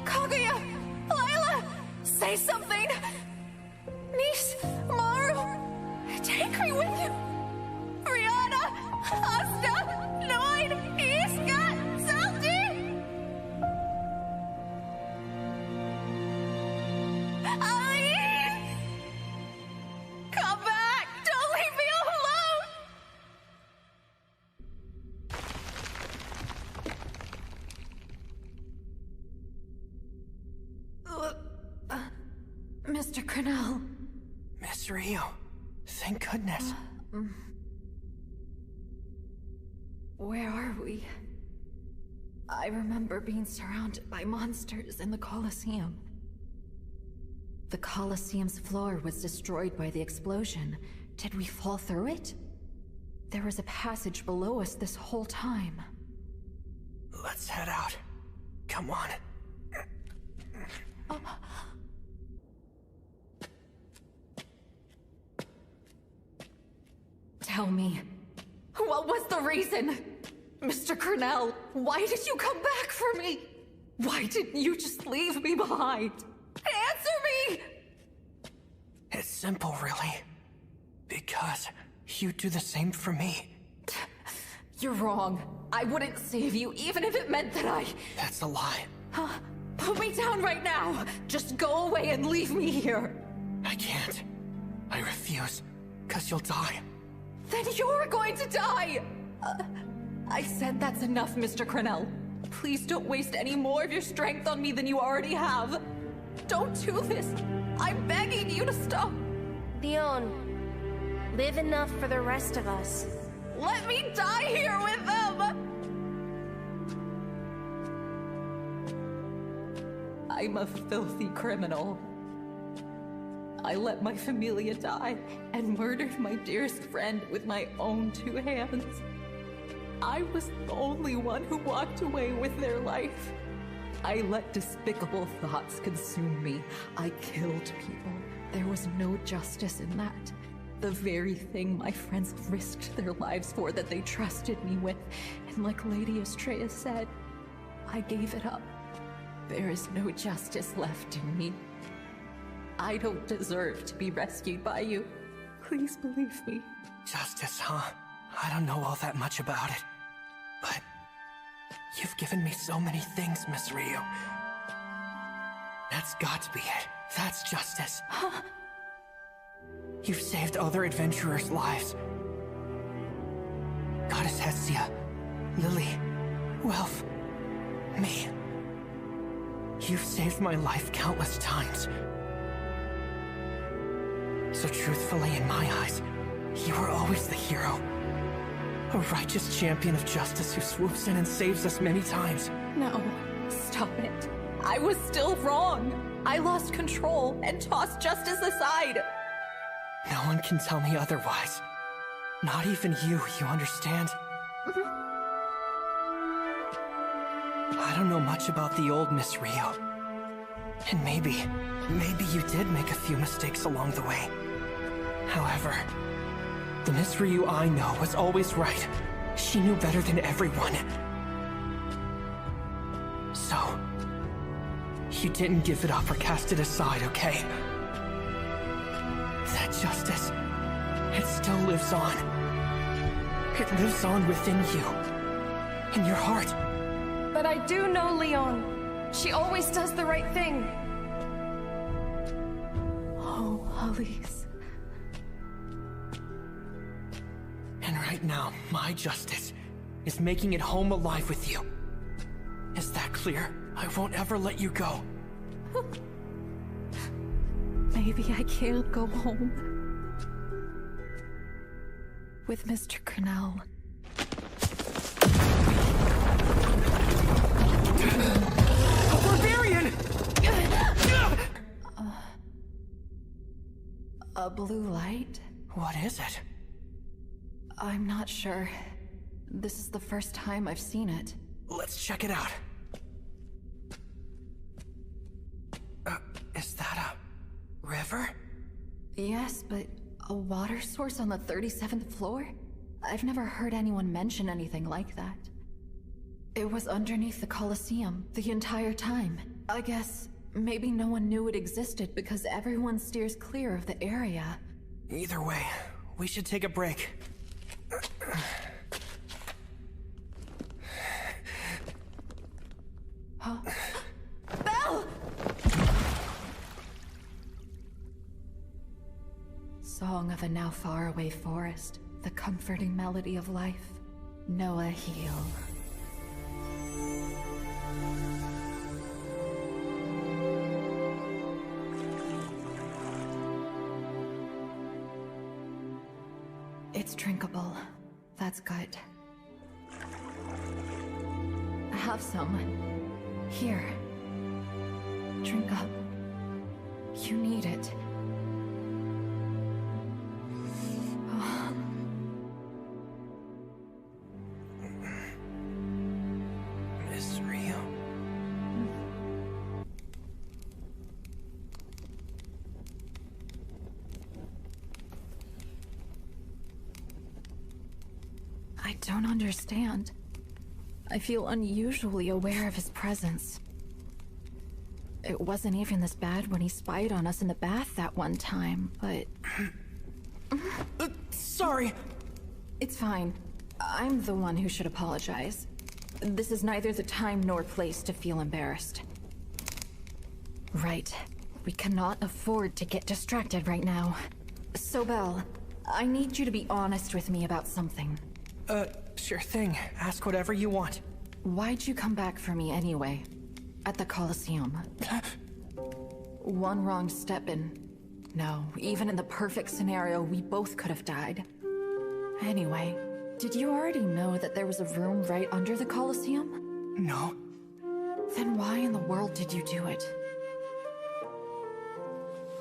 Kaguya! Layla! Say something! Nice! Maru! Take me with you! Rihanna! Asta! Noid! Iska! Salty! Alice! Come back! Don't leave me alone! Mr. Cornell. Miss Ryu. Thank goodness. Where are we? I remember being surrounded by monsters in the Colosseum. The Colosseum's floor was destroyed by the explosion. Did we fall through it? There was a passage below us this whole time. Let's head out. Come on. Tell me, what was the reason? Mr. Cornell, why did you come back for me? Why didn't you just leave me behind? Answer me! It's simple, really. Because you do the same for me. You're wrong. I wouldn't save you, even if it meant that I... That's a lie. Put me down right now! Just go away and leave me here! I can't. I refuse, 'cause you'll die. Then you're going to die! I said that's enough, Mr. Cornell. Please don't waste any more of your strength on me than you already have. Don't do this. I'm begging you to stop. Leon, live enough for the rest of us. Let me die here with them! I'm a filthy criminal. I let my familia die and murdered my dearest friend with my own 2 hands. I was the only one who walked away with their life. I let despicable thoughts consume me. I killed people. There was no justice in that. The very thing my friends risked their lives for that they trusted me with. And like Lady Estrella said, I gave it up. There is no justice left in me. I don't deserve to be rescued by you. Please believe me. Justice, huh? I don't know all that much about it. But you've given me so many things, Miss Ryu. That's got to be it. That's justice. You've saved other adventurers' lives. Goddess Hestia, Lily, Welf, me. You've saved my life countless times. So truthfully, in my eyes, you were always the hero. A righteous champion of justice who swoops in and saves us many times. No, stop it. I was still wrong. I lost control and tossed justice aside. No one can tell me otherwise. Not even you understand? I don't know much about the old Miss Ryu. And maybe you did make a few mistakes along the way. However, the Miss Ryu I know was always right. She knew better than everyone. So, you didn't give it up or cast it aside, okay? That justice, it still lives on. It lives on within you. In your heart. But I do know Leon. She always does the right thing. Oh, Elise. And right now, my justice is making it home alive with you. Is that clear? I won't ever let you go. Maybe I can't go home. With Mr. Cornell. A barbarian! A blue light? What is it? I'm not sure. This is the first time I've seen it. Let's check it out. Is that a river? Yes, but a water source on the 37th floor? I've never heard anyone mention anything like that. It was underneath the Colosseum the entire time. I guess maybe no one knew it existed because everyone steers clear of the area. Either way, we should take a break. Huh? Belle! Song of a now faraway forest, the comforting melody of life. Noah heal. It's drinkable. That's good. Have some. Here. Drink up. You need it. Oh. Miss Rio. I don't understand. I feel unusually aware of his presence. It wasn't even this bad when he spied on us in the bath that one time, but... Sorry. It's fine. I'm the one who should apologize. This is neither the time nor place to feel embarrassed. Right. We cannot afford to get distracted right now. So, Belle, I need you to be honest with me about something. Sure thing. Ask whatever you want. Why'd you come back for me anyway? At the Colosseum? One wrong step and... No, even in the perfect scenario, we both could have died. Anyway, did you already know that there was a room right under the Colosseum? No. Then why in the world did you do it?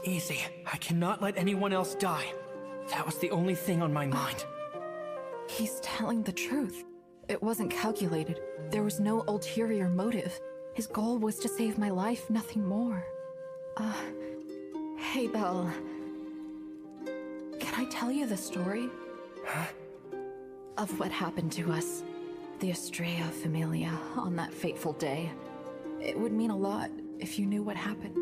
Easy. I cannot let anyone else die. That was the only thing on my mind. He's telling the truth. It wasn't calculated. There was no ulterior motive. His goal was to save my life, nothing more. Hey, Belle. Can I tell you the story? Huh? Of what happened to us. The Estrella Familia on that fateful day. It would mean a lot if you knew what happened.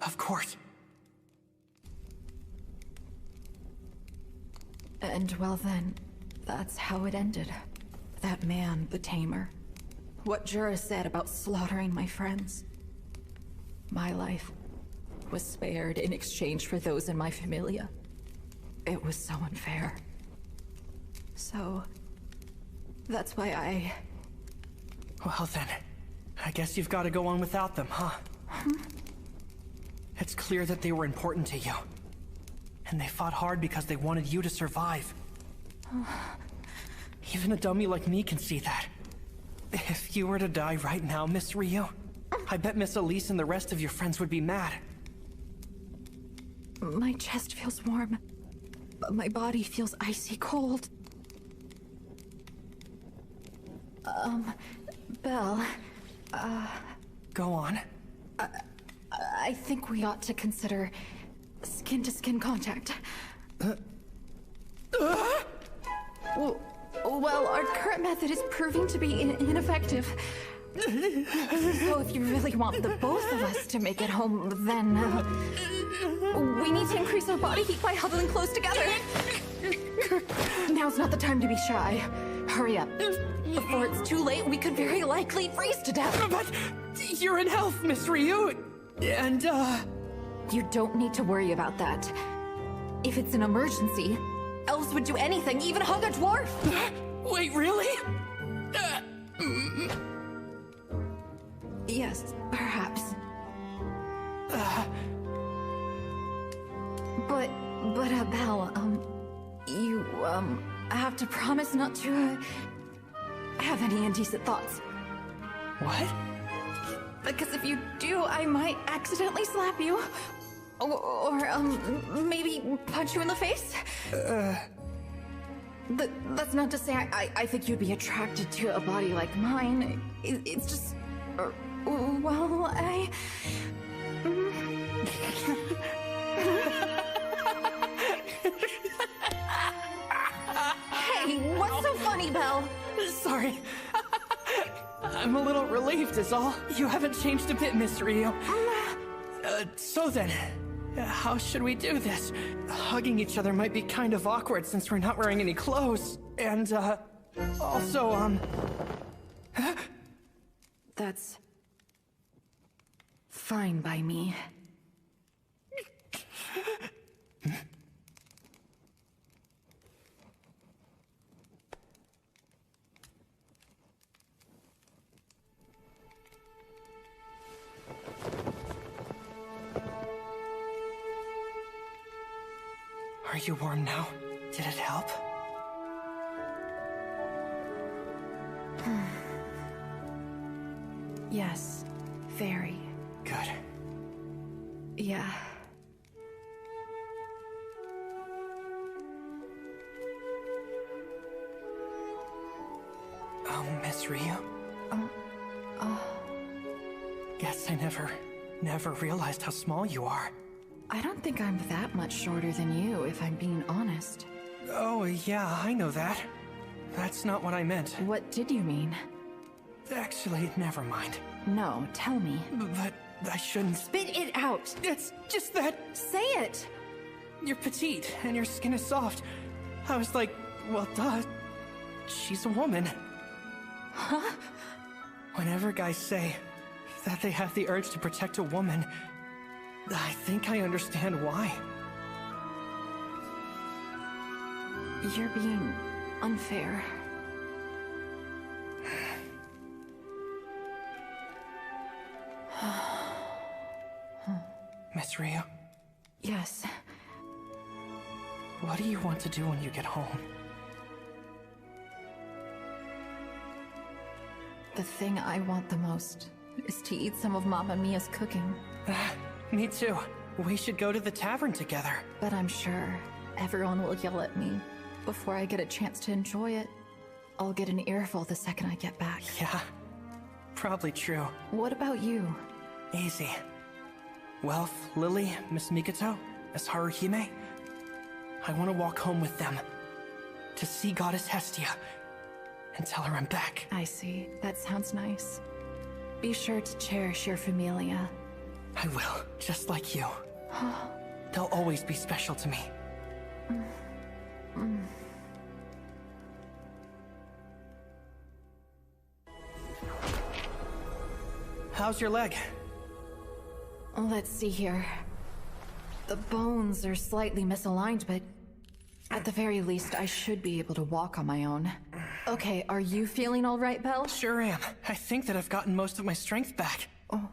Of course. And well then, that's how it ended. That man, the Tamer. What Jura said about slaughtering my friends. My life was spared in exchange for those in my familia. It was so unfair. So, that's why I... Well then, I guess you've got to go on without them, huh? It's clear that they were important to you. And they fought hard because they wanted you to survive. Even a dummy like me can see that. If you were to die right now, Miss Rio, I bet Miss Elise and the rest of your friends would be mad. My chest feels warm, but my body feels icy cold. Belle, Go on. I think we ought to consider skin-to-skin contact. Well, our current method is proving to be ineffective. So if you really want the both of us to make it home, then we need to increase our body heat by huddling close together. Now's not the time to be shy. Hurry up. Before it's too late, we could very likely freeze to death. But you're in health, Miss Ryu. And, You don't need to worry about that. If it's an emergency, elves would do anything, even hug a dwarf. Wait, really? Yes, perhaps. But Belle, you, have to promise not to, have any indecent thoughts. What? Because if you do, I might accidentally slap you. Or maybe punch you in the face? That's not to say I think you'd be attracted to a body like mine. It's just... well, I... Hey, what's so funny, Belle? Sorry. I'm a little relieved is all. You haven't changed a bit, Miss Ryu. So then, how should we do this? Hugging each other might be kind of awkward since we're not wearing any clothes. And, also, That's... fine by me. Are you warm now? Did it help? Yes, very. Good. Yeah. Miss Ryu? Guess I never realized how small you are. I don't think I'm that much shorter than you, if I'm being honest. Oh, yeah, I know that. That's not what I meant. What did you mean? Actually, never mind. No, tell me. But I shouldn't... Spit it out! It's just that... Say it! You're petite, and your skin is soft. I was like, well, duh. She's a woman. Huh? Whenever guys say that they have the urge to protect a woman, I think I understand why. You're being unfair. Miss Ryu? Yes. What do you want to do when you get home? The thing I want the most is to eat some of Mamma Mia's cooking. Me too. We should go to the tavern together. But I'm sure everyone will yell at me before I get a chance to enjoy it. I'll get an earful the second I get back. Yeah, probably true. What about you? Easy. Well, Lily, Miss Mikoto, Miss Haruhime, I want to walk home with them. To see Goddess Hestia. And tell her I'm back. I see. That sounds nice. Be sure to cherish your familia. I will, just like you. They'll always be special to me. How's your leg? Let's see here. The bones are slightly misaligned, but at the very least, I should be able to walk on my own. Okay, are you feeling all right, Belle? Sure am. I think that I've gotten most of my strength back. Oh.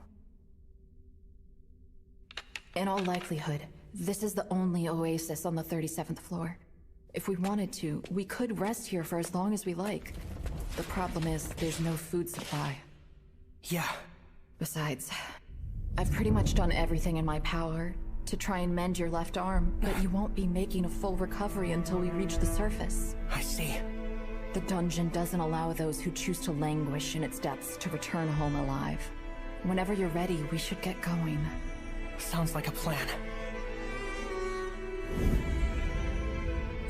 In all likelihood, this is the only oasis on the 37th floor. If we wanted to, we could rest here for as long as we like. The problem is, there's no food supply. Yeah. Besides, I've pretty much done everything in my power to try and mend your left arm, but you won't be making a full recovery until we reach the surface. I see. The dungeon doesn't allow those who choose to languish in its depths to return home alive. Whenever you're ready, we should get going. Sounds like a plan.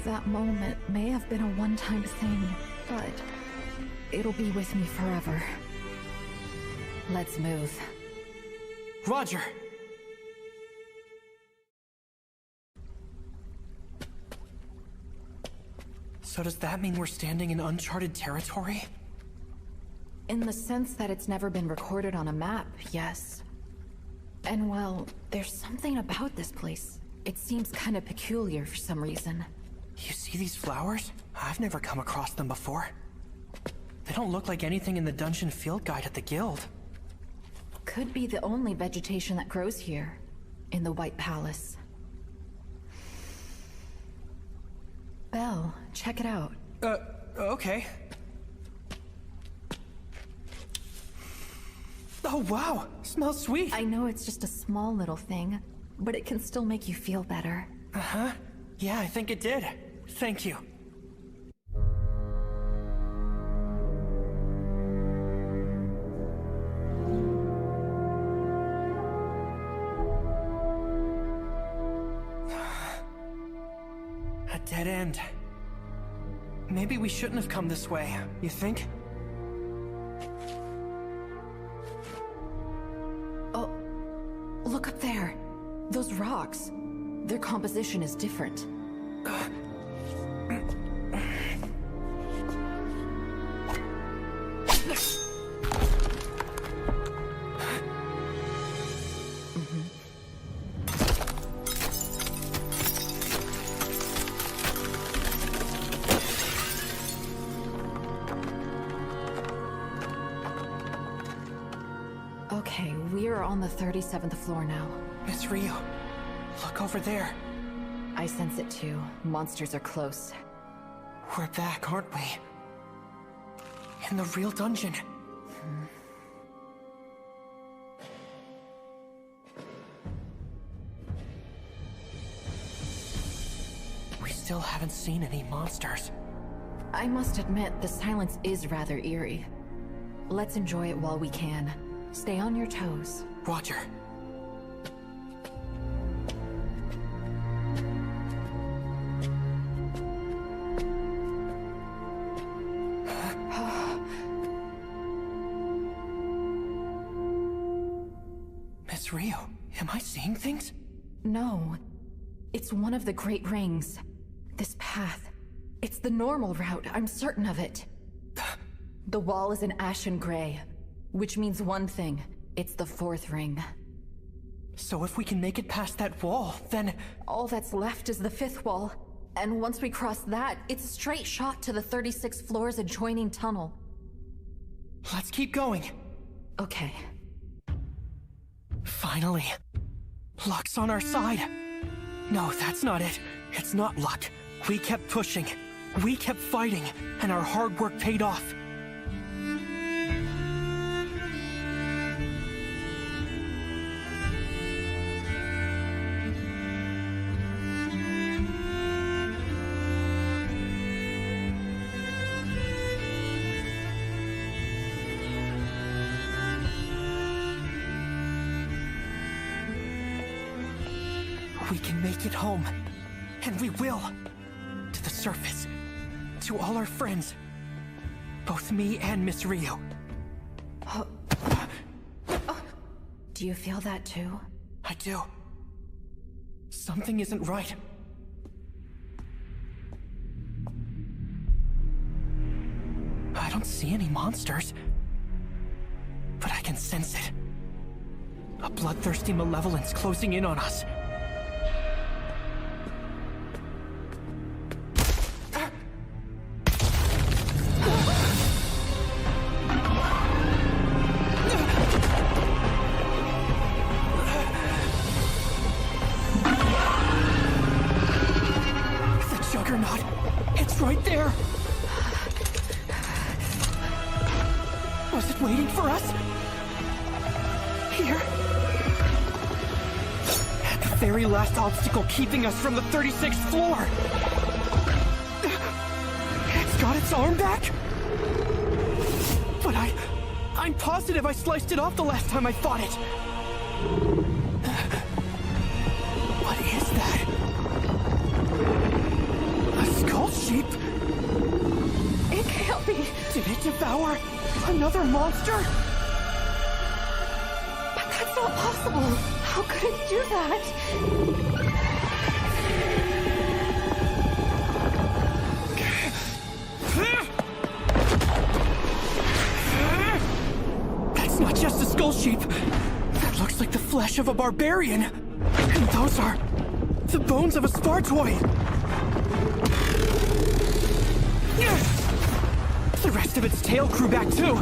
That moment may have been a one-time thing, but it'll be with me forever. Let's move. Roger! So does that mean we're standing in uncharted territory? In the sense that it's never been recorded on a map, yes. And well, there's something about this place. It seems kind of peculiar for some reason. You see these flowers? I've never come across them before. They don't look like anything in the dungeon field guide at the guild. Could be the only vegetation that grows here, in the White Palace. Belle, check it out. Okay. Oh, wow. Smells sweet. I know it's just a small little thing, but it can still make you feel better. Uh-huh. Yeah, I think it did. Thank you. A dead end. Maybe we shouldn't have come this way, you think? Oh, look up there. Those rocks. Their composition is different. Okay, we're on the 37th floor now. Miss Ryu, look over there. I sense it too. Monsters are close. We're back, aren't we? In the real dungeon. We still haven't seen any monsters. I must admit, the silence is rather eerie. Let's enjoy it while we can. Stay on your toes. Roger. Miss Ryu, am I seeing things? No. It's one of the Great Rings. This path. It's the normal route, I'm certain of it. The wall is an ashen gray, which means one thing. It's the 4th ring. So if we can make it past that wall, then... All that's left is the 5th wall. And once we cross that, it's a straight shot to the 36 floors adjoining tunnel. Let's keep going. Okay. Finally. Luck's on our side. No, that's not it. It's not luck. We kept pushing. We kept fighting, and our hard work paid off. We can make it home. And we will. To the surface. To all our friends. Both me and Miss Ryu. Do you feel that too? I do. Something isn't right. I don't see any monsters. But I can sense it. A bloodthirsty malevolence closing in on us. Right there! Was it waiting for us? Here? At the very last obstacle keeping us from the 36th floor! It's got its arm back? But I'm positive I sliced it off the last time I fought it! What is that? Skull sheep? It can't be. Did it devour another monster? But that's not possible. How could it do that? That's not just a skull sheep. That looks like the flesh of a barbarian. And those are the bones of a Spartoid. The rest of its tail grew back too.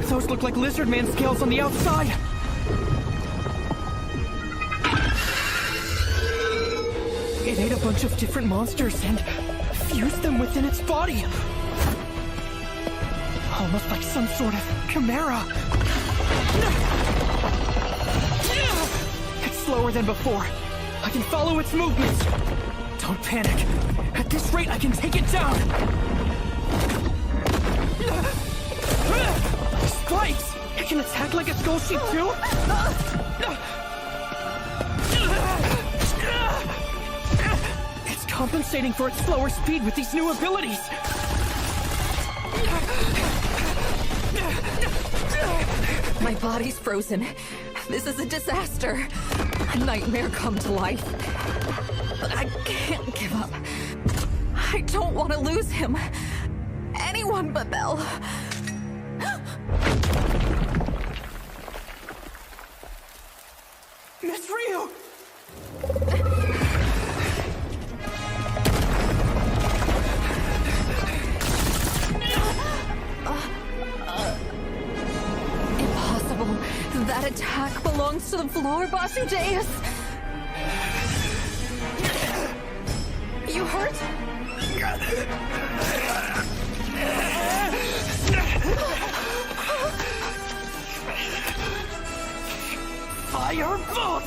Those look like lizard man scales on the outside. It ate a bunch of different monsters and fused them within its body. Almost like some sort of chimera. It's slower than before. I can follow its movements. Don't panic. At this rate, I can take it down. Spikes! It can attack like a skull sheep too? It's compensating for its slower speed with these new abilities. My body's frozen. This is a disaster. A nightmare come to life. But I can't give up. I don't want to lose him. Anyone but Belle. Miss Ryu! Impossible. That attack belongs to the floor, Basudeus. You hurt? Firebolt!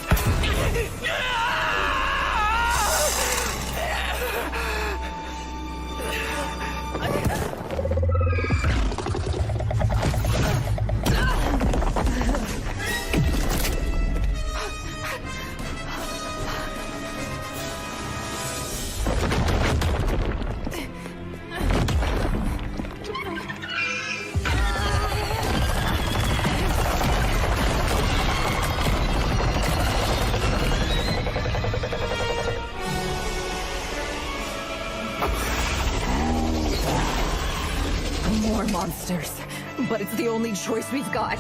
More monsters. But it's the only choice we've got.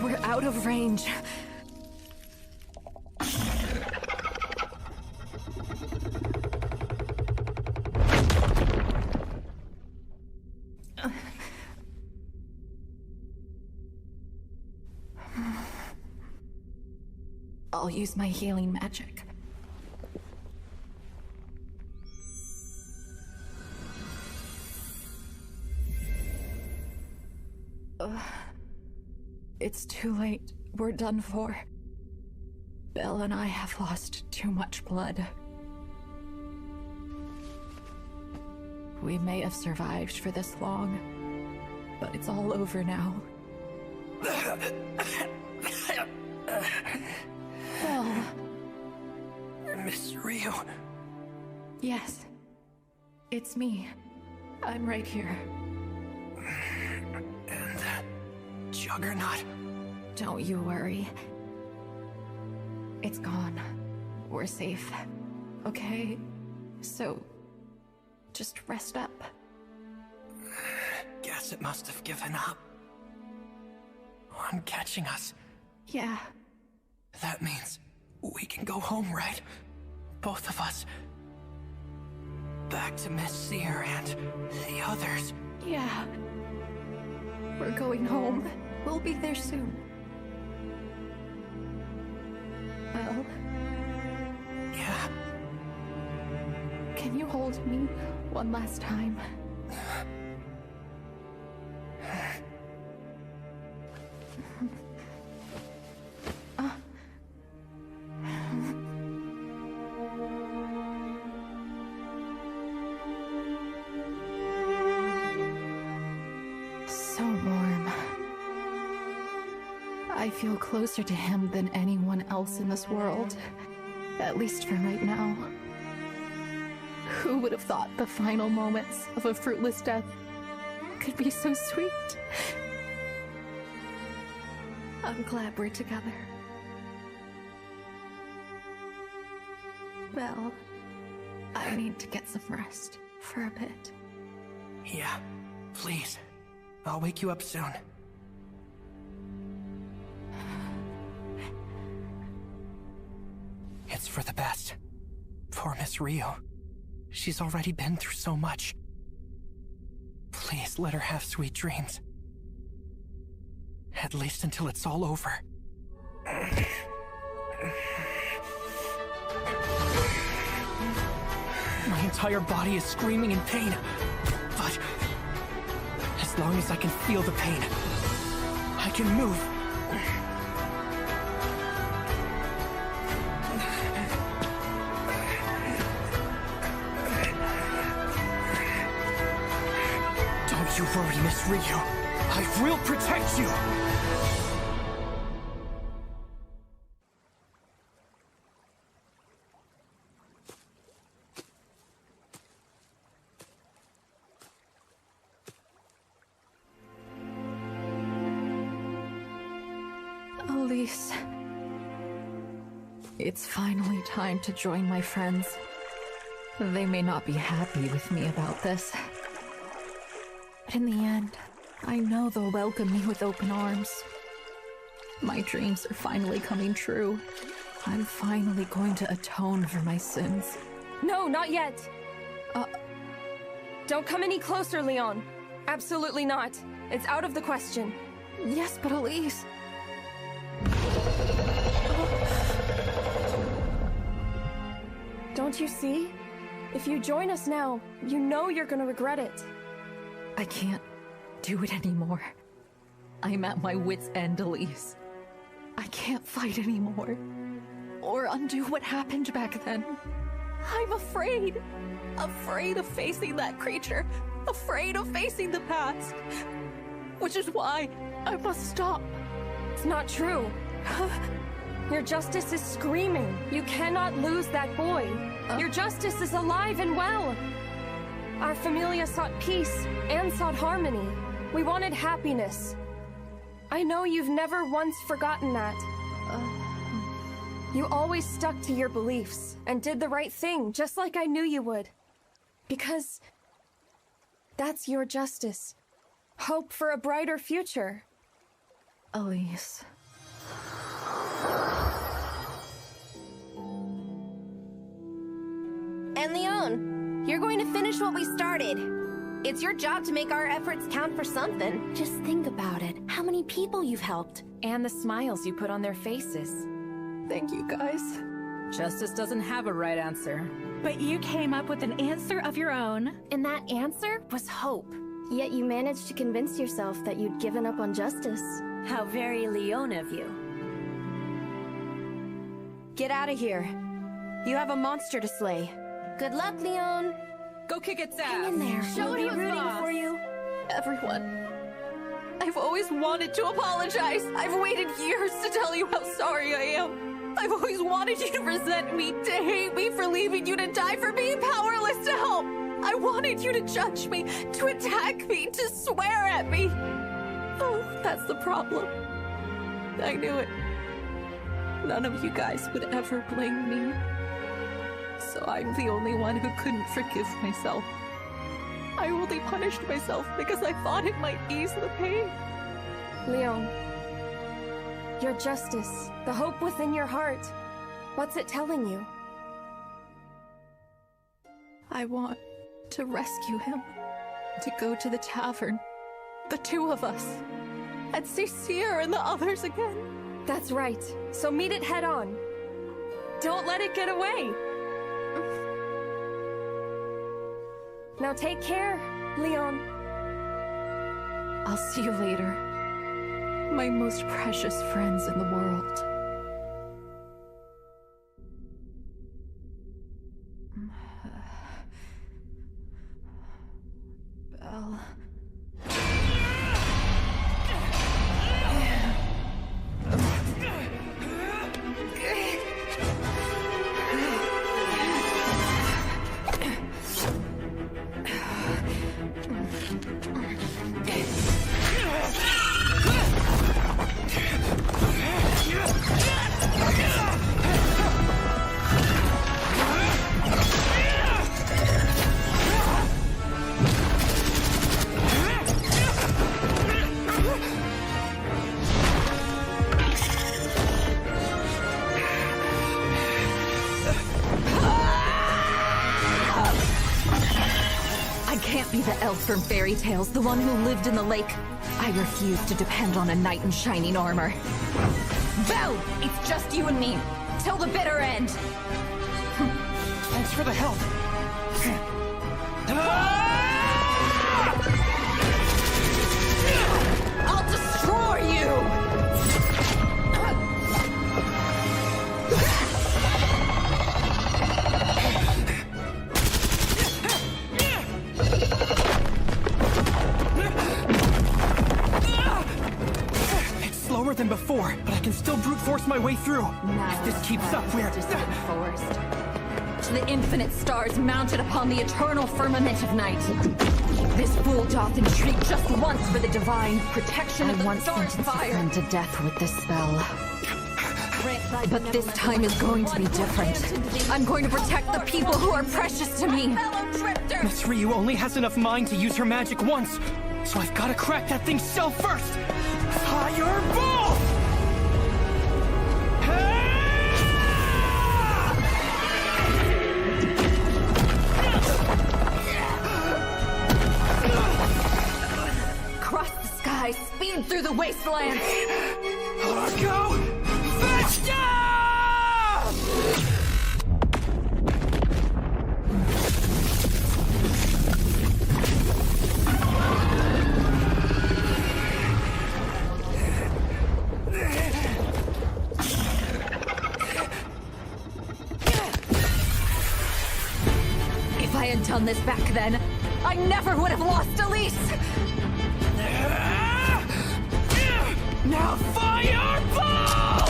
We're out of range. I'll use my healing magic. It's too late. We're done for. Belle and I have lost too much blood. We may have survived for this long, but it's all over now. Belle. Miss Ryu. Yes. It's me. I'm right here. And that Juggernaut. Don't you worry. It's gone. We're safe. Okay? So, just rest up. Guess it must have given up on catching us. Yeah. That means we can go home, right? Both of us. Back to Miss Seer and the others. Yeah. We're going home. We'll be there soon. Well? Yeah. Can you hold me one last time? So warm. I feel closer to him than anyone else in this world. At least for right now. Who would have thought the final moments of a fruitless death could be so sweet? I'm glad we're together. Well, I need to get some rest for a bit. Yeah, please. I'll wake you up soon. It's for the best. Poor Miss Ryu. She's already been through so much. Please let her have sweet dreams. At least until it's all over. My entire body is screaming in pain. But as long as I can feel the pain, I can move. Don't you worry, Miss Ryu. I will protect you! Elise. It's finally time to join my friends. They may not be happy with me about this. But in the end, I know they'll welcome me with open arms. My dreams are finally coming true. I'm finally going to atone for my sins. No, not yet. Don't come any closer, Leon. Absolutely not. It's out of the question. Yes, but Elise... Don't you see? If you join us now, you know you're gonna regret it. I can't do it anymore. I'm at my wit's end, Elise. I can't fight anymore. Or undo what happened back then. I'm afraid. Afraid of facing that creature. Afraid of facing the past. Which is why I must stop. It's not true. Your justice is screaming. You cannot lose that boy. Your justice is alive and well. Our familia sought peace and sought harmony. We wanted happiness. I know you've never once forgotten that. You always stuck to your beliefs and did the right thing, just like I knew you would. Because that's your justice. Hope for a brighter future. Elise. And Leon, you're going to finish what we started. It's your job to make our efforts count for something. Just think about it. How many people you've helped. And the smiles you put on their faces. Thank you, guys. Justice doesn't have a right answer. But you came up with an answer of your own. And that answer was hope. Yet you managed to convince yourself that you'd given up on justice. How very Leon of you. Get out of here. You have a monster to slay. Good luck, Leon. Go kick its ass. Hang in there. We'll be rooting for you. Everyone. I've always wanted to apologize. I've waited years to tell you how sorry I am. I've always wanted you to resent me, to hate me for leaving you to die, for being powerless to help. I wanted you to judge me, to attack me, to swear at me. Oh, that's the problem. I knew it. None of you guys would ever blame me. So I'm the only one who couldn't forgive myself. I only punished myself because I thought it might ease the pain. Leon, your justice, the hope within your heart, what's it telling you? I want to rescue him, to go to the tavern, the two of us, and see Sierra and the others again. That's right. So meet it head on. Don't let it get away. Now take care, Leon. I'll see you later. My most precious friends in the world. Belle... Be the elf from fairy tales, the one who lived in the lake. I refuse to depend on a knight in shining armor. Belle, it's just you and me. Till the bitter end. Thanks for the help. I'll destroy you! It's slower than before, but I can still brute force my way through. If this keeps up, we're... forest. To the infinite stars mounted upon the eternal firmament of night. This fool doth entreat just once for the divine protection of the stars' fire. I to death with this spell. But this time is going to be different. I'm going to protect the people who are precious to me. Miss Ryu only has enough mind to use her magic once, so I've got to crack that thing's shell first. Fireball! Cross the sky, speed through the wastelands. Go! Faster! If I had done this back then, I never would have lost Elise! Now fireball!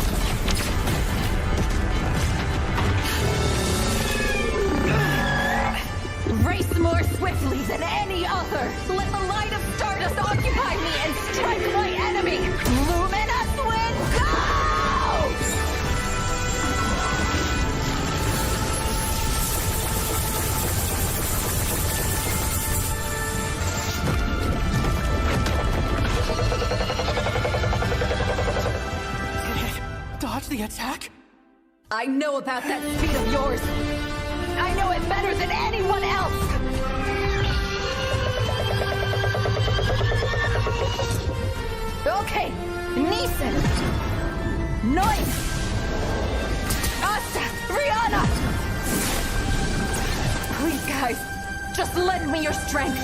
Race more swiftly than any other! Let the light of Stardust occupy me and strike my enemy! Luminous Wind, go! Dodge the attack? I know about that speed of yours! I know it better than anyone else! Okay, Neeson! Noise! Asta! Rihanna! Please, guys, just lend me your strength!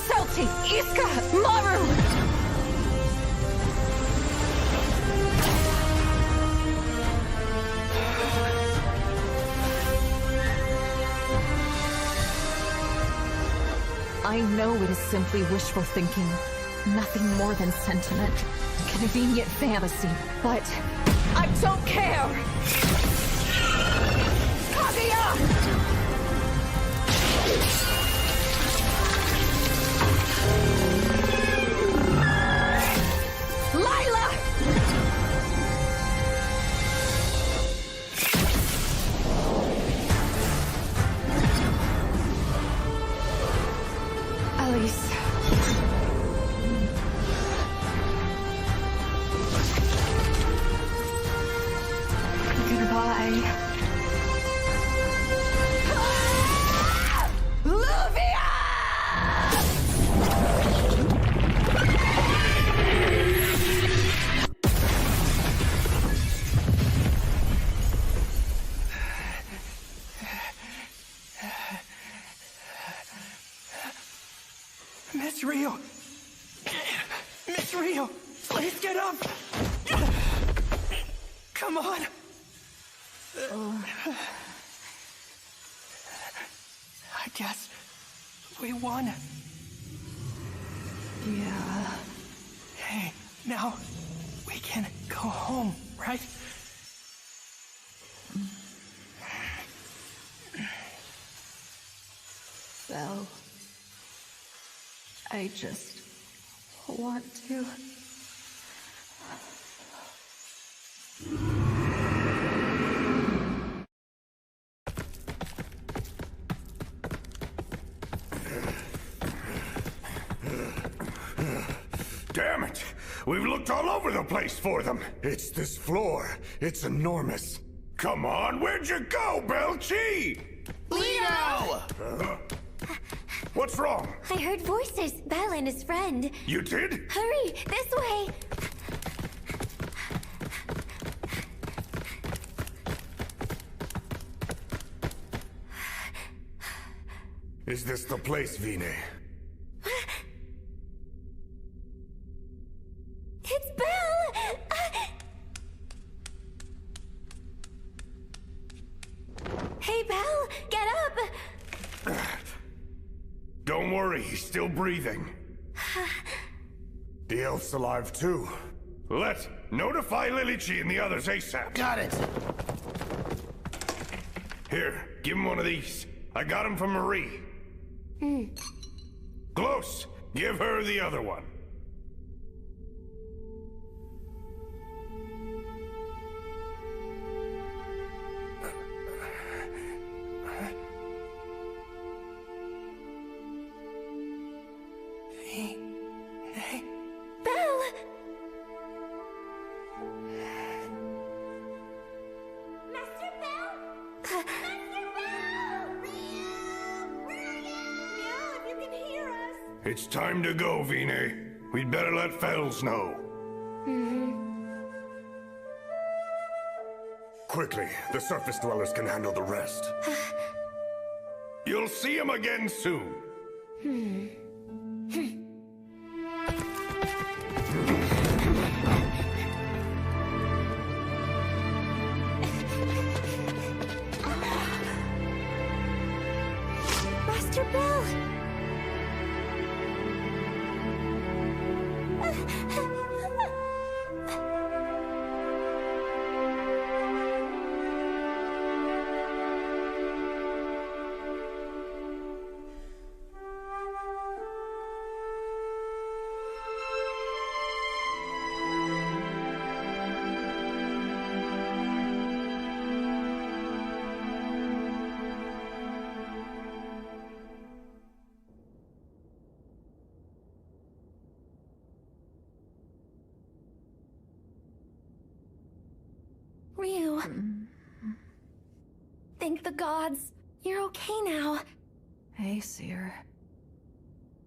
Celti! Iska! Maru! I know it is simply wishful thinking, nothing more than sentiment, convenient fantasy, but I don't care! Kaguya! Lila! Elise. Goodbye. Luvia! Miss Ryu! Miss Ryu! Please get up! Come on! I guess we won. Yeah. Hey, now we can go home, right? Belle. I just want to... Damn it! We've looked all over the place for them. It's this floor. It's enormous. Come on, where'd you go, Belchi? Leo! What's wrong? I heard voices. Belle and his friend. You did? Hurry, this way! Is this the place, Vine? It's Belle! Hey, Belle, get up! Don't worry, he's still breathing. The elf's alive too. Let's notify Lilichi and the others ASAP. Got it. Here, give him one of these. I got him from Marie. Close, give her the other one. Belle! Master Belle? Master Belle! Where are you? Meow, if you can hear us. It's time to go, Vine. We'd better let Fels know. Quickly, the surface dwellers can handle the rest. You'll see him again soon. Master Belle! Ryu. Thank the gods. You're okay now. Hey, Seer.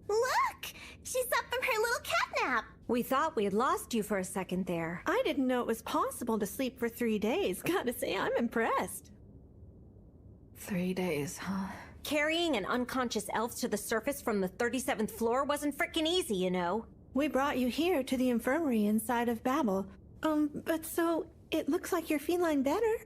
Look! She's up from her little catnap. We thought we had lost you for a second there. I didn't know it was possible to sleep for 3 days. Gotta say, I'm impressed. 3 days, huh? Carrying an unconscious elf to the surface from the 37th floor wasn't frickin' easy, you know. We brought you here to the infirmary inside of Babel. But so, it looks like you're feline better.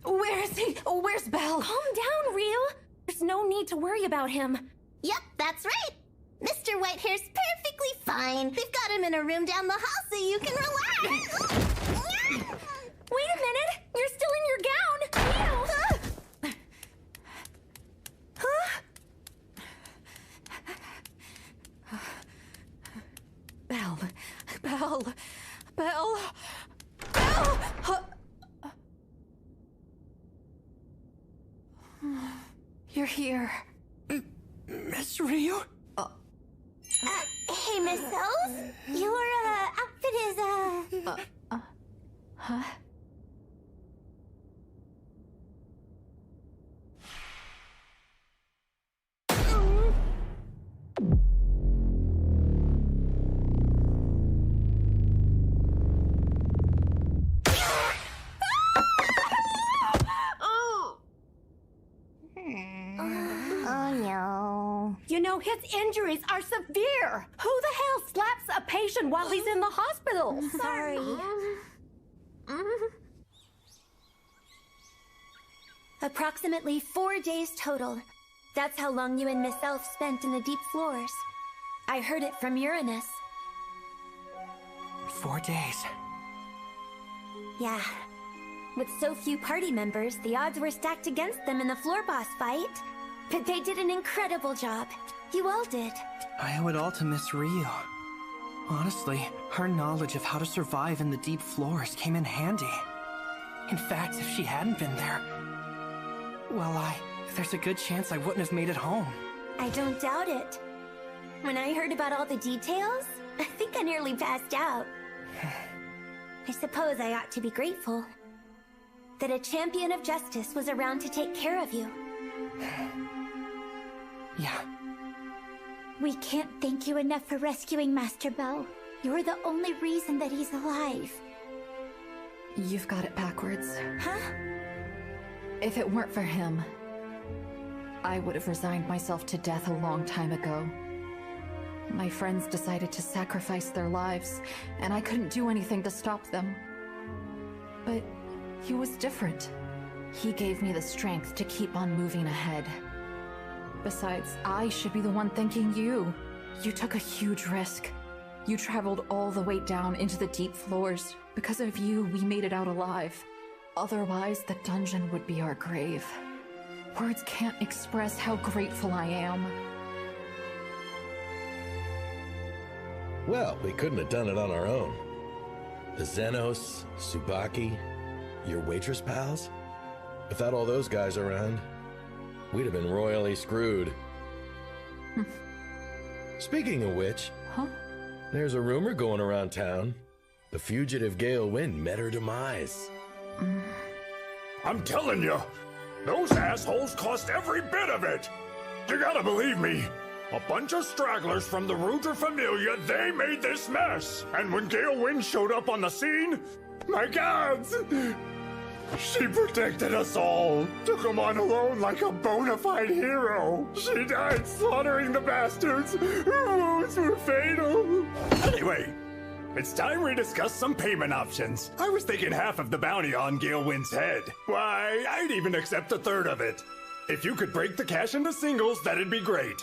Where is he? Where's Belle? Calm down, Ryu. There's no need to worry about him. Yep, that's right. Mr. Whitehair's perfectly fine. They've got him in a room down the hall so you can relax. Wait a minute! You're still in your gown! Ryu! Belle. Belle. Belle. Belle! You're here. Miss Ryu? Hey, Miss Elf. Your, outfit is, Huh? Oh, no. You know, his injuries are severe. Who the hell slaps a patient while he's in the hospital? Sorry. Approximately 4 days total. That's how long you and Miss Elf spent in the deep floors. I heard it from Uranus. 4 days. Yeah. With so few party members, the odds were stacked against them in the floor boss fight. But they did an incredible job. You all did. I owe it all to Miss Ryu. Honestly, her knowledge of how to survive in the deep floors came in handy. In fact, if she hadn't been there, well, there's a good chance I wouldn't have made it home. I don't doubt it. When I heard about all the details, I think I nearly passed out. I suppose I ought to be grateful that a champion of justice was around to take care of you. Yeah. We can't thank you enough for rescuing Master Bell. You're the only reason that he's alive. You've got it backwards. Huh? If it weren't for him, I would have resigned myself to death a long time ago. My friends decided to sacrifice their lives, and I couldn't do anything to stop them. But he was different. He gave me the strength to keep on moving ahead. Besides, I should be the one thanking you. You took a huge risk. You traveled all the way down into the deep floors. Because of you, we made it out alive. Otherwise, the dungeon would be our grave. Words can't express how grateful I am. Well, we couldn't have done it on our own. The Xenos, Tsubaki, your waitress pals? Without all those guys around, we'd have been royally screwed. Speaking of which, there's a rumor going around town. The fugitive Gale Wind met her demise. I'm telling you, those assholes cost every bit of it. You gotta believe me. A bunch of stragglers from the Rudra Familia, they made this mess. And when Gale Wind showed up on the scene, my gods, she protected us all. Took them on alone like a bona fide hero. She died slaughtering the bastards. Her wounds were fatal. Anyway, it's time we discuss some payment options. I was thinking half of the bounty on Gale Wind's head. Why, I'd even accept a third of it. If you could break the cash into singles, that'd be great.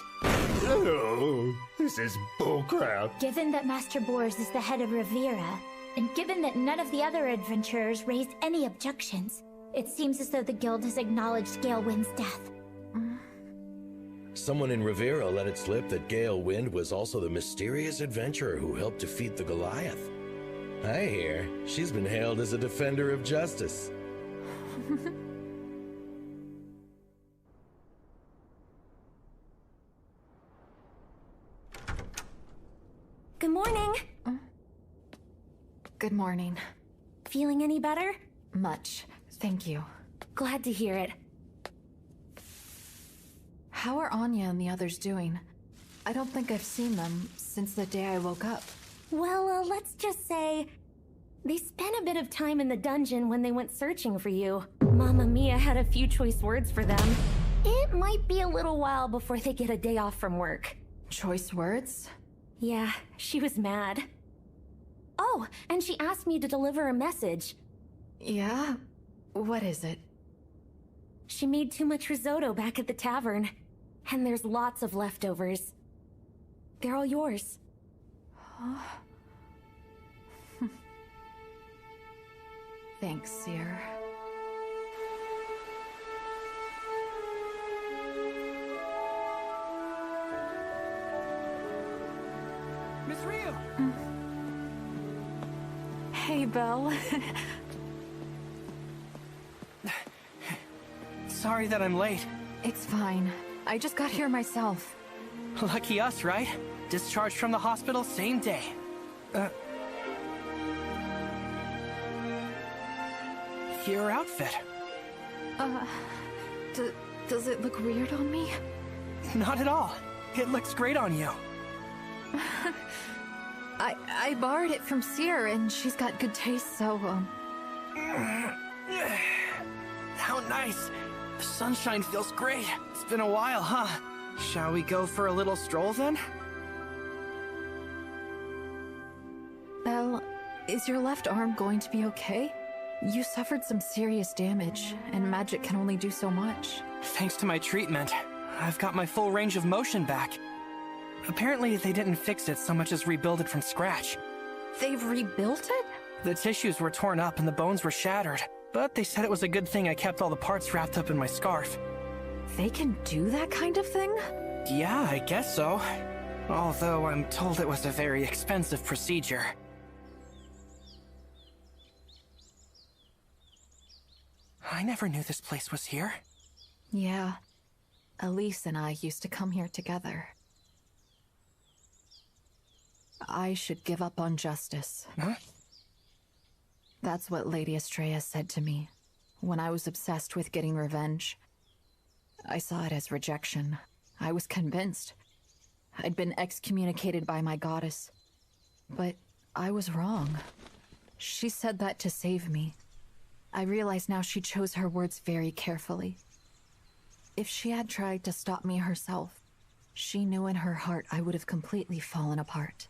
Oh, this is bullcrap. Given that Master Bors is the head of Rivera, and given that none of the other adventurers raised any objections, it seems as though the guild has acknowledged Gale Wind's death. Someone in Rivera let it slip that Gale Wind was also the mysterious adventurer who helped defeat the Goliath. I hear she's been hailed as a defender of justice. Good morning. Good morning. Feeling any better? Much, thank you. Glad to hear it. How are Anya and the others doing? I don't think I've seen them since the day I woke up. Well, let's just say they spent a bit of time in the dungeon when they went searching for you. Mamma Mia had a few choice words for them. It might be a little while before they get a day off from work. Choice words? Yeah, she was mad. Oh, and she asked me to deliver a message. Yeah? What is it? She made too much risotto back at the tavern, and there's lots of leftovers. They're all yours. Thanks, Seer. Miss Ryu! Hey, Belle. Sorry that I'm late. It's fine. I just got here myself. Lucky us, right? Discharged from the hospital same day. Your outfit. Does it look weird on me? Not at all. It looks great on you. I borrowed it from Seer, and she's got good taste, so, How nice. The sunshine feels great. It's been a while, huh? Shall we go for a little stroll, then? Belle, is your left arm going to be okay? You suffered some serious damage, and magic can only do so much. Thanks to my treatment, I've got my full range of motion back. Apparently, they didn't fix it so much as rebuild it from scratch. They've rebuilt it? The tissues were torn up and the bones were shattered, but they said it was a good thing I kept all the parts wrapped up in my scarf. They can do that kind of thing? Yeah, I guess so. Although I'm told it was a very expensive procedure. I never knew this place was here. Yeah. Elise and I used to come here together. I should give up on justice. Huh? That's what Lady Estrella said to me when I was obsessed with getting revenge. I saw it as rejection. I was convinced. I'd been excommunicated by my goddess. But I was wrong. She said that to save me. I realize now she chose her words very carefully. If she had tried to stop me herself, she knew in her heart I would have completely fallen apart.